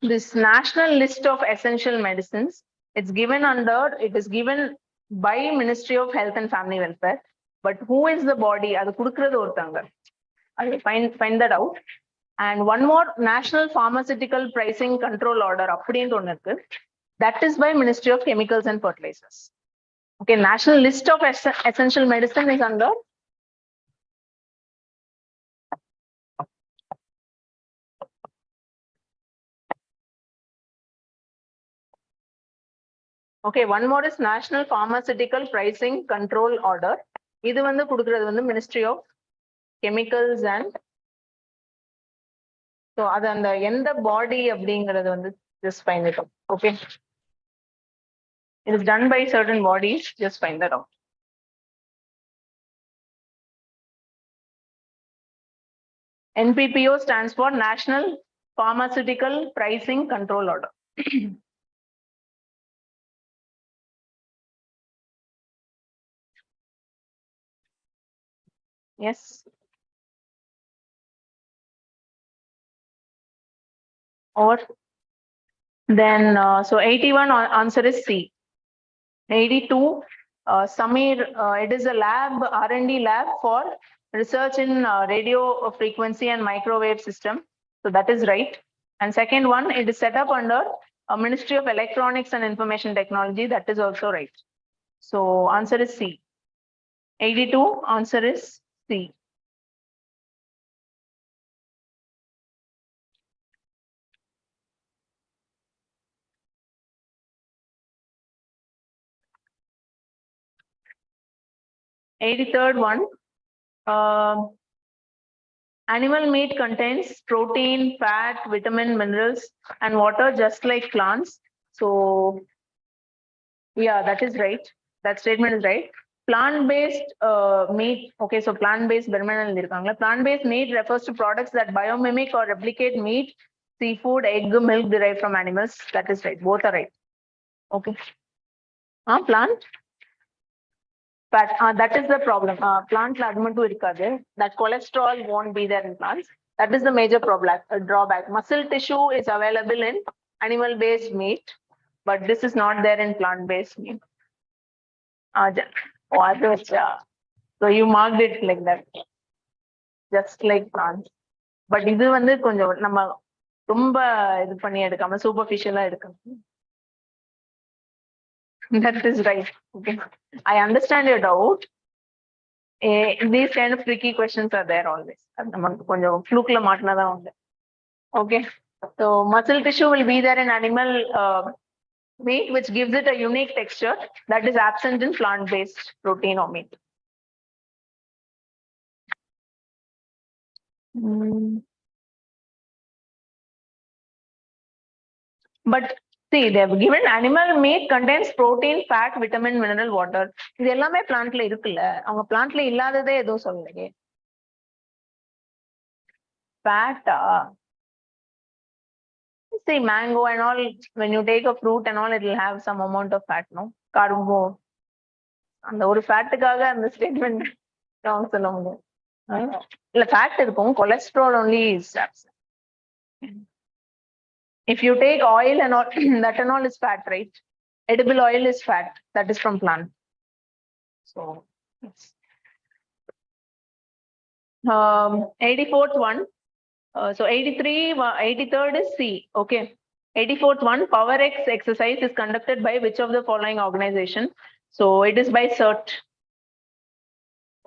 This national list of essential medicines, it is given by Ministry of Health and Family Welfare. But who is the body? I will find that out. And one more, National Pharmaceutical Pricing Control Order. That is by Ministry of Chemicals and Fertilizers. Okay, national list of essential medicine is under Okay, one more is National Pharmaceutical Pricing Control Order. This is Ministry of Chemicals and so the body just find it out. Okay. It is done by certain bodies, just find that out. NPPO stands for National Pharmaceutical Pricing Control Order. Yes. Or then, so 81 answer is C. 82, Samir, it is a lab, R&D lab for research in radio frequency and microwave system. So that is right. And second one, it is set up under a Ministry of Electronics and Information Technology. That is also right. So answer is C. 82, answer is C. Eighty-third one, animal meat contains protein, fat, vitamin, minerals, and water just like plants. So yeah, that is right. That statement is right. Plant-based meat. Okay, so plant-based plant-based meat refers to products that biomimic or replicate meat, seafood, egg, milk derived from animals. That is right. Both are right. Okay. Plant. But that is the problem. Plant that cholesterol won't be there in plants. That is the major problem, drawback. Muscle tissue is available in animal-based meat, but this is not there in plant-based meat. So you marked it like that, just like plants. But இது வந்து கொஞ்சம் நம்ம ரொம்ப இது பண்ணி எடுக்காம சூப்பர்ஃபிஷியலா எடுக்கணும். That is right. Okay. I understand your doubt. These kind of tricky questions are there always. நமக்கு கொஞ்சம் ஃப்ளூக்ல மாட்டினாதான் உண்டு. Okay. So muscle tissue will be there in animal meat, which gives it a unique texture that is absent in plant-based protein or meat. But see, they have given animal meat contains protein, fat, vitamin, mineral, water. இது எல்லாமே பிளான்ட்ல இருக்குல்ல, அவங்க பிளான்ட்ல இல்லாததே எதுவும் சொல்லலையே. Fat. See, mango and all, when you take a fruit and all, it will have some amount of fat, no? Carbo. அந்த ஒரு ஃபேட்டுக்காக அந்த statement சொல்ல முடியும். இல்ல ஃபேட் இருக்கும், cholesterol only is absent. If you take oil and all, that and all is fat, right? Edible oil is fat, that is from plant. So, yes. 84th one. So 83rd is C. Okay. 84th one, Power X exercise is conducted by which of the following organization? So it is by CERT.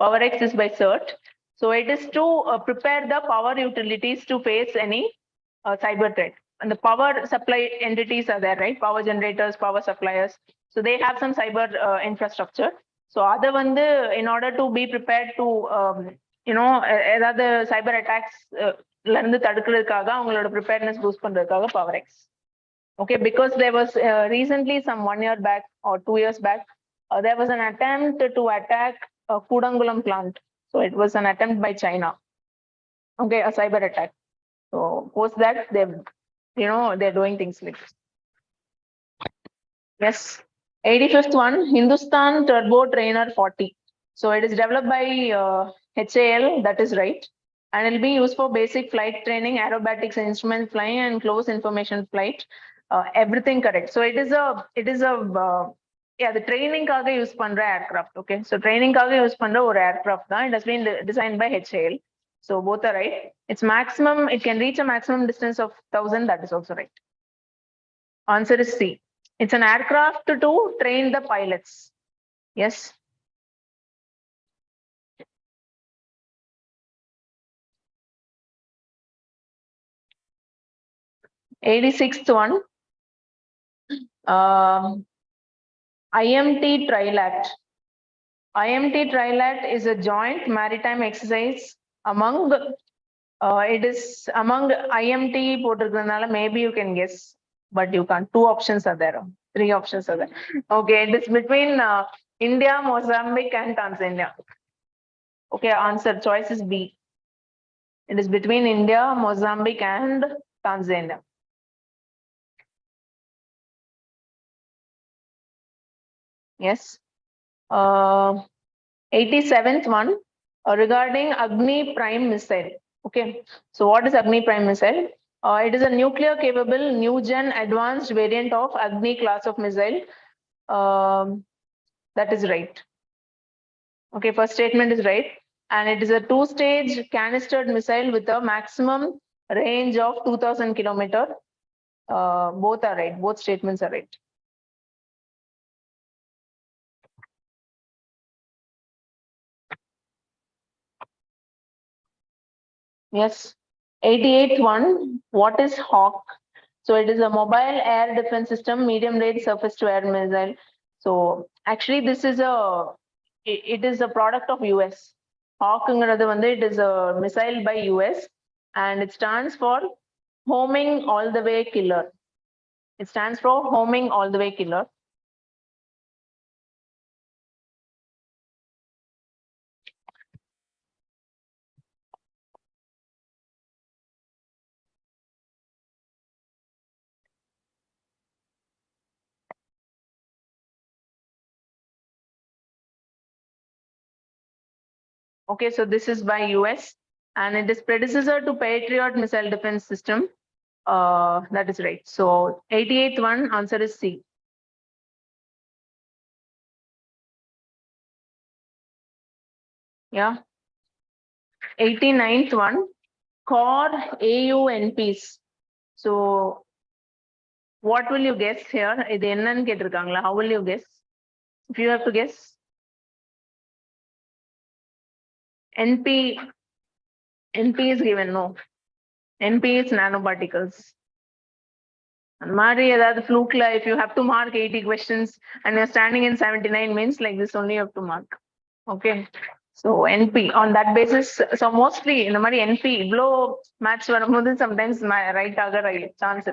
Power X is by CERT. So it is to prepare the power utilities to face any cyber threat. And the power supply entities are there, right? Power generators, power suppliers. So they have some cyber infrastructure. So other one, in order to be prepared to, ஏதாவது சைபர் attacks இருந்து தடுக்கிறதுக்காக அவங்களோட preparedness boost பண்றதுக்காக power X. Okay, because there was recently some 1 year back or 2 years back, there was an attempt to attack Kudangulam plant. So it was an attempt by China. Okay, a cyber attack. So post that, they're doing things like this. Yes. 85th one, Hindustan Turbo Trainer 40. So it is developed by HAL, that is right. And it will be used for basic flight training, aerobatics, instrument flying, and close information flight. Everything correct. So it is a the training kaga use pandra aircraft. Okay, so training kaga use pandra or aircraft da. It has been designed by HAL. So both are right. It's maximum. It can reach a maximum distance of 1,000. That is also right. Answer is C. It's an aircraft to train the pilots. Yes. Eighty-sixth one. IMT Trial Act. IMT Trial Act is a joint maritime exercise among it is among IMT போட்டிருக்கிறதுனால maybe you can guess, but you can't. 2 options are there. 3 options are there. Okay, it is between India, Mozambique, and Tanzania. Okay, answer choice is B. It is between India, Mozambique, and Tanzania. Yes. 87th one, regarding Agni Prime missile. Okay, so what is Agni Prime missile? It is a nuclear capable new gen advanced variant of Agni class of missile. That is right. Okay, first statement is right. And it is a two-stage canistered missile with a maximum range of 2000 kilometers. Both are right. Both statements are right. Yes. 88th one. What is Hawk? So it is a mobile air defense system, medium range surface to air missile. So actually, this is it is a product of US. Hawk it is a missile by US, and it stands for homing all the way killer. It stands for homing all the way killer. Okay, so this is by US, and it is predecessor to Patriot missile defense system. That is right. So 88th one, answer is C. Yeah. 89th one, core AUNPs. So what will you guess here? இது என்னன்னு கேட்டிருக்காங்களா? How will you guess? If you have to guess. NP is given, no. NP is nanoparticles. Mari, the fluke, if you have to mark 80 questions and you're standing in 79 means like this only you have to mark. Okay. So NP on that basis. So mostly in the Mari NP, blow match sometimes my right chance.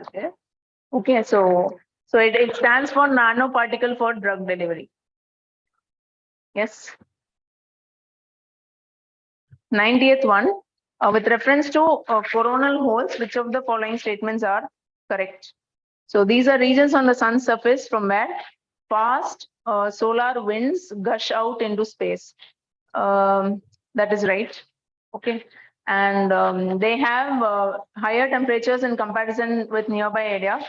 Okay, so it stands for nanoparticle for drug delivery. Yes. 90th one, with reference to coronal holes, which of the following statements are correct? So these are regions on the sun's surface from where fast solar winds gush out into space. That is right. Okay. And they have higher temperatures in comparison with nearby area.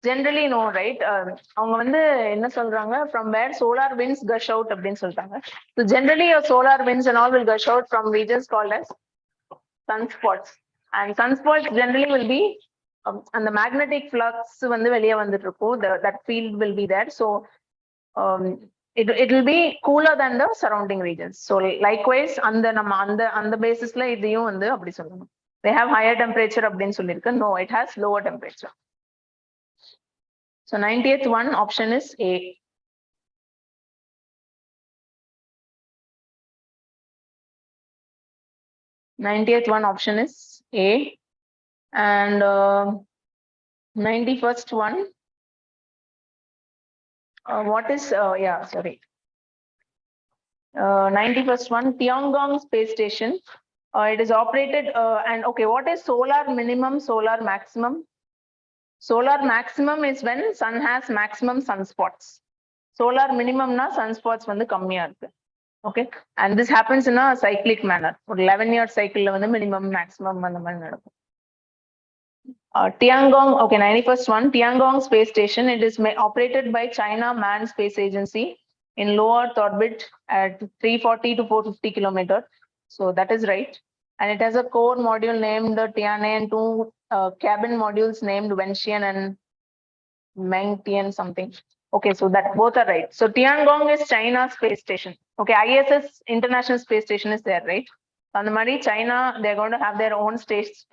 Generally, no, right? அவங்க வந்து என்ன சொல்றாங்க from where solar winds gush out அப்படின்னு சொல்றாங்க. So generally, solar winds and all will gush out from regions called as sunspots. And sunspots generally will be and the magnetic flux வந்து வெளியே வந்துட்டு இருக்கும். That field will be there. So it will be cooler than the surrounding regions. So likewise, அந்த பேசிஸ்ல இதையும் வந்து அப்படி சொல்லணும். They have higher temperature அப்படின்னு சொல்லியிருக்கு. No, it has lower temperature. So 90th one option is A. Ninetieth one option is A. And 91st one. What is, yeah, sorry. 91st one, Tiangong Space Station. It is operated, and okay, what is solar minimum, solar maximum? Solar maximum is when sun has maximum sunspots. Solar minimum na sunspots vandu kammiya irukku. Okay, and this happens in a cyclic manner. For 11-year cycle la vandu minimum maximum அந்த மாதிரி நடக்கும். Tiangong, okay, 91st one, Tiangong Space Station. It is operated by China Manned Space Agency in low Earth orbit at 340 to 450 kilometers. So that is right. And it has a core module named Tianhe and two cabin modules named Wenxian and Mengtian something. Okay, so that both are right. So Tiangong is China Space Station. Okay, ISS International Space Station is there, right? On the Mari, China, they're going to have their own space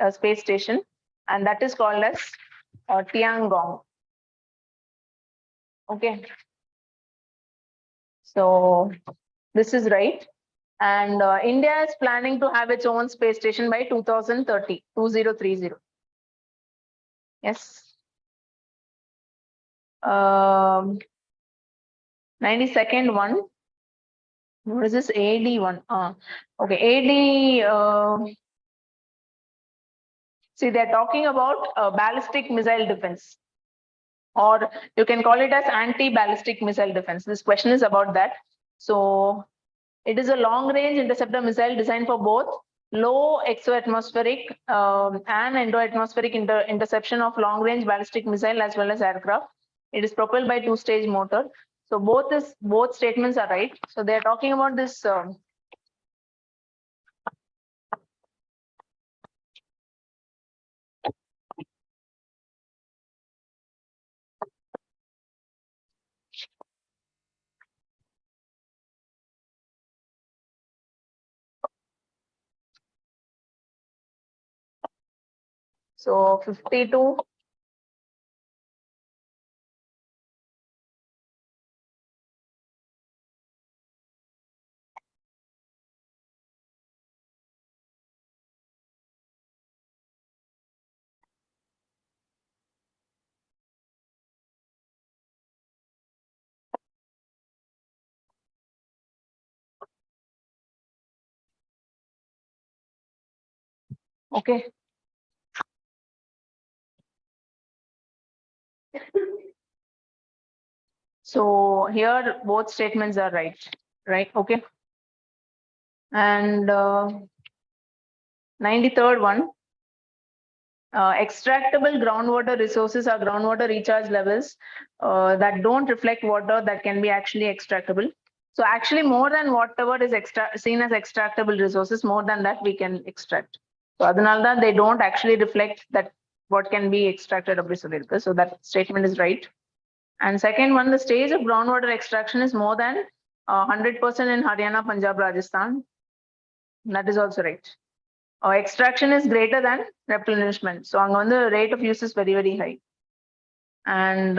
station, and that is called as Tiangong. Okay. So this is right. And India is planning to have its own space station by 2030. Yes. 92nd one. What is this? AD one. Okay, AD. See, they're talking about ballistic missile defense, or you can call it as anti-ballistic missile defense. This question is about that. So It is a long-range interceptor missile designed for both low exoatmospheric and endoatmospheric interception of long-range ballistic missile as well as aircraft. It is propelled by two-stage motor. So both statements are right. So they are talking about this. So 52. Okay. So here both statements are right? Okay. And 93rd one. Extractable groundwater resources are groundwater recharge levels that don't reflect water that can be actually extractable. So actually more than whatever is seen as extractable resources, more than that we can extract. So adanalda they don't actually reflect that what can be extracted of resources. So that statement is right. And second one, the stage of groundwater extraction is more than 100% in Haryana, Punjab, Rajasthan. That is also right. Extraction is greater than replenishment. So the rate of use is very, very high. And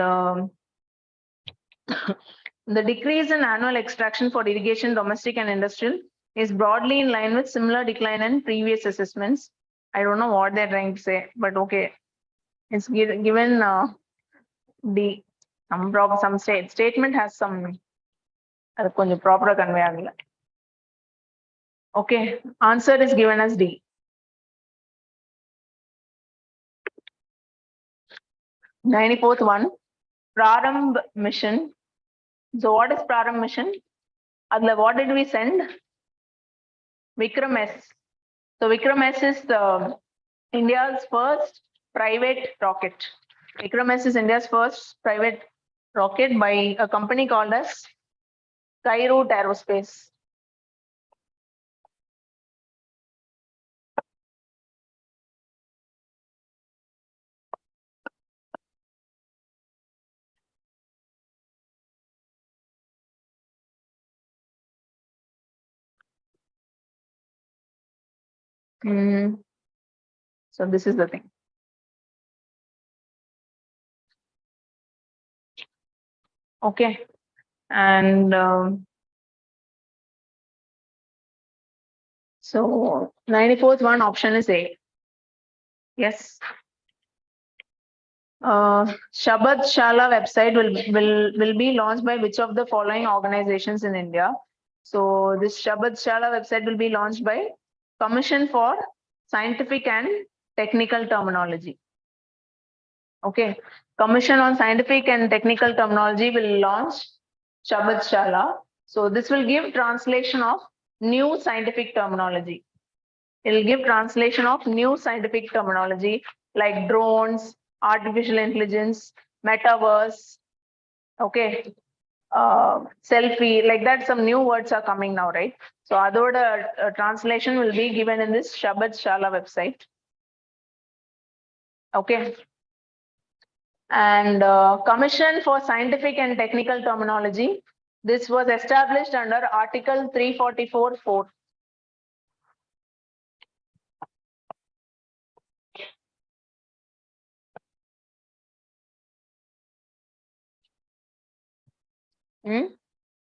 the decrease in annual extraction for irrigation, domestic and industrial is broadly in line with similar decline in previous assessments. I don't know what they're trying to say, but okay. It's given the some statement has some proper convey. Okay, answer is given as D. 94th one, Prarambh mission. So what is Prarambh mission? What did we send? Vikram S. So Vikram S is India's first private rocket. Vikram S is India's first private rocket by a company called as Skyroot Aerospace. So this is the thing. Okay. And so 94th one option is A. Yes. Shabad Shala website will be launched by which of the following organizations in India? So this Shabad Shala website will be launched by Commission for Scientific and Technical Terminology. Okay, Commission on Scientific and Technical Terminology will launch Shabad Shala. So this will give translation of new scientific terminology. It will give translation of new scientific terminology like drones, artificial intelligence, metaverse, okay, selfie, like that. Some new words are coming now, right? So other translation will be given in this Shabad Shala website. Okay. And Commission for Scientific and Technical Terminology. This was established under Article 344(4).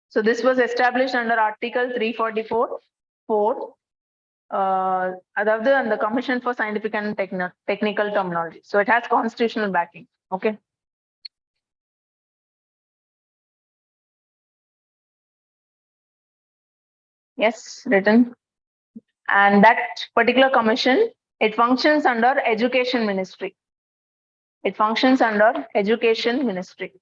So this was established under Article 344(4). And the Commission for Scientific and Technical Terminology. So it has constitutional backing. Okay. Yes, written. And that particular commission, it functions under Education Ministry. It functions under Education Ministry.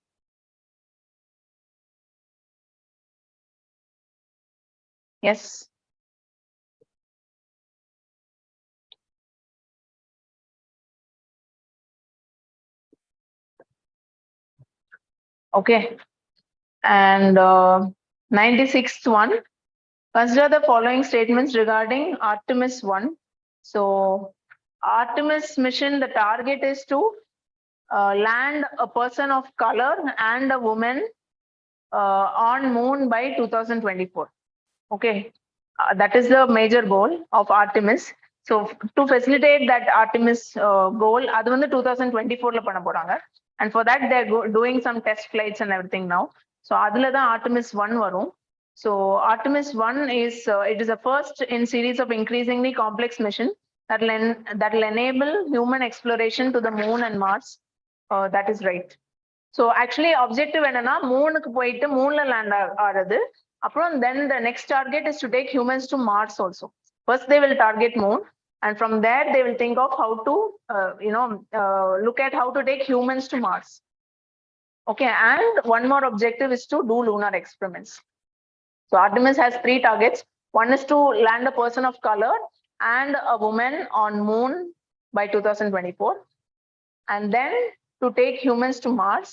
Yes. Okay. And 96th one. Consider the following statements regarding Artemis 1. So, Artemis mission, the target is to land a person of color and a woman on moon by 2024. Okay, that is the major goal of Artemis. So, to facilitate that Artemis goal, அது வந்து 2024ல பண்ண போறாங்க. And for that, they're doing some test flights and everything now. So, அதுல தான் Artemis 1 வரும். So Artemis 1 is it is the first in series of increasingly complex mission that will enable human exploration to the moon and Mars. That is right. So actually objective என்னன்னா மூணுக்கு போயிட்டு மூன்ல land ஆறது. அப்புறம் then the next target is to take humans to Mars also. First they will target moon and from there they will think of how to look at how to take humans to Mars. Okay, and one more objective is to do lunar experiments. So Artemis has 3 targets. One is to land a person of color and a woman on moon by 2024. And then to take humans to Mars.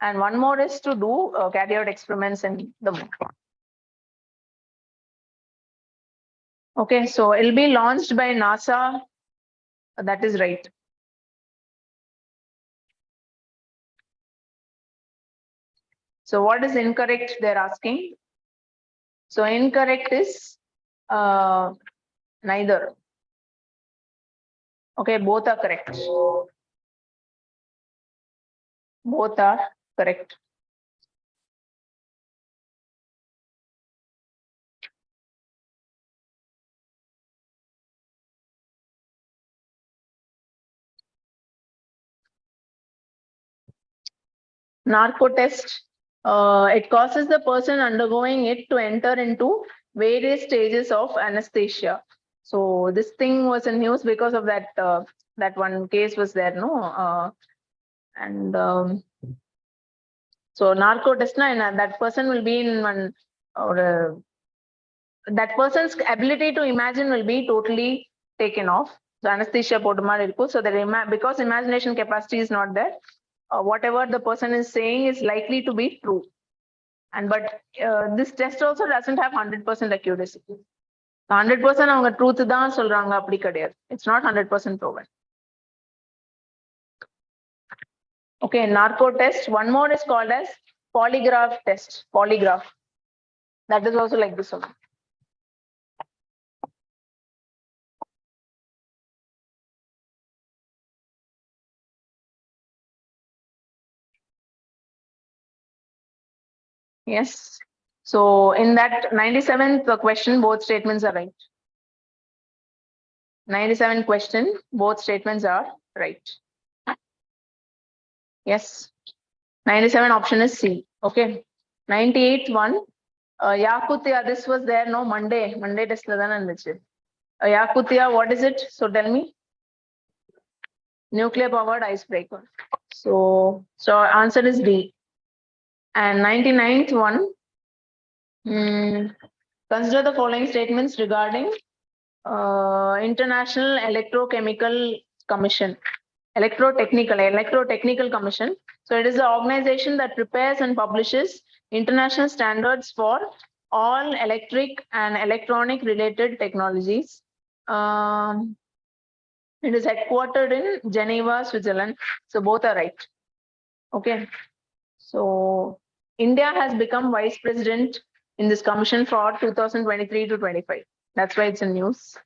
And one more is to do carry out experiments in the moon. Okay, so it'll be launched by NASA. That is right. So what is incorrect they're asking? So incorrect is neither. Okay, both are correct. Both are correct. Narco test. It causes the person undergoing it to enter into various stages of anesthesia. So this thing was in news because of that that one case was there, no? So narco test na, and that person will be in one or that person's ability to imagine will be totally taken off. So anesthesia போடுமாறு இருக்கும். So that because imagination capacity is not there, whatever the person is saying is likely to be true. And but this test also doesn't have 100% accuracy. 100% அவங்க truth தான் சொல்றாங்க அப்படி கிடையாது. It's not 100% proven. Okay, narco test. One more is called as polygraph test. Polygraph. That is also like this one. Yes. So in that 97th question, both statements are right. 97th question, both statements are right. Yes. 97 option is C. Okay. 98th one, Yakutia, this was there, no, Monday test la thana irundhuchu. Yakutia, what is it? So tell me. Nuclear powered icebreaker. So answer is D. And 99th one, consider the following statements regarding International Electrochemical Commission. Electrotechnical Commission. So it is the organization that prepares and publishes international standards for all electric and electronic related technologies. It is headquartered in Geneva, Switzerland. So both are right. Okay. So India has become vice president in this commission for 2023 to 25. That's why it's in news.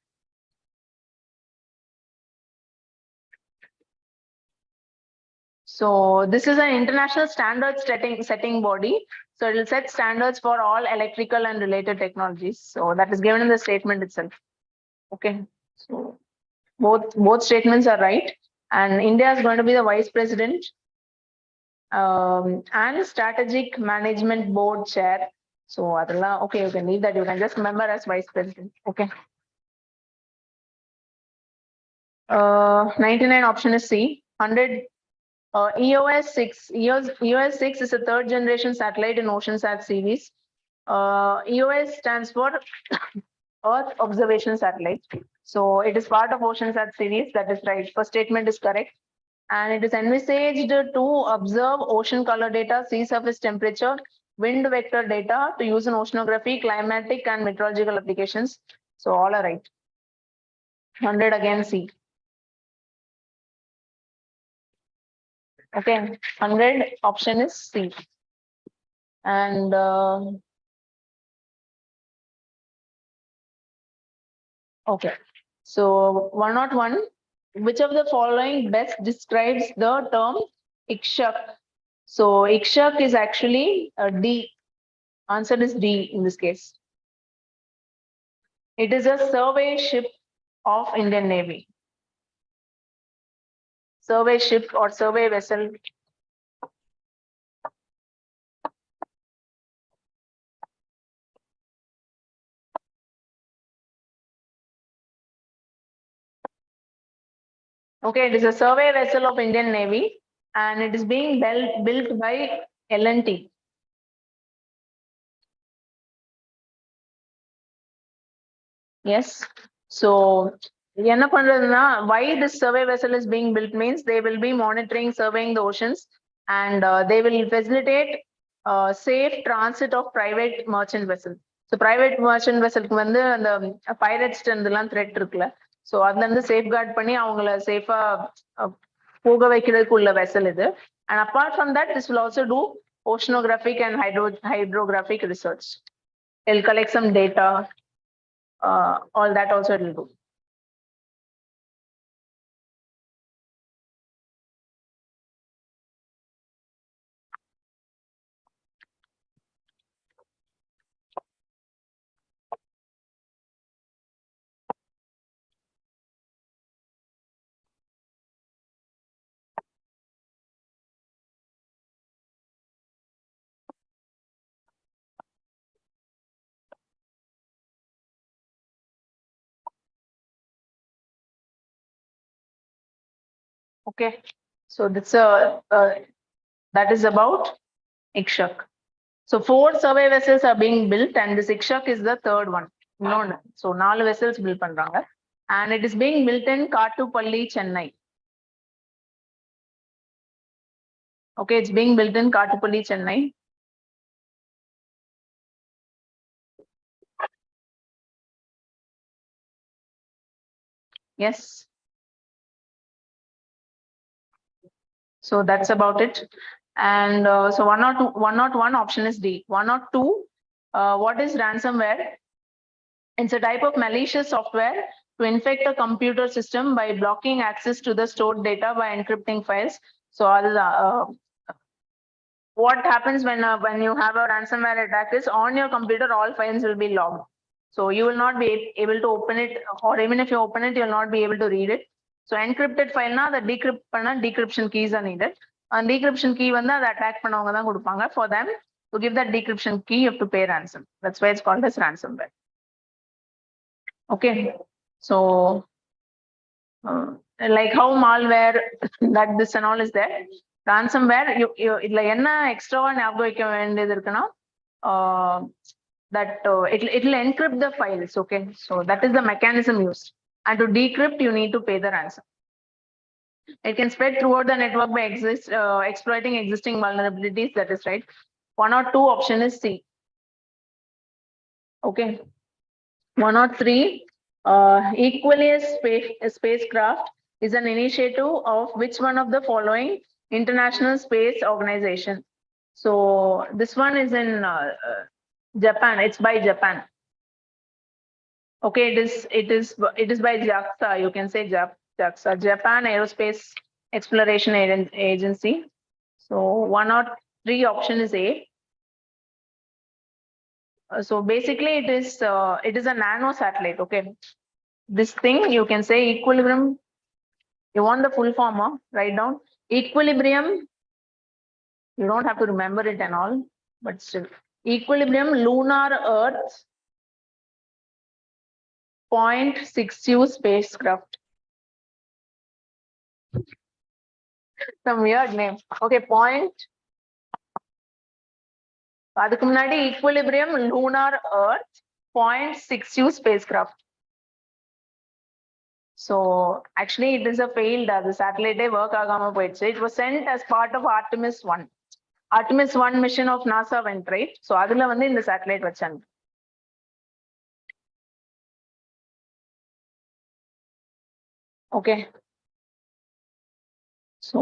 So this is an international standard setting body. So it will set standards for all electrical and related technologies. So that is given in the statement itself. Okay. So both statements are right. And India is going to be the vice president and strategic management board chair. So okay, you can leave that. You can just remember as vice president. Okay. 99 option is C. 100. EOS 6 is a third generation satellite in OceanSat series. EOS stands for Earth Observation Satellite. So it is part of OceanSat series. That is right. First statement is correct. And it is envisaged to observe ocean color data, sea surface temperature, wind vector data to use in oceanography, climatic and meteorological applications. So all are right. 100 again C. Okay, 100 option is C. And okay, so 101. Which of the following best describes the term Ikshak? So Ikshak is actually a D. Answer is D in this case. It is a survey ship of Indian Navy. Survey ship or survey vessel. Okay, it is a survey vessel of Indian Navy and it is being built by L&T. Yes. So why this survey vessel is being built means they will be monitoring, surveying the oceans, and they will facilitate safe transit of private merchant vessels. So private merchant vessel வந்து அந்த pirates இருந்தெல்லாம் threat இருக்குல்ல, so அதுல இருந்து safeguard பண்ணி அவங்கள சேஃபா போக வைக்கிறதுக்கு உள்ள vessel இது. And apart from that, this will also do oceanographic and hydrographic research. It will collect some data. All that also it will do. Okay, so that's that is about Ikshak. So 4 survey vessels are being built and this Ikshak is the third one. No, so 4 vessels built பண்றாங்க and it is being built in Kattupalli, Chennai. Okay, it's being built in Kattupalli, Chennai. Yes. So that's about it. And so 101 option is D. 102, what is ransomware? It's a type of malicious software to infect a computer system by blocking access to the stored data by encrypting files. So what happens when you have a ransomware attack is on your computer, all files will be logged. So you will not be able to open it, or even if you open it, you will not be able to read it. So encrypted file na the decryption keys are needed. And decryption key வந்து அதை attack பண்ணவங்க தான் கொடுப்பாங்க. For them to give that decryption key, you have to pay ransom. That's why it's called as ransomware. Okay, so like how malware, that this and all is there. Ransomware, இதுல என்ன எக்ஸ்ட்ராவா ஞாபகம் வைக்க வேண்டியது இருக்குன்னா that it will encrypt the files. Okay, so that is the mechanism used, and to decrypt you need to pay the ransom. It can spread throughout the network by exploiting existing vulnerabilities. That is right. 102 option is C. Okay. 103, equally a spacecraft is an initiative of which one of the following international space organization? So this one is in Japan. It's by Japan. Okay, it is by JAXA. You can say JAXA, Japan Aerospace Exploration Agency. So 103 option is A. So basically it is a nano satellite. Okay, this thing you can say equilibrium. You want the full form, write down equilibrium. You don't have to remember it and all, but still equilibrium lunar earth 0.6U spacecraft. Some weird name. Okay, அதுக்கு முன்னாடி equilibrium lunar earth 0.62 spacecraft. So actually it is a failed the satellite work ஆகாம போயிடுச்சு. It was sent as part of Artemis 1. Artemis 1 mission of NASA went, right? So அதுல வந்து இந்த satellite வச்சாங்க. Okay. So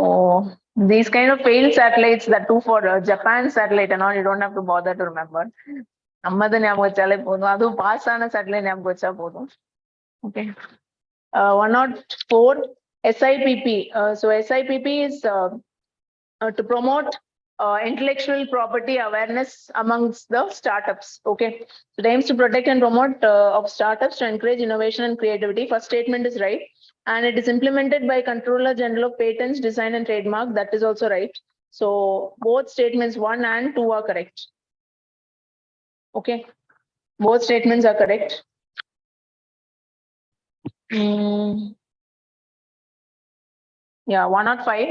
these kind of failed satellites, that too for Japan satellite and all, you don't have to bother to remember. நம்மது ஞாபகம் வச்சாலே போதும். அதுவும் pass ஆன satellite ஞாபகம் வச்சா போதும். Okay. 104 SIPP. So SIPP is to promote intellectual property awareness amongst the startups. Okay, so it aims to protect and promote of startups to encourage innovation and creativity. First statement is right, and it is implemented by Controller General of Patents, Design and Trademark. That is also right. So both statements 1 and 2 are correct. Okay, both statements are correct. Yeah, 105.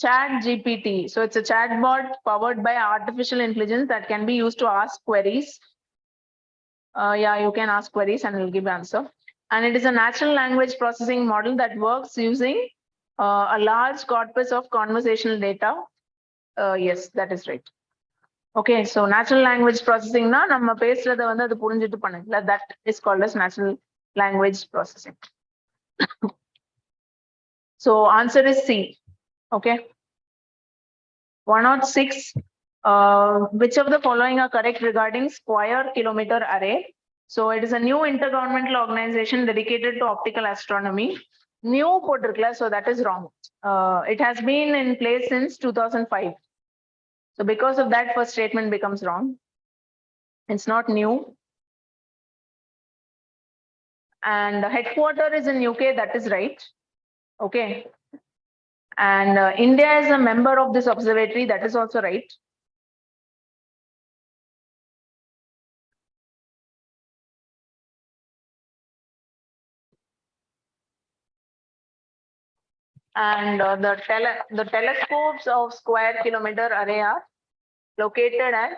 Chat GPT. So it's a chatbot powered by artificial intelligence that can be used to ask queries. Yeah, you can ask queries and it will give answer. And it is a natural language processing model that works using a large corpus of conversational data. Yes, that is right. Okay, so natural language processing na நம்ம பேசுறத வந்து அது புரிஞ்சிட்டு பண்ணல. That is called as natural language processing. So answer is C. Okay. 106. Which of the following are correct regarding square kilometer array? So it is a new intergovernmental organization dedicated to optical astronomy. New போட்டிருக்கல, so that is wrong. It has been in place since 2005. So because of that, first statement becomes wrong. It's not new. And headquarter is in UK, that is right. Okay. And India is a member of this observatory, that is also right. And the telescopes of square kilometer array are located at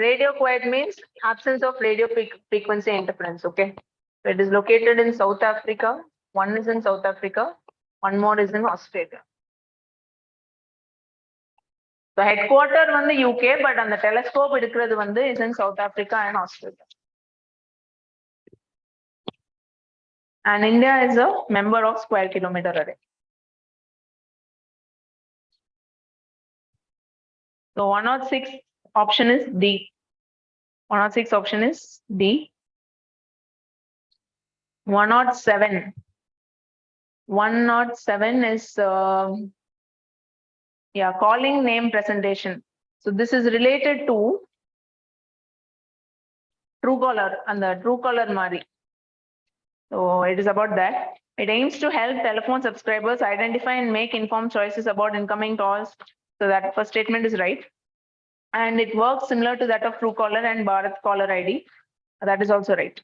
radio quiet means absence of radio frequency interference. Okay, so it is located in South Africa. One is in South Africa, one more is in Australia. So headquarter வந்து UK, but on the telescope இருக்கிறது வந்து is in South Africa and Australia. And India is a member of square kilometer array. So 106 option is D. 106 option is D. 107. 107 is yeah, calling name presentation. So this is related to Truecaller and the Truecaller Mari. So it is about that. It aims to help telephone subscribers identify and make informed choices about incoming calls. So that first statement is right. And it works similar to that of Truecaller and Bharat Caller ID. That is also right.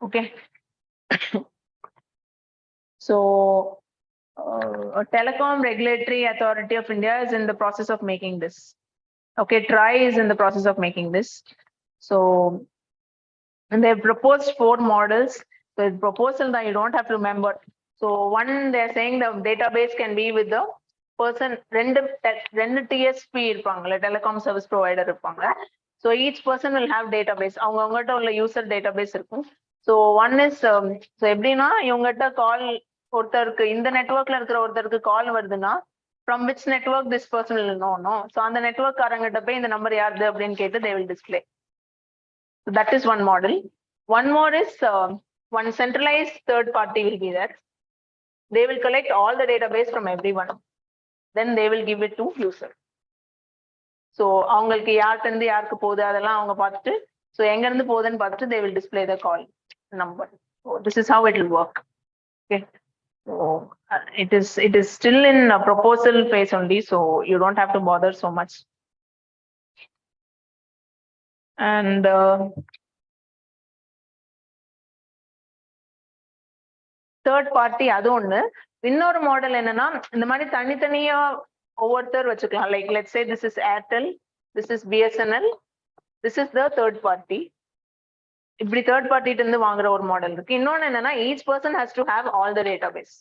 Okay. So a Telecom Regulatory Authority of India is in the process of making this. Okay, TRAI is in the process of making this. So, and they have proposed 4 models. So the proposal that you don't have to remember. So one, they're saying the database can be with the person, ரெண்டு TSP இருப்பாங்கல்ல, telecom service provider இருப்பாங்க. So each person will have database. அவங்ககிட்ட உள்ள user database இருக்கும். So one is, so எப்படின்னா இவங்ககிட்ட கால் ஒருத்தருக்கு இந்த நெட்வொர்க்ல இருக்கிற ஒருத்தருக்கு கால் வருதுன்னா from which network this person will know, no? So on the network காரங்கிட்ட போய் இந்த நம்பர் யாருது அப்படின்னு கேட்டு they will display. So that is one model. One more is one centralized third party will be there. They will collect all the database from everyone. Then they will give it to user. So அவங்களுக்கு யாருக்கு இருந்து யாருக்கு போகுது அதெல்லாம் அவங்க பார்த்துட்டு, so எங்க இருந்து போகுதுன்னு பார்த்துட்டு they will display the call number. So this is how it will work. Okay. So it is still in a proposal phase only, so you don't have to bother so much. And third party அது ஒண்ணு. இன்னொரு model என்னன்னா இந்த மாதிரி தனித்தனியா ஒவ்வொருத்தர் வச்சுக்கலாம். Like let's say this is Airtel, this is BSNL, this is the third party. இப்படி தேர்ட் பார்ட்டிட்டு இருந்து வாங்குற ஒரு மாடல் இருக்கு. இன்னொன்னு என்னன்னா each person has to have all the database.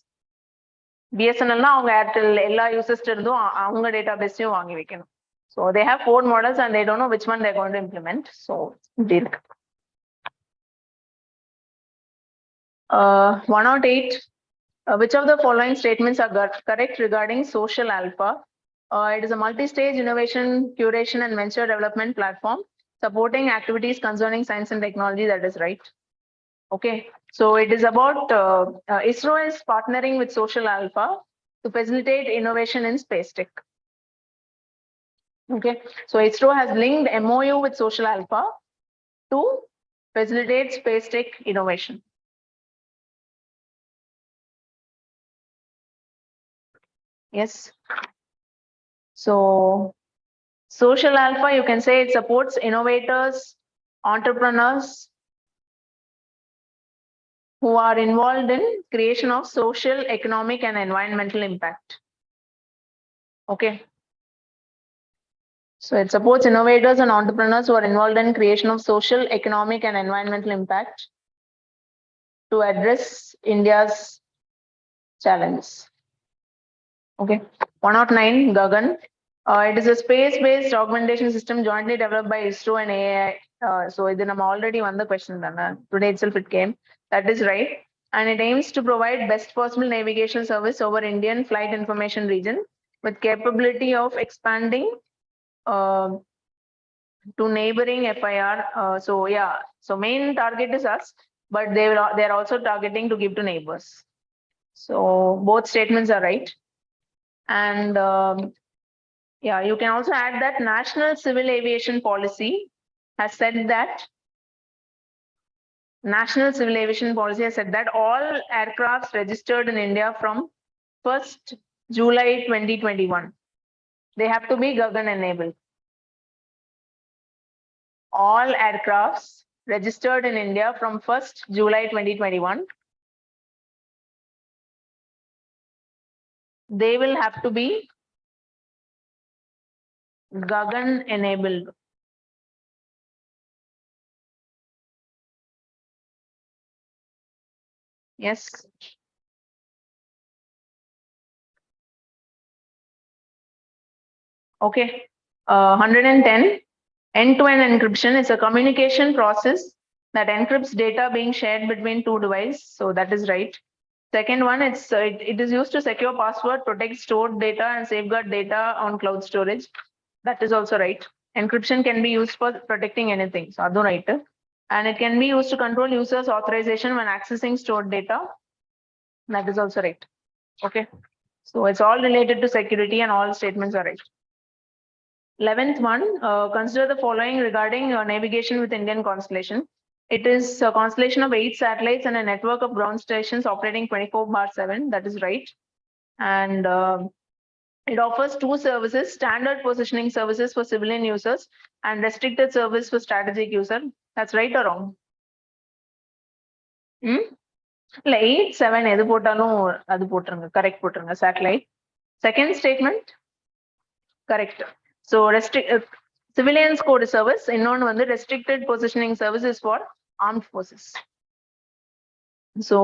பிஎஸ்என்எல்னா அவங்க ஏர்டெல் எல்லா யூசர்ஸ்ட் இருந்தும் அவங்க டேட்டாபேஸையும் வாங்கி வைக்கணும். So they have 4 models and they don't know which one they going to implement. So இப்படி இருக்கு. 108. Which of the following statements are correct regarding social alpha? It is a multi-stage innovation, curation, and venture development platform supporting activities concerning science and technology. That is right. Okay, so it is about ISRO is partnering with Social Alpha to facilitate innovation in space tech. Okay, so ISRO has linked MOU with Social Alpha to facilitate space tech innovation. Yes. So Social Alpha, you can say it supports innovators, entrepreneurs who are involved in creation of social, economic, and environmental impact. Okay. So it supports innovators and entrepreneurs who are involved in creation of social, economic, and environmental impact to address India's challenges. Okay. 109, Gagan. It is a space-based augmentation system jointly developed by ISRO and AI. So இது நம்ம already வந்த question தானே. Today itself it came. That is right. And it aims to provide best possible navigation service over Indian flight information region with capability of expanding to neighboring FIR. So yeah, so main target is us, but they are also targeting to give to neighbors. So both statements are right. And yeah, you can also add that National Civil Aviation Policy has said that National Civil Aviation Policy has said that all aircrafts registered in India from 1st July 2021, they have to be Gagan enabled. All aircrafts registered in India from 1st July 2021, they will have to be Gagan enabled. Yes. Okay. 110. End-to-end encryption is a communication process that encrypts data being shared between two devices. So that is right. Second one, it is used to secure password, protect stored data, and safeguard data on cloud storage. That is also right. Encryption can be used for protecting anything. So that's right. And it can be used to control users' authorization when accessing stored data. That is also right. Okay. So it's all related to security and all statements are right. 11th one, consider the following regarding navigation with Indian constellation. It is a constellation of 8 satellites and a network of ground stations operating 24/7. That is right. And it offers 2 services, standard positioning services for civilian users and restricted service for strategic user. That's right or wrong? இல்ல 8, 7 எது போட்டாலும் அது போட்டுருங்க, correct போட்டுருங்க. Satellite. Second statement correct. So civilians code service, இன்னொன்று வந்து restricted positioning services for armed forces. So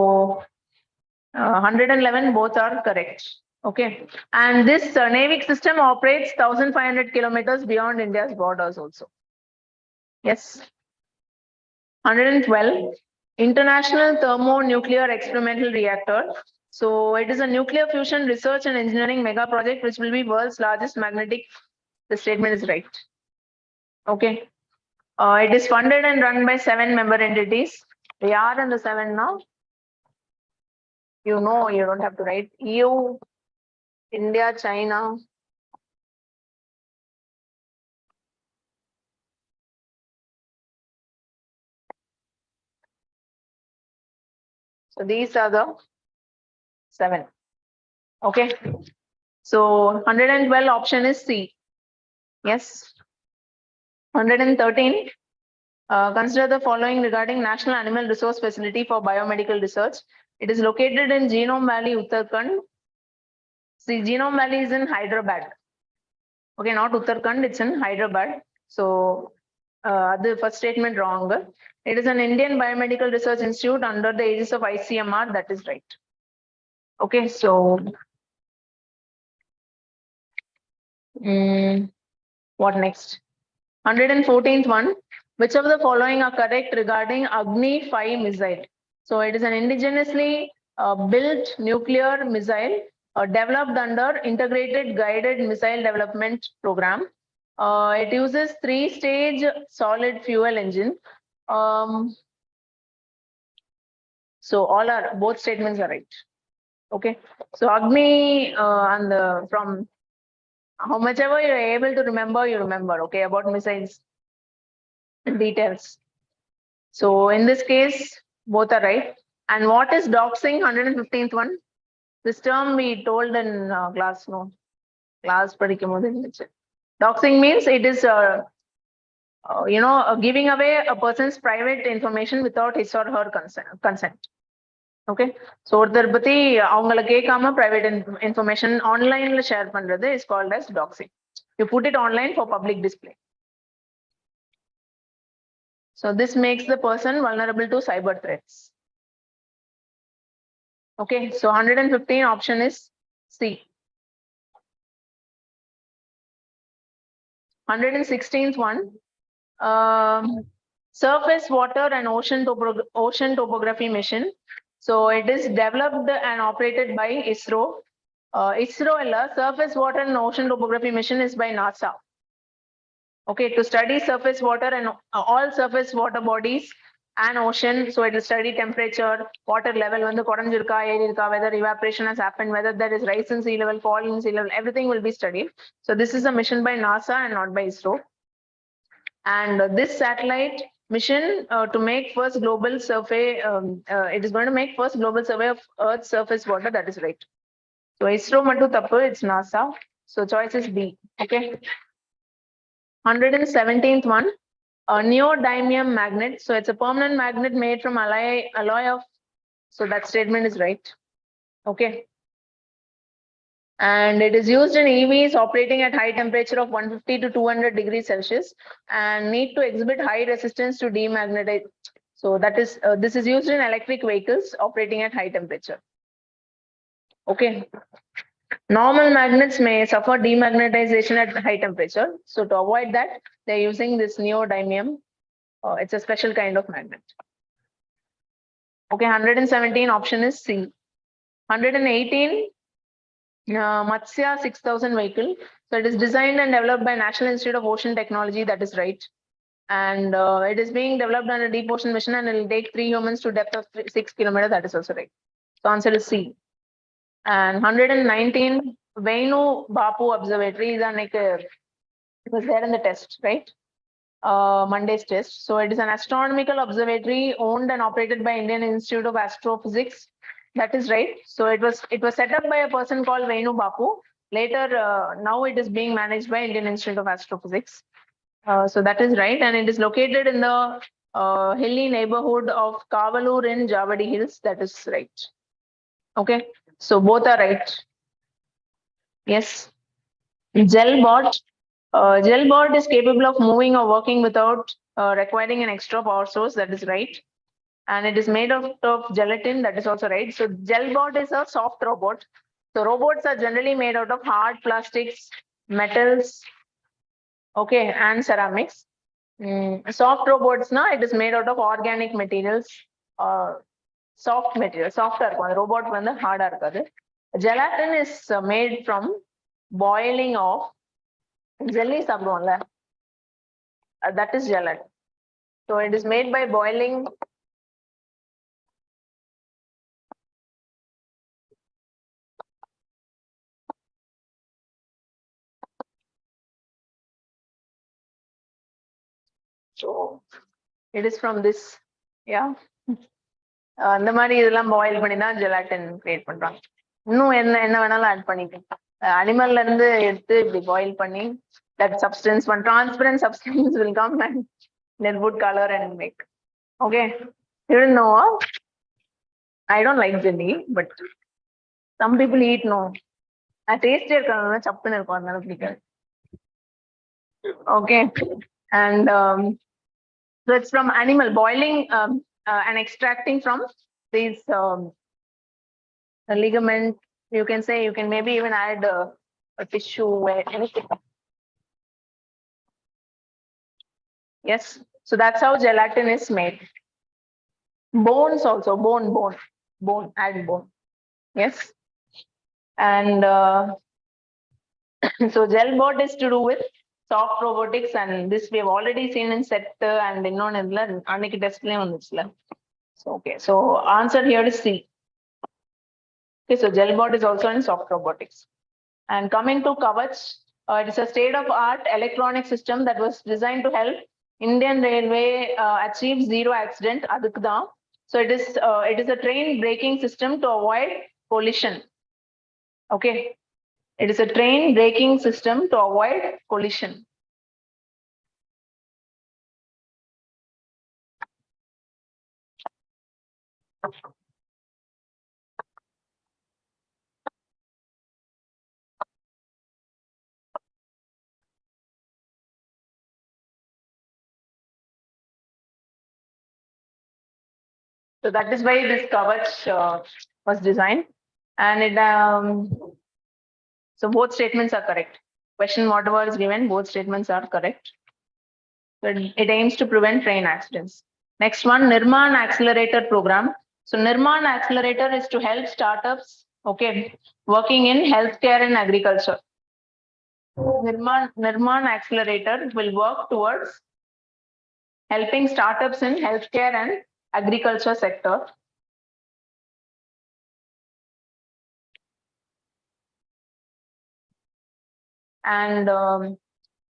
111 both are correct. Okay, and this NAVIC system operates 1,500 kilometers beyond India's borders also. Yes. 112, International Thermonuclear Experimental Reactor. So it is a nuclear fusion research and engineering mega project which will be world's largest magnetic. The statement is right. Okay. It is funded and run by 7 member entities. They are in the 7 now. You know, you don't have to write. EU, India, China. So these are the 7. Okay. So 112 option is C. Yes. 113. Consider the following regarding National Animal Resource Facility for Biomedical Research. It is located in Genome Valley, Uttarakhand. See, Genome Valley is in Hyderabad. Okay, not Uttarakhand, it's in Hyderabad. So, the first statement wrong. It is an Indian Biomedical Research Institute under the aegis of ICMR. That is right. Okay, so what next? 114th one. Which of the following are correct regarding Agni 5 missile? So it is an indigenously built nuclear missile developed under Integrated Guided Missile Development Program. It uses 3-stage solid fuel engine. So both statements are right. Okay. So Agni and from how much ever you're able to remember, you remember. Okay, about missiles details. So in this case, both are right. And what is doxing? 115th one. This term we told in class, no? Class doxing means it is, giving away a person's private information without his or her consent. Okay. So ஒருத்தர் பத்தி அவங்கள கேட்காம private information online share பண்றது is called as doxing. You put it online for public display. So this makes the person vulnerable to cyber threats. Okay, so 115 option is C. 116th one. Surface water and ocean topography mission. So it is developed and operated by ISRO. ISRO surface water and ocean topography mission is by NASA. Okay, to study surface water and all surface water bodies and ocean. So it will study temperature, water level, whether evaporation has happened, whether there is rise in sea level, fall in sea level, everything will be studied. So this is a mission by NASA and not by ISRO. And this satellite mission to make first global survey, it is going to make first global survey of Earth's surface water. That is right. So ISRO matu tappu, it's NASA. So choice is B. Okay. 117th one. A neodymium magnet. So it's a permanent magnet made from alloy of. So that statement is right. Okay. And it is used in EVs operating at high temperature of 150 to 200 degrees Celsius and need to exhibit high resistance to demagnetize. So that is, this is used in electric vehicles operating at high temperature. Okay. Normal magnets may suffer demagnetization at high temperature. So to avoid that, they're using this neodymium. It's a special kind of magnet. Okay, 117 option is C. 118, Matsya 6000 vehicle. So it is designed and developed by National Institute of Ocean Technology. That is right. And it is being developed on a deep ocean mission and it will take 3 humans to depth of 6 kilometers. That is also right. So answer is C. And 119, Venu Bapu Observatory is it was there in the test, right? Monday's test. So it is an astronomical observatory owned and operated by Indian Institute of Astrophysics. That is right. So it was set up by a person called Venu Bapu. Later, now it is being managed by Indian Institute of Astrophysics. So that is right. And it is located in the hilly neighborhood of Kavalur in Javadi Hills. That is right. Okay. So both are right. Yes. Gelbot. Gelbot is capable of moving or working without requiring an extra power source. That is right. And it is made of gelatin. That is also right. So Gelbot is a soft robot. So robots are generally made out of hard plastics, metals, okay, and ceramics. Soft robots, it is made out of organic materials, soft material, softer. Robot when the harder. Gelatin is made from boiling of jelly sabonla. That is gelatin. So it is made by boiling. So it is from this, yeah. அந்த மாதிரி இதெல்லாம் boil பண்ணி தான் gelatine create பண்றாங்க. இன்னும் என்ன வேணாலும் add பண்ணிக்கலாம். அனிமல்ல இருந்து எடுத்து இப்படி பாயில் பண்ணி that substance, one transparent substance will come and then put color and make. Okay, you don't know. I don't like jelly, but some people eat no. I taste it okay. And so it's from animal boiling and extracting from these ligament. You can say, you can maybe even add a tissue or anything. Yes. So that's how gelatin is made. Bones also, bone, add bone. Yes. And so gel board is to do with soft robotics, and this we have already seen in set and in on aniki test so okay, so answer here is C. Okay, so gel board is also in soft robotics. And coming to Kavach, it is a state-of-art electronic system that was designed to help Indian Railway achieve zero accident. So it is a train braking system to avoid collision. Okay, it is a train braking system to avoid collision. So that is why this Kavach was designed, and it so both statements are correct. Question whatever is given, both statements are correct. So it aims to prevent train accidents. Next one, Nirman Accelerator Program. So Nirman Accelerator is to help startups, okay, working in healthcare and agriculture. Nirman Accelerator will work towards helping startups in healthcare and agriculture sector. And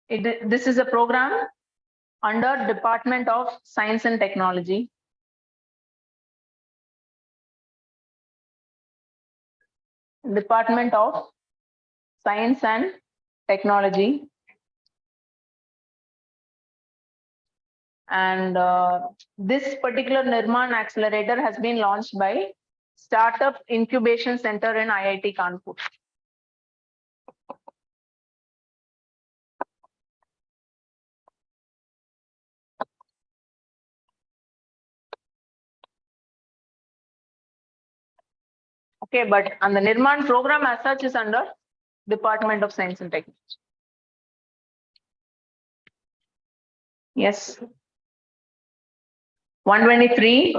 this is a program under Department of Science and Technology. Department of Science and Technology. And this particular Nirman Accelerator has been launched by Startup Incubation Center in IIT Kanpur. Okay, but and the Nirman program as such is under Department of Science and Technology. Yes. 123.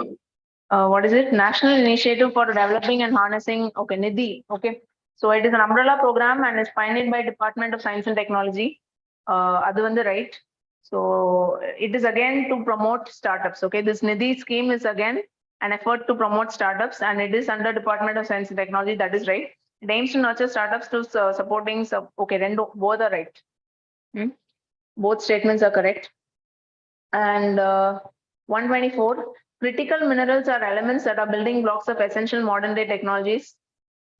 What is it? National Initiative for Developing and Harnessing. Okay, NIDI. Okay. So it is an umbrella program and is funded by Department of Science and Technology. Adhu right. So it is again to promote startups. Okay, this NIDI scheme is again an effort to promote startups, and it is under Department of Science and Technology. That is right. It aims to nurture startups to supporting. Okay, both are right. Both statements are correct. And 124. Critical minerals are elements that are building blocks of essential modern day technologies.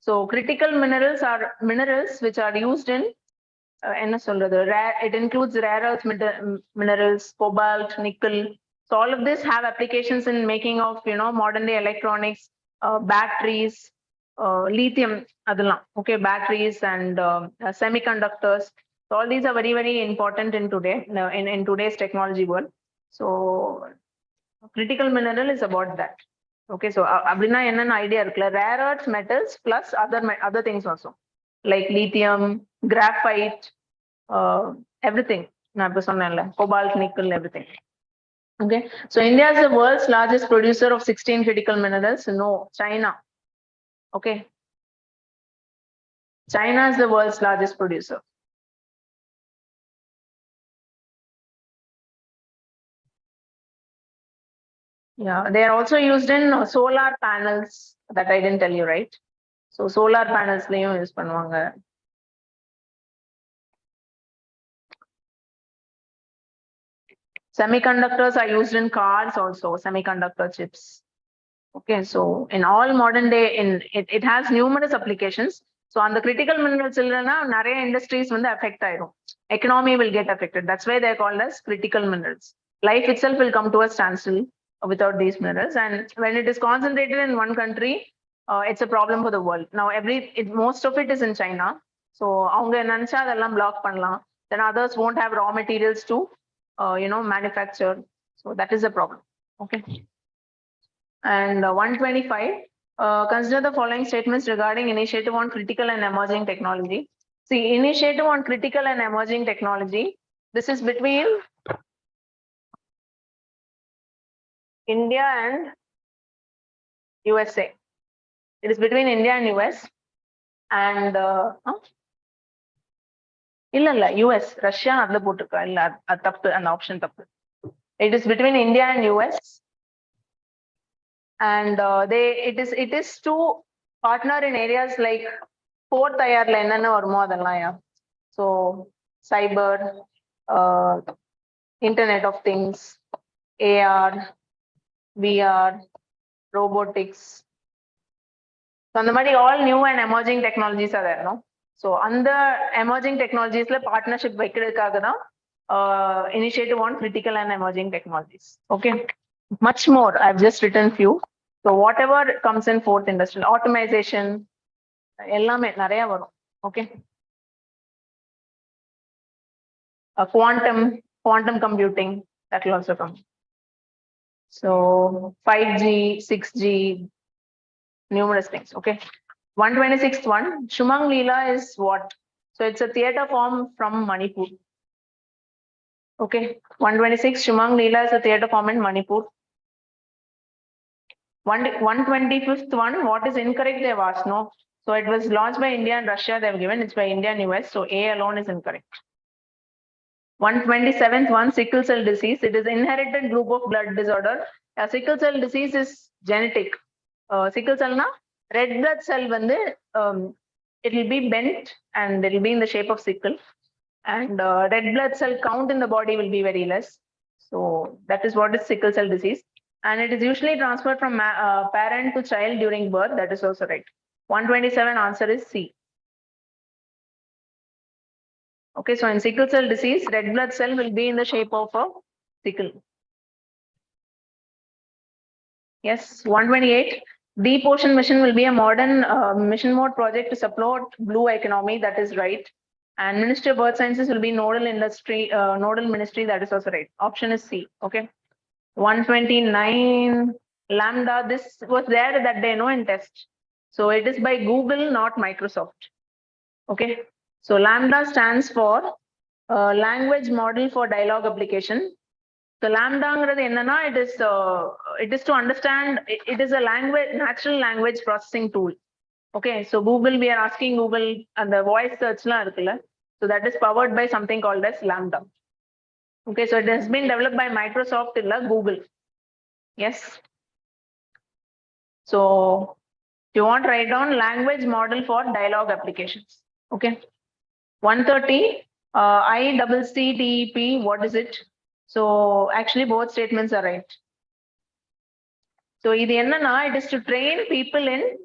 So critical minerals are minerals which are used in it includes rare earth minerals, cobalt, nickel. So all of this have applications in making of modern day electronics, batteries, lithium, okay, batteries and semiconductors. So all these are very, very important in today's technology world. So critical mineral is about that. Okay, so அப்படின்னா என்னென்ன idea இருக்குல்ல, rare earth metals plus other things also like lithium, graphite, everything. நான் இப்ப சொன்னேன்ல, cobalt, nickel, everything. Okay, so India is the world's largest producer of 16 critical minerals. No, China. Okay, China is the world's largest producer. Yeah, they are also used in solar panels. That I didn't tell you, right? So solar panels use பண்ணுவாங்க. Semiconductors are used in cars also, semiconductor chips. Okay, so in all modern day, it has numerous applications. So on the critical minerals, நிறைய industries affect ஆயிரும். Economy will get affected. That's why they're called as critical minerals. Life itself will come to a standstill. without these minerals. And when it is concentrated in one country, it's a problem for the world. Now, most of it is in China. So, avanga nancha adellam block pannalam. Then others won't have raw materials to, manufacture. So that is a problem. Okay. And 125, consider the following statements regarding initiative on critical and emerging technology. See, initiative on critical and emerging technology. This is between India and USA. It is between India and US. And US, Russia, adla potukka illa tappu and option tappu. It is between India and US. And it is to partner in areas like fourth IR la enna varumo adella. So cyber, Internet of Things, AR, VR, robotics. So அந்த மாதிரி all new and emerging technologies are there, no? So அந்த emerging technologies la partnership வைக்கிறதுக்காக தான் initiative on critical and emerging technologies. Okay, much more. I've just written few. So whatever comes in fourth industrial automation, எல்லாமே நிறைய வரும். Okay, quantum computing, that will also come. So 5G, 6G, numerous things. Okay, 126th one, Shumang Leela is what? So it's a theatre form from Manipur. Okay, 126, Shumang Leela is a theatre form in Manipur. 125th one, what is incorrect they have asked, no? So it was launched by India and Russia, they have given, it's by India and US, so A alone is incorrect. 127th one, sickle cell disease. It is inherited group of blood disorder. Sickle cell disease is genetic. Sickle cell na red blood cell vande it will be bent and it will be in the shape of sickle, and red blood cell count in the body will be very less. So that is what is sickle cell disease, and it is usually transferred from parent to child during birth. That is also right. 127 answer is C. Okay, so in sickle cell disease, red blood cell will be in the shape of a sickle. Yes, 128. Deep ocean mission will be a modern mission mode project to support blue economy. That is right. And Ministry of Earth Sciences will be nodal ministry. That is also right. Option is C. Okay. 129. Lambda. This was there that day, no, in test. So it is by Google, not Microsoft. Okay. So Lambda stands for language model for dialogue application. So Lambda enna, it is to understand, it is a natural language processing tool. Okay, so Google, we are asking Google and the voice search la irukla. So that is powered by something called as Lambda. Okay, so it has been developed by Microsoft illa Google. Yes. So you want to write down language model for dialogue applications. Okay. 130, ICCTEP, what is it? So actually both statements are right. So it is to train people in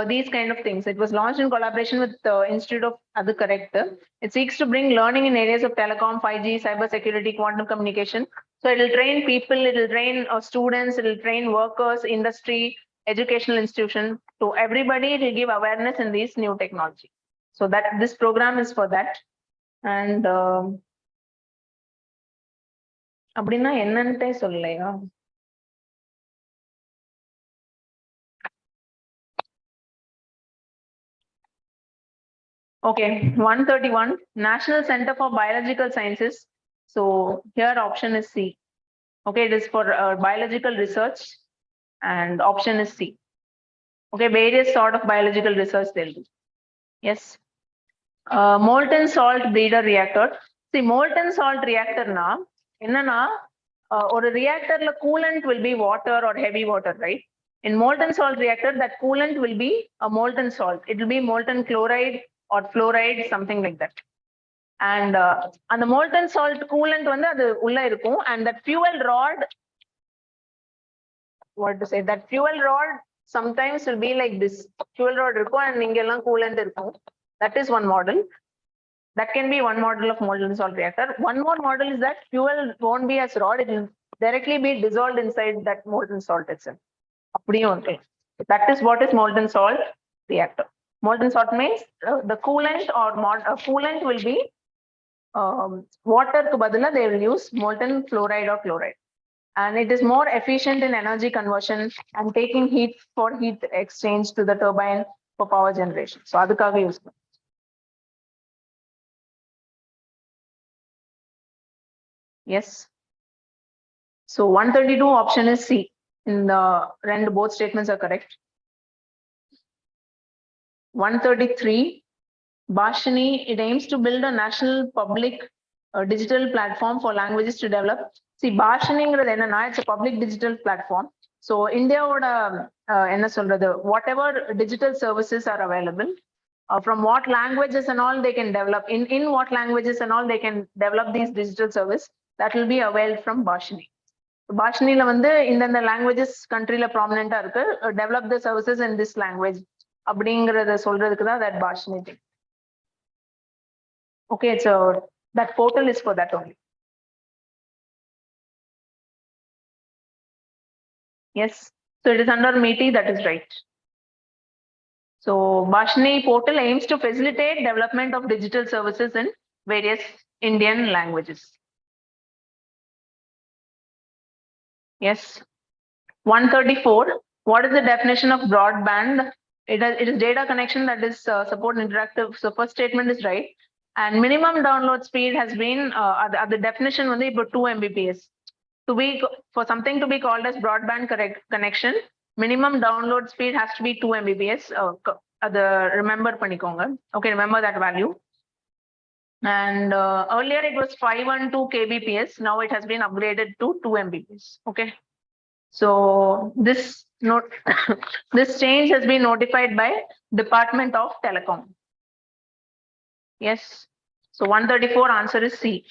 these kind of things. It was launched in collaboration with the Institute of Adu Correct. It seeks to bring learning in areas of telecom, 5G, cyber security, quantum communication. So it will train people, it will train students, it will train workers, industry, educational institution. To everybody, it will give awareness in these new technology. So that this program is for that. And அப்படின்னா என்னன்ட்டே சொல்லலையா? Okay, 131, National Center for Biological Sciences. So here option is C. Okay, it is for biological research, and option is C. Okay, various sort of biological research they'll do. Yes. Molten salt breeder reactor. See, molten salt reactor na enna or a reactor la coolant will be water or heavy water, right? In molten salt reactor, that coolant will be a molten salt. It will be molten chloride or fluoride, something like that. And the molten salt coolant வந்து அது உள்ள இருக்கும், and that fuel rod, what to say, that fuel rod sometimes will be like this. Fuel rod இருக்கும் and இங்க எல்லாம் coolant இருக்கும். That is one model. That can be one model of molten salt reactor. One more model is that fuel won't be as rod, it will directly be dissolved inside that molten salt itself. That is what is molten salt reactor. Molten salt means the coolant or coolant will be water ku badala they will use molten fluoride or chloride. And it is more efficient in energy conversion and taking heat for heat exchange to the turbine for power generation. So adukkaga use pannuvom. Yes. So 132 option is C. In the rend both statements are correct. 133 Bhashini, it aims to build a national public digital platform for languages to develop. See, Bhashiniங்கிறது என்னன்னா it's a public digital platform. So இந்தியாவோட என்ன சொல்றது, whatever digital services are available, from what languages and all they can develop, in what languages and all they can develop these digital service, that will be availed from Bhashini. Bhashiniல வந்து இந்தந்த languages countryல prominent-ஆ இருக்கு, develop the services in this language அப்படிங்கறத சொல்றதுக்கு தான் that Bhashini thing. Okay, so that portal is for that only. Yes, so it is under METI, that is right. So Bhashini portal aims to facilitate development of digital services in various Indian languages. Yes. 134, what is the definition of broadband? It is data connection that is support interactive. So first statement is right. And minimum download speed has been the definition வந்து இப்போ 2 Mbps. For something to be called as broadband connection, minimum download speed has to be 2 Mbps. Remember பண்ணிக்கோங்க. Okay, remember that value. And earlier it was 512 kbps. Now it has been upgraded to 2 Mbps. Okay. So this this change has been notified by Department of Telecom. Yes. So 134 answer is C.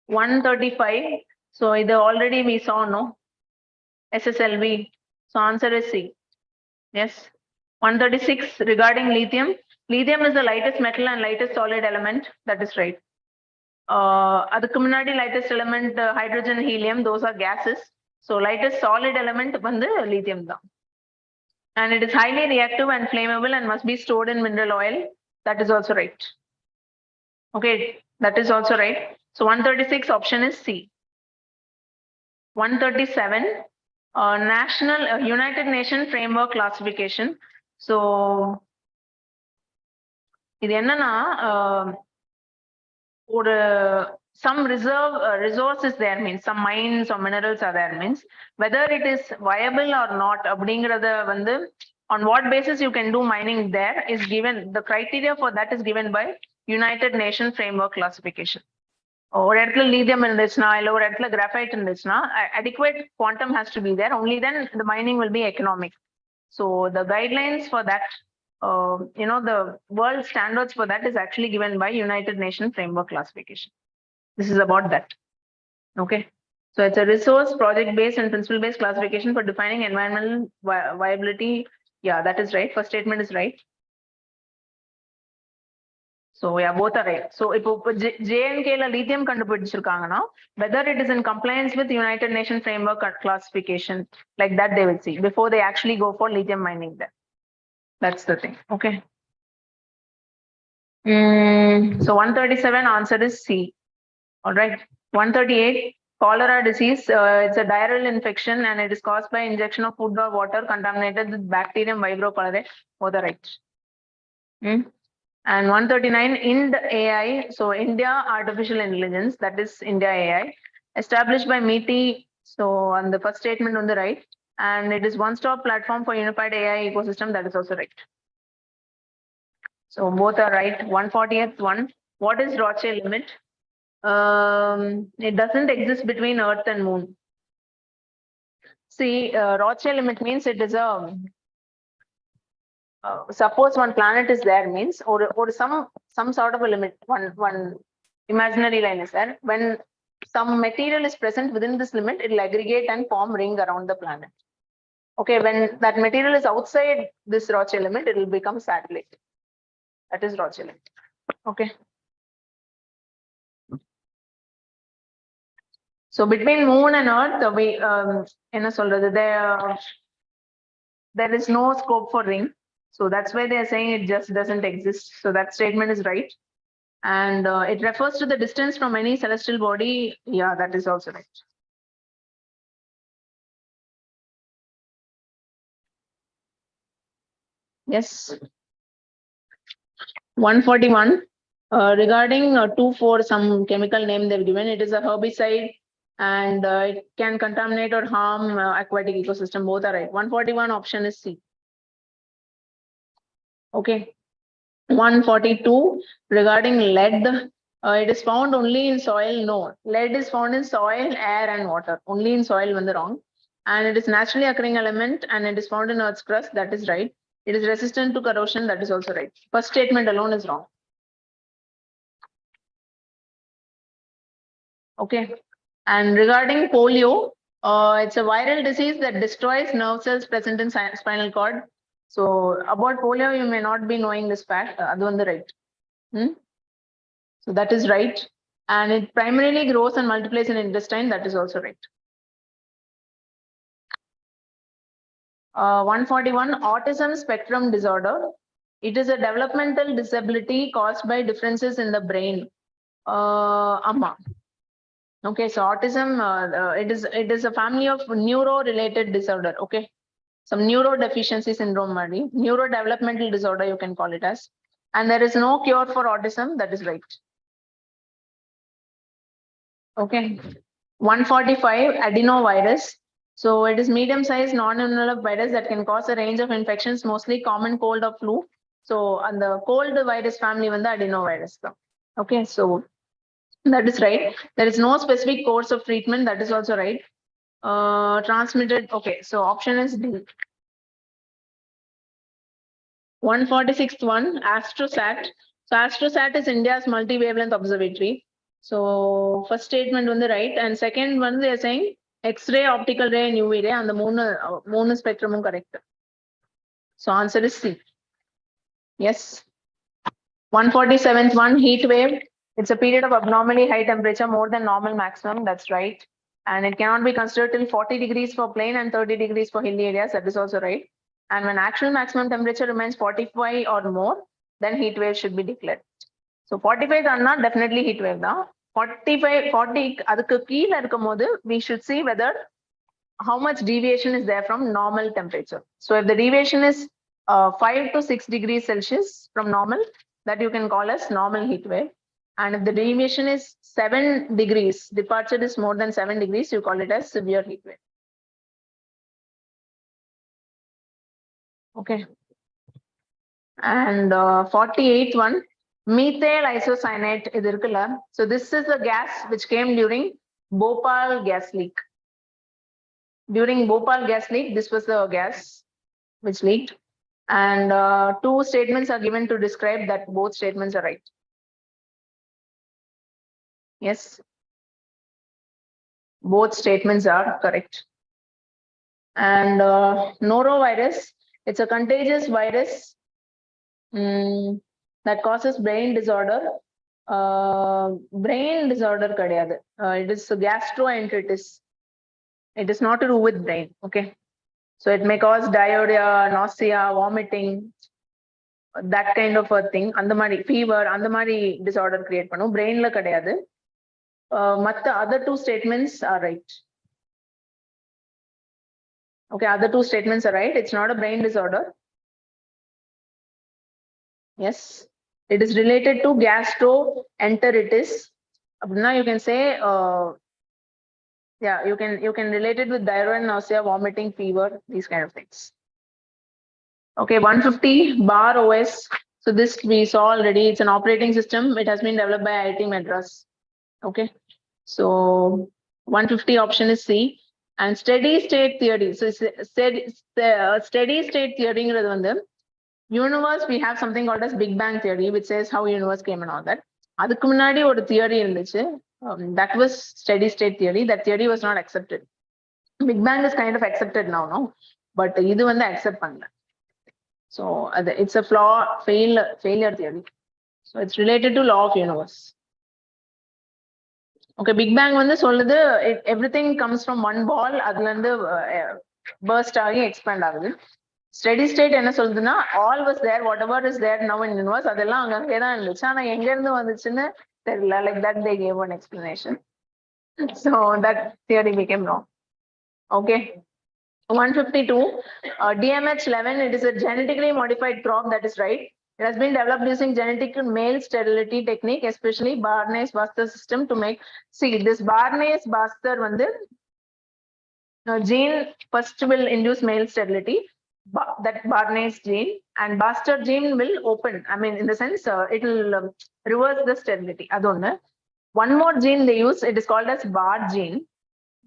135. So either already we saw no SSLV. So answer is C. Yes. 136 regarding lithium. Lithium is the lightest metal and lightest solid element. That is right. அதுக்கு முன்னாடி lightest element hydrogen, helium, those are gases. So lightest solid element வந்து lithium தான். And it is highly reactive and flammable and must be stored in mineral oil. That is also right. Okay, that is also right. So 136 option is C. 137 national United Nations framework classification. So இது என்னன்னா ஒரு some resource is there means some mines or minerals are there means whether it is viable or not அப்படிங்கறத வந்து on what basis you can do mining there is given. The criteria for that is given by United Nations framework classification. ஒரு இடத்துல lithium இருந்துச்சுன்னா இல்ல ஒரு இடத்துல graphite இருந்துச்சுன்னா adequate quantum has to be there, only then the mining will be economic. So the guidelines for that, the world standards for that is actually given by United Nations framework classification. This is about that. Okay. So it's a resource project-based and principle-based classification for defining environmental viability. Yeah, that is right. First statement is right. So yeah, both are right. So இப்போ JNK la lithium கண்டுபிடிச்சிருக்காங்கன்னா whether it is in compliance with United Nations framework classification, like that they will see before they actually go for lithium mining there. That's the thing. Okay. So 137 answer is C. All right. 138 cholera disease. It's a diarrheal infection and it is caused by injection of food or water contaminated with bacterium vibrio cholerae. Both are right. And 139 IND AI. So India Artificial Intelligence, that is India AI, established by METI. So on the first statement on the right, and it is one-stop platform for unified AI ecosystem. That is also right. So both are right. 140th one. What is Roche limit? It doesn't exist between Earth and Moon. See, Roche limit means it is a suppose one planet is there means or some sort of a limit, one imaginary line is there. When some material is present within this limit, it will aggregate and form ring around the planet. Okay, when that material is outside this Roche limit, it will become satellite. That is Roche limit. Okay. So between moon and earth, we என்ன சொல்றது, there is no scope for ring. So that's why they are saying it just doesn't exist. So that statement is right. And it refers to the distance from any celestial body. Yeah, that is also right. Yes. 141. Regarding 2,4, some chemical name they've given. It is a herbicide and it can contaminate or harm aquatic ecosystem. Both are right. 141 option is C. Okay. 142 regarding lead. It is found only in soil. No, lead is found in soil, air, and water. Only in soil when the wrong. And it is naturally occurring element and it is found in Earth's crust. That is right. It is resistant to corrosion. That is also right. First statement alone is wrong. Okay. And regarding polio, it's a viral disease that destroys nerve cells present in spinal cord. So about polio, you may not be knowing this fact. Adu on the right. So that is right. And it primarily grows and multiplies in intestine. That is also right. 141, autism spectrum disorder. It is a developmental disability caused by differences in the brain. Amma. Okay, so autism, it is a family of neuro-related disorder. Okay, some neurodeficiency syndrome, neurodevelopmental disorder, you can call it as. And there is no cure for autism. That is right. Okay. 145, adenovirus. So it is medium-sized non-enveloped virus that can cause a range of infections, mostly common cold or flu. So on the cold virus family, when the adenovirus. Okay, so that is right. There is no specific course of treatment. That is also right. Transmitted. Okay, so option is D. 146th one, AstroSat. So AstroSat is India's multi-wavelength observatory. So first statement on the right, and second one they are saying X-ray, optical ray, and UV ray, and the moon spectrum is correct. So answer is C. Yes. 147th one, heat wave. It's a period of abnormally high temperature, more than normal maximum. That's right. And it cannot be considered till 40 degrees for plain and 30 degrees for hilly areas. That is also right. And when actual maximum temperature remains 45 or more, then heat wave should be declared. So 45 are not definitely heat wave now. 40 அதுக்கு கீழ இருக்கும்போது we should see whether how much deviation is there from normal temperature. So if the deviation is 5 to 6 degrees Celsius from normal, that you can call as normal heat wave. And if the deviation is 7 degrees, departure is more than 7 degrees, you call it as severe heat wave. Okay. And 48th one, methyl isocyanate. So this is the gas which came during Bhopal gas leak. During Bhopal gas leak, this was the gas which leaked. And two statements are given to describe that. Both statements are right. Yes. Both statements are correct. And norovirus, it's a contagious virus that causes brain disorder. Brain disorder kadiyadu. It is gastroenteritis. It is not to do with brain. Okay. So it may cause diarrhea, nausea, vomiting, that kind of a thing. Andamari fever, andamari disorder create pannu. Brain la kadiyadu. The other two statements are right. Okay, other two statements are right. It's not a brain disorder. Yes, it is related to gastroenteritis. Now you can say, yeah, you can relate it with diarrhea, nausea, vomiting, fever, these kind of things. Okay, 150 bar OS. So this we saw already. It's an operating system. It has been developed by IIT Madras. Okay, so 150 option is C. And steady state theory. So steady state theory is the universe. We have something called as Big Bang theory, which says how universe came and all that. அதுக்கு முன்னாடி ஒரு theory இருந்துச்சு. That was steady state theory. That theory was not accepted. Big Bang is kind of accepted now, no? But இது வந்து accept பண்ணல. So it's a failure theory. So it's related to law of universe. Okay, Big Bang வந்து சொல்லுது everything comes from one ball, அதுல இருந்து burst ஆகி expand ஆகுது. Steady state என்ன சொல்லுதுன்னா all was there, whatever is there now in universe அதெல்லாம் அங்கங்கே தான் இருந்துச்சு, ஆனா எங்க இருந்து வந்துச்சுன்னு தெரியல. Like that they gave one explanation. So that theory became wrong. Okay. 152, DMH11, it is a genetically modified crop, that is right. It has been developed using genetic male sterility technique, especially Barnes-Buster system to make, see this Barnes-Buster வந்து gene first will induce male sterility, that Barnes gene, and Buster gene will open, I mean in the sense it will reverse the sterility. Adonne one more gene they use, it is called as BAR gene.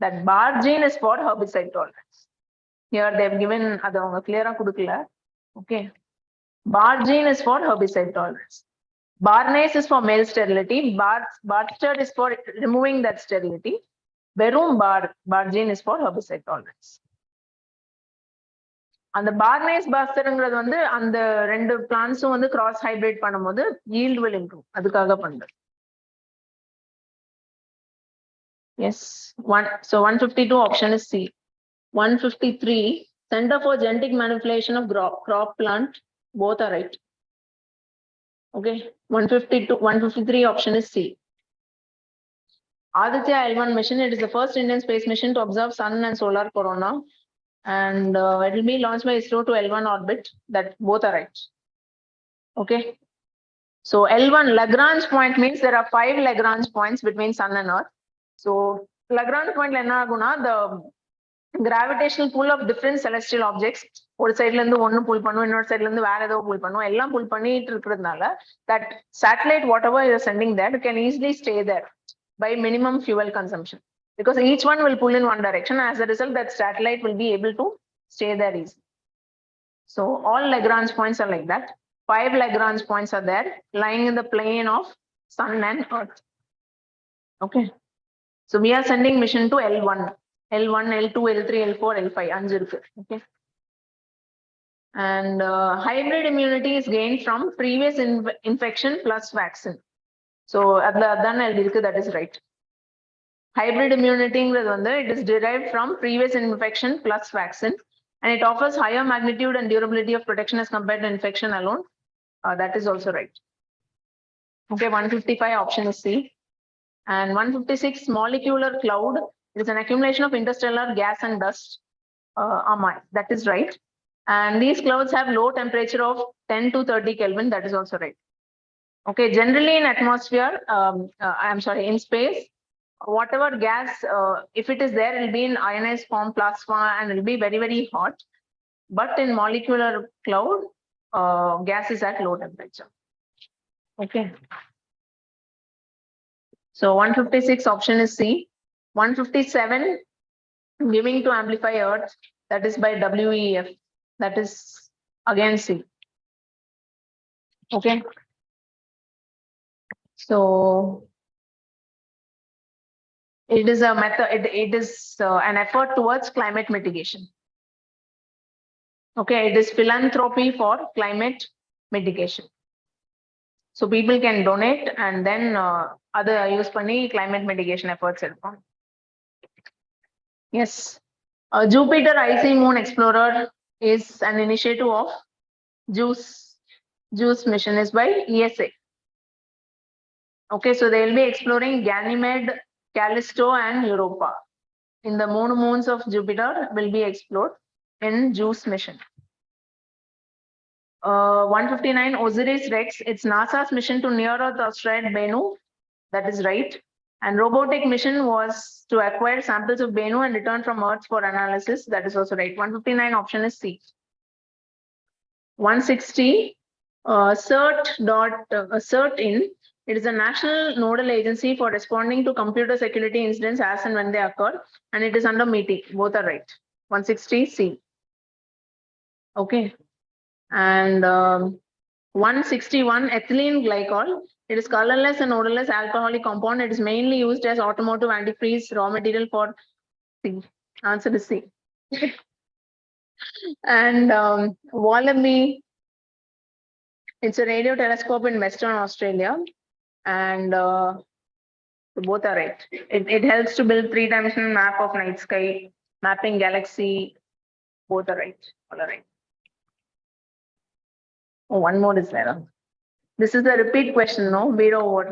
That BAR gene is for herbicide tolerance. Here they have given அது அவங்க clear கொடுக்கல. Okay, BAR gene is for herbicide tolerance. Barnes is for male sterility. Buster is for removing that sterility. வெறும் BAR gene is for herbicide tolerance. அந்த Barnes Busterங்கிறது வந்து அந்த ரெண்டு பிளான்ட்ஸும் வந்து cross hybrid பண்ணும்போது yield will improve, அதுக்காக பண்றது. Yes, so 152 option is C. 153, Center for Genetic Manipulation of crop plant, both are right. Okay, 152, 153 option is C. Aditya L1 mission, it is the first Indian space mission to observe sun and solar corona, and it will be launched by ISRO to L1 orbit. That both are right. Okay, so L1 Lagrange point means there are 5 Lagrange points between sun and earth. So Lagrange point என்ன ஆகும்னா the gravitational pull of different celestial objects, ஒரு சைடுல இருந்து ஒன்னு புல் பண்ணும், இன்னொரு சைடுல இருந்து வேற ஏதோ புல் பண்ணும், எல்லாம் புல் பண்ணிட்டு இருக்கிறதுனால that satellite whatever you are sending there can easily stay there by minimum fuel consumption, because each one will pull in one direction. As a result, that satellite will be able to stay there easily. So all Lagrange points are like that. 5 Lagrange points are there lying in the plane of sun and earth. Okay, so we are sending mission to L1, L2, L3, L4, L5. அஞ்சு இருக்கு. Okay, and hybrid immunity is gained from previous infection plus vaccine. So அதான் எழுதிருக்கு, that is right. Hybrid immunity வந்து it is derived from previous infection plus vaccine, and it offers higher magnitude and durability of protection as compared to infection alone. That is also right. Okay, 155 option is C. And 156, molecular cloud, it is an accumulation of interstellar gas and dust. That is right. And these clouds have low temperature of 10 to 30 Kelvin. That is also right. Okay, generally in atmosphere, I'm sorry, in space, whatever gas, if it is there, it will be in ionized form, plasma, and it will be very, very hot. But in molecular cloud, gas is at low temperature. Okay. So 156 option is C. 157, giving to amplify Earth, that is by WEF. That is again C. Okay. So it is a method, it is an effort towards climate mitigation. Okay, it is philanthropy for climate mitigation. So people can donate and then other use பண்ணி climate mitigation efforts எடுப்போம். Yes, Jupiter Icy Moon Explorer is an initiative of JUICE mission is by ESA. Okay, so they will be exploring Ganymede, Callisto, and Europa. In the moons of Jupiter will be explored in JUICE mission. 159, Osiris Rex, it's NASA's mission to near Earth asteroid Bennu. That is right. And robotic mission was to acquire samples of Bennu and return from Earth for analysis. That is also right. 159 option is C. 160, CERT-in, it is a national nodal agency for responding to computer security incidents as and when they occur, and it is under MITI. Both are right. 160 C. Okay. And 161, ethylene glycol, it is colorless and odorless alcoholic compound. It is mainly used as automotive antifreeze raw material for C. Answer is C. And Wallaby, it's a radio telescope in Western Australia, and So both are right. It helps to build three-dimensional map of night sky, mapping galaxy. Both are right. All are right. Oh, one more is there. This is a repeat question, no? Below what?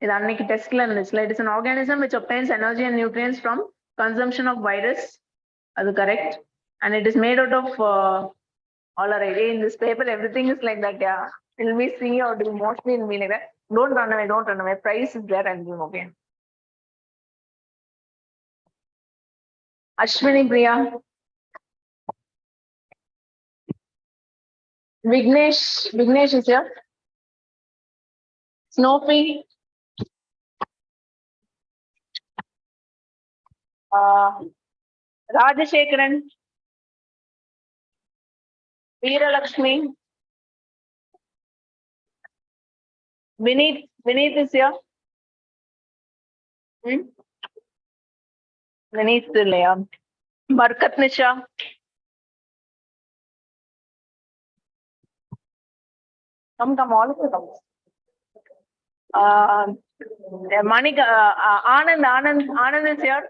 இது அன்னைக்கு டெஸ்ட்ல இருந்துச்சுல. It is an organism which obtains energy and nutrients from consumption of virus. அது correct. And it is made out of all right. In this paper, everything is like that. Yeah, it will be C or D. Mostly it will be like that. Don't run away. Don't run away. Price is there and give. Okay. Ashwini Priya. Vignesh is here. Snowy. Rajashekaran. Veeralakshmi. Vineet is here. Vineet still here. Barkat Nisha. Come, all of you come. Manik, Anand is here.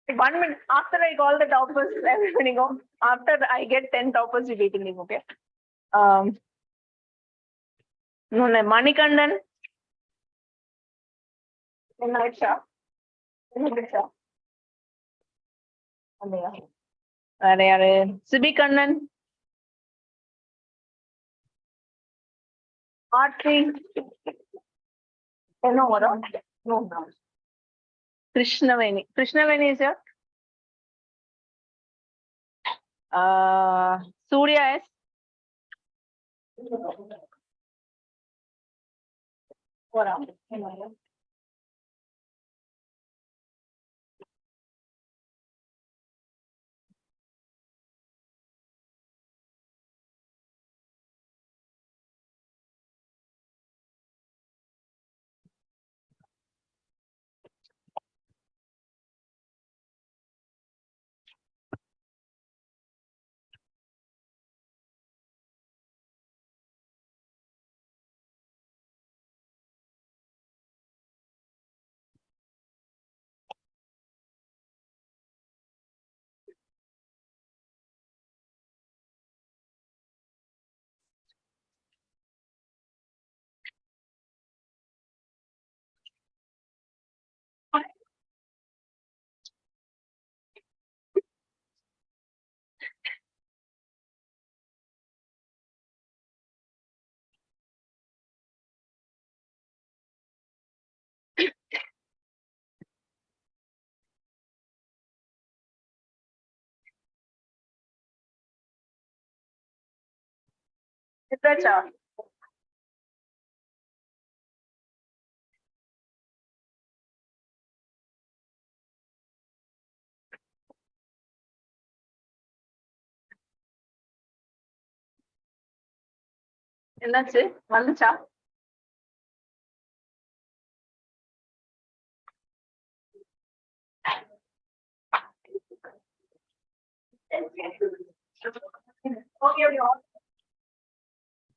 1 minute. After I call the toppers, everybody go. After I get 10 toppers, you wait in leave, okay? No, Manikandan. Naisha. Sibi Kannan. Arti. No, no. Krishnaveni is here. Surya is. Chitracha. என்னாச்சு வந்துச்சா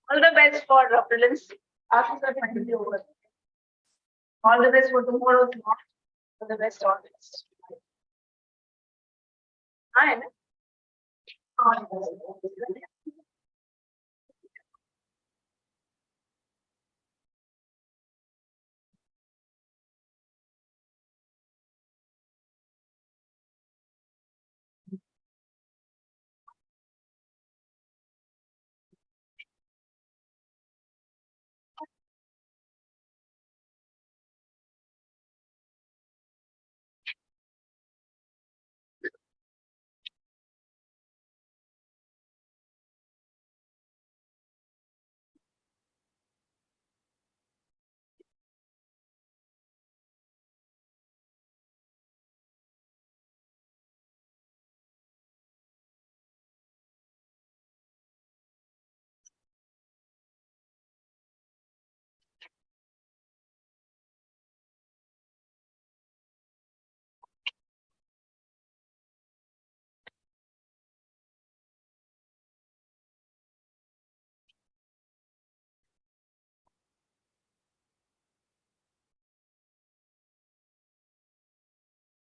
all the best for prelims. All the best for tomorrow's mock. All the best, all the best. And